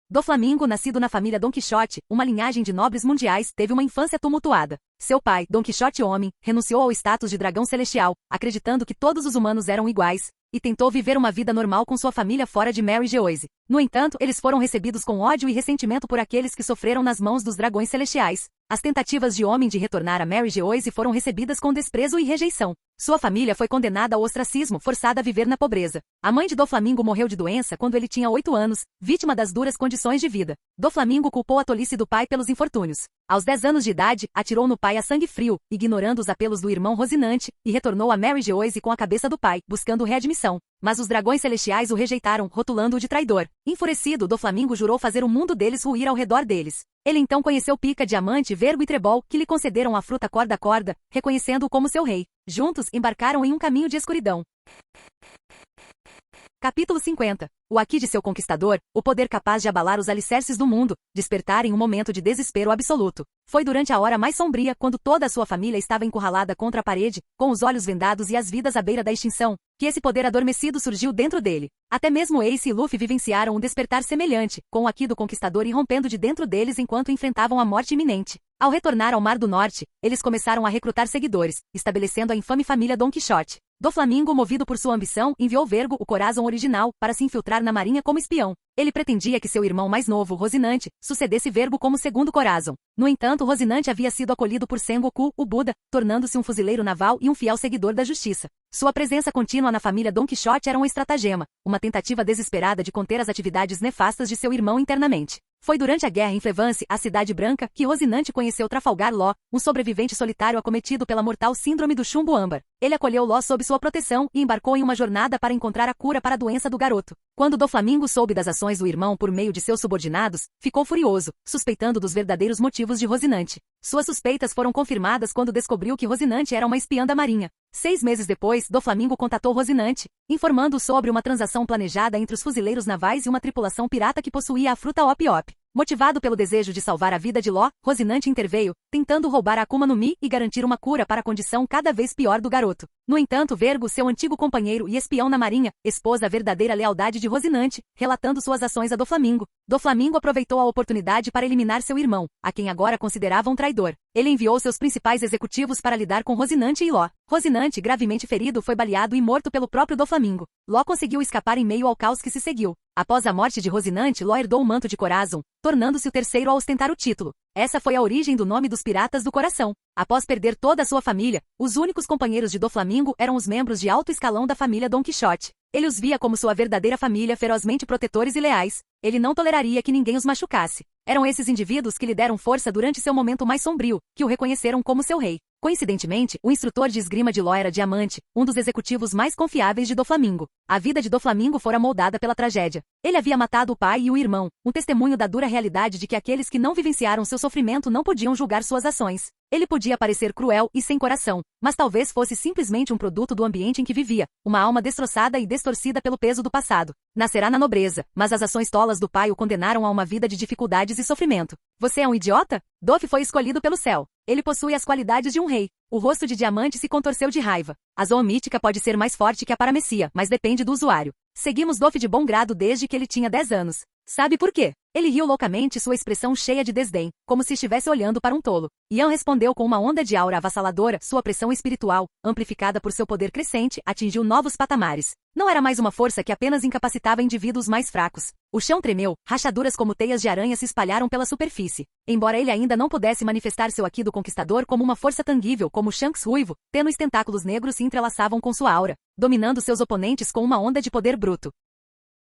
Doflamingo, nascido na família Don Quixote, uma linhagem de nobres mundiais, teve uma infância tumultuada. Seu pai, Don Quixote Homem, renunciou ao status de dragão celestial, acreditando que todos os humanos eram iguais, e tentou viver uma vida normal com sua família fora de Mary Geoise. No entanto, eles foram recebidos com ódio e ressentimento por aqueles que sofreram nas mãos dos dragões celestiais. As tentativas de Homem de retornar a Mary Geoise foram recebidas com desprezo e rejeição. Sua família foi condenada ao ostracismo, forçada a viver na pobreza. A mãe de Doflamingo morreu de doença quando ele tinha 8 anos, vítima das duras condições de vida. Doflamingo culpou a tolice do pai pelos infortúnios. Aos 10 anos de idade, atirou no pai a sangue frio, ignorando os apelos do irmão Rosinante, e retornou a Mary Geoise com a cabeça do pai, buscando readmissão. Mas os dragões celestiais o rejeitaram, rotulando-o de traidor. Enfurecido, Doflamingo jurou fazer o mundo deles ruir ao redor deles. Ele então conheceu Pica, Diamante, Vergo e Trebol, que lhe concederam a fruta corda-corda, reconhecendo-o como seu rei. Juntos, embarcaram em um caminho de escuridão. Capítulo 50. O Aqui de seu conquistador, o poder capaz de abalar os alicerces do mundo, despertar em um momento de desespero absoluto. Foi durante a hora mais sombria, quando toda a sua família estava encurralada contra a parede, com os olhos vendados e as vidas à beira da extinção, que esse poder adormecido surgiu dentro dele. Até mesmo Ace e Luffy vivenciaram um despertar semelhante, com o Aqui do conquistador irrompendo de dentro deles enquanto enfrentavam a morte iminente. Ao retornar ao Mar do Norte, eles começaram a recrutar seguidores, estabelecendo a infame família Don Quixote. Doflamingo, movido por sua ambição, enviou Vergo, o Corazon original, para se infiltrar na marinha como espião. Ele pretendia que seu irmão mais novo, Rosinante, sucedesse Vergo como segundo Corazon. No entanto, Rosinante havia sido acolhido por Sengoku, o Buda, tornando-se um fuzileiro naval e um fiel seguidor da justiça. Sua presença contínua na família Don Quixote era um estratagema, uma tentativa desesperada de conter as atividades nefastas de seu irmão internamente. Foi durante a guerra em Flevance, a Cidade Branca, que Rosinante conheceu Trafalgar Law, um sobrevivente solitário acometido pela mortal síndrome do chumbo âmbar. Ele acolheu Law sob sua proteção e embarcou em uma jornada para encontrar a cura para a doença do garoto. Quando Doflamingo soube das ações do irmão por meio de seus subordinados, ficou furioso, suspeitando dos verdadeiros motivos de Rosinante. Suas suspeitas foram confirmadas quando descobriu que Rosinante era uma espiã da marinha. 6 meses depois, Doflamingo contatou Rosinante, informando sobre uma transação planejada entre os fuzileiros navais e uma tripulação pirata que possuía a fruta Op-Op. Motivado pelo desejo de salvar a vida de Law, Rosinante interveio, tentando roubar a Akuma no Mi e garantir uma cura para a condição cada vez pior do garoto. No entanto, Vergo, seu antigo companheiro e espião na marinha, expôs a verdadeira lealdade de Rosinante, relatando suas ações a Doflamingo. Doflamingo aproveitou a oportunidade para eliminar seu irmão, a quem agora considerava um traidor. Ele enviou seus principais executivos para lidar com Rosinante e Law. Rosinante, gravemente ferido, foi baleado e morto pelo próprio Doflamingo. Law conseguiu escapar em meio ao caos que se seguiu. Após a morte de Rosinante, Law herdou o manto de Corazon, tornando-se o terceiro a ostentar o título. Essa foi a origem do nome dos Piratas do Coração. Após perder toda a sua família, os únicos companheiros de Doflamingo eram os membros de alto escalão da família Don Quixote. Ele os via como sua verdadeira família, ferozmente protetores e leais. Ele não toleraria que ninguém os machucasse. Eram esses indivíduos que lhe deram força durante seu momento mais sombrio, que o reconheceram como seu rei. Coincidentemente, o instrutor de esgrima de Law era Diamante, um dos executivos mais confiáveis de Doflamingo. A vida de Doflamingo fora moldada pela tragédia. Ele havia matado o pai e o irmão, um testemunho da dura realidade de que aqueles que não vivenciaram seu sofrimento não podiam julgar suas ações. Ele podia parecer cruel e sem coração, mas talvez fosse simplesmente um produto do ambiente em que vivia, uma alma destroçada e distorcida pelo peso do passado. Nascerá na nobreza, mas as ações tolas do pai o condenaram a uma vida de dificuldades e sofrimento. Você é um idiota? Doff foi escolhido pelo céu. Ele possui as qualidades de um rei. O rosto de Diamante se contorceu de raiva. A zoomítica pode ser mais forte que a paramecia, mas depende do usuário. Seguimos Doff de bom grado desde que ele tinha 10 anos. Sabe por quê? Ele riu loucamente, sua expressão cheia de desdém, como se estivesse olhando para um tolo. Yan respondeu com uma onda de aura avassaladora, sua pressão espiritual, amplificada por seu poder crescente, atingiu novos patamares. Não era mais uma força que apenas incapacitava indivíduos mais fracos. O chão tremeu, rachaduras como teias de aranha se espalharam pela superfície. Embora ele ainda não pudesse manifestar seu Aqui do Conquistador como uma força tangível como Shanks ruivo, tênues tentáculos negros se entrelaçavam com sua aura, dominando seus oponentes com uma onda de poder bruto.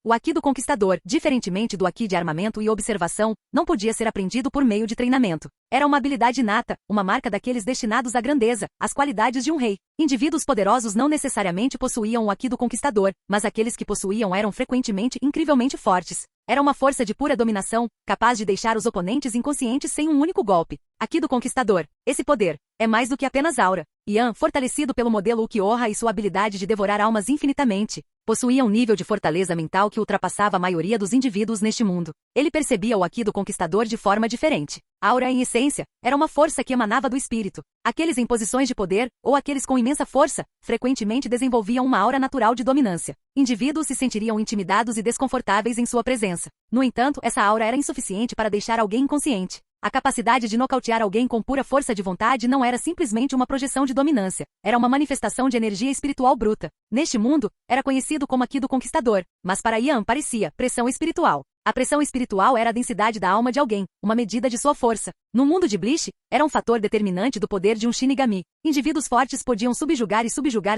O Aqui do Conquistador, diferentemente do Aqui de armamento e observação, não podia ser aprendido por meio de treinamento. Era uma habilidade inata, uma marca daqueles destinados à grandeza, às qualidades de um rei. Indivíduos poderosos não necessariamente possuíam o Aqui do Conquistador, mas aqueles que possuíam eram frequentemente incrivelmente fortes. Era uma força de pura dominação, capaz de deixar os oponentes inconscientes sem um único golpe. Aqui do Conquistador. Esse poder é mais do que apenas aura. Yan, fortalecido pelo modelo Ukiyoha e sua habilidade de devorar almas infinitamente, possuía um nível de fortaleza mental que ultrapassava a maioria dos indivíduos neste mundo. Ele percebia o Aqui do Conquistador de forma diferente. A aura, em essência, era uma força que emanava do espírito. Aqueles em posições de poder, ou aqueles com imensa força, frequentemente desenvolviam uma aura natural de dominância. Indivíduos se sentiriam intimidados e desconfortáveis em sua presença. No entanto, essa aura era insuficiente para deixar alguém inconsciente. A capacidade de nocautear alguém com pura força de vontade não era simplesmente uma projeção de dominância, era uma manifestação de energia espiritual bruta. Neste mundo, era conhecido como Aqui do Conquistador, mas para Yan parecia pressão espiritual. A pressão espiritual era a densidade da alma de alguém, uma medida de sua força. No mundo de Bleach, era um fator determinante do poder de um Shinigami. Indivíduos fortes podiam subjugar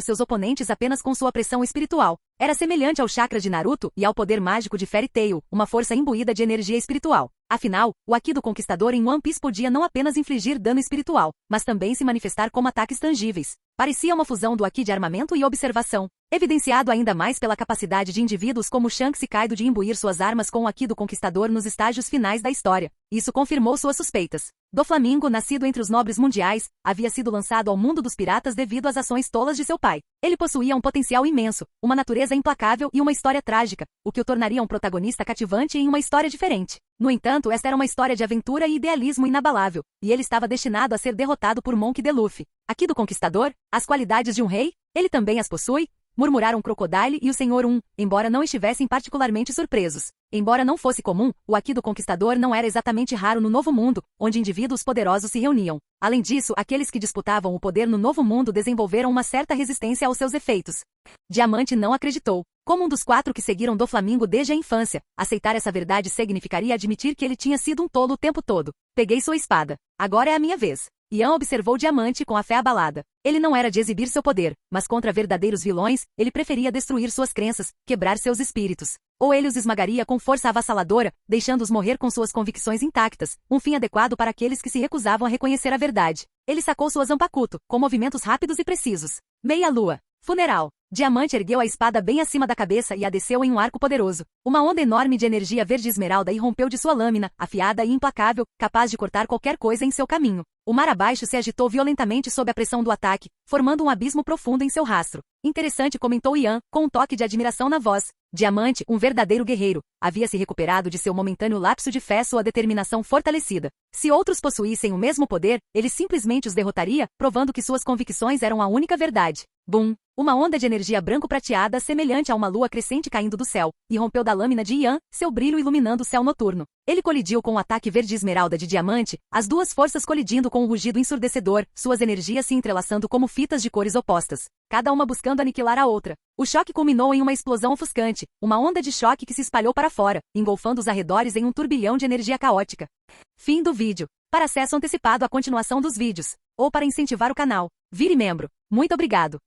seus oponentes apenas com sua pressão espiritual. Era semelhante ao chakra de Naruto e ao poder mágico de Fairy Tail, uma força imbuída de energia espiritual. Afinal, o Aqui do Conquistador em One Piece podia não apenas infligir dano espiritual, mas também se manifestar como ataques tangíveis. Parecia uma fusão do Aqui de armamento e observação, evidenciado ainda mais pela capacidade de indivíduos como Shanks e Kaido de imbuir suas armas com o Aqui do Conquistador nos estágios finais da história. Isso confirmou suas suspeitas. Doflamingo, nascido entre os nobres mundiais, havia sido lançado ao mundo dos piratas devido às ações tolas de seu pai. Ele possuía um potencial imenso, uma natureza implacável e uma história trágica, o que o tornaria um protagonista cativante em uma história diferente. No entanto, esta era uma história de aventura e idealismo inabalável, e ele estava destinado a ser derrotado por Monk D. Luffy. Aqui do Conquistador, as qualidades de um rei, ele também as possui? Murmuraram Crocodile e o Senhor embora não estivessem particularmente surpresos. Embora não fosse comum, o Aqui do Conquistador não era exatamente raro no Novo Mundo, onde indivíduos poderosos se reuniam. Além disso, aqueles que disputavam o poder no Novo Mundo desenvolveram uma certa resistência aos seus efeitos. Diamante não acreditou. Como um dos 4 que seguiram Doflamingo desde a infância, aceitar essa verdade significaria admitir que ele tinha sido um tolo o tempo todo. Peguei sua espada. Agora é a minha vez. Yan observou Diamante com a fé abalada. Ele não era de exibir seu poder, mas contra verdadeiros vilões, ele preferia destruir suas crenças, quebrar seus espíritos. Ou ele os esmagaria com força avassaladora, deixando-os morrer com suas convicções intactas, um fim adequado para aqueles que se recusavam a reconhecer a verdade. Ele sacou sua Zanpakuto, com movimentos rápidos e precisos. Meia-lua. Funeral. Diamante ergueu a espada bem acima da cabeça e a desceu em um arco poderoso. Uma onda enorme de energia verde esmeralda irrompeu de sua lâmina, afiada e implacável, capaz de cortar qualquer coisa em seu caminho. O mar abaixo se agitou violentamente sob a pressão do ataque, formando um abismo profundo em seu rastro. Interessante, comentou Yan, com um toque de admiração na voz. Diamante, um verdadeiro guerreiro, havia se recuperado de seu momentâneo lapso de fé, sua determinação fortalecida. Se outros possuíssem o mesmo poder, ele simplesmente os derrotaria, provando que suas convicções eram a única verdade. Bum! Uma onda de energia branco-prateada semelhante a uma lua crescente caindo do céu, irrompeu da lâmina de Yan, seu brilho iluminando o céu noturno. Ele colidiu com o ataque verde esmeralda de Diamante, as duas forças colidindo com um rugido ensurdecedor, suas energias se entrelaçando como fitas de cores opostas, cada uma buscando aniquilar a outra. O choque culminou em uma explosão ofuscante, uma onda de choque que se espalhou para fora, engolfando os arredores em um turbilhão de energia caótica. Fim do vídeo. Para acesso antecipado à continuação dos vídeos, ou para incentivar o canal, vire membro. Muito obrigado.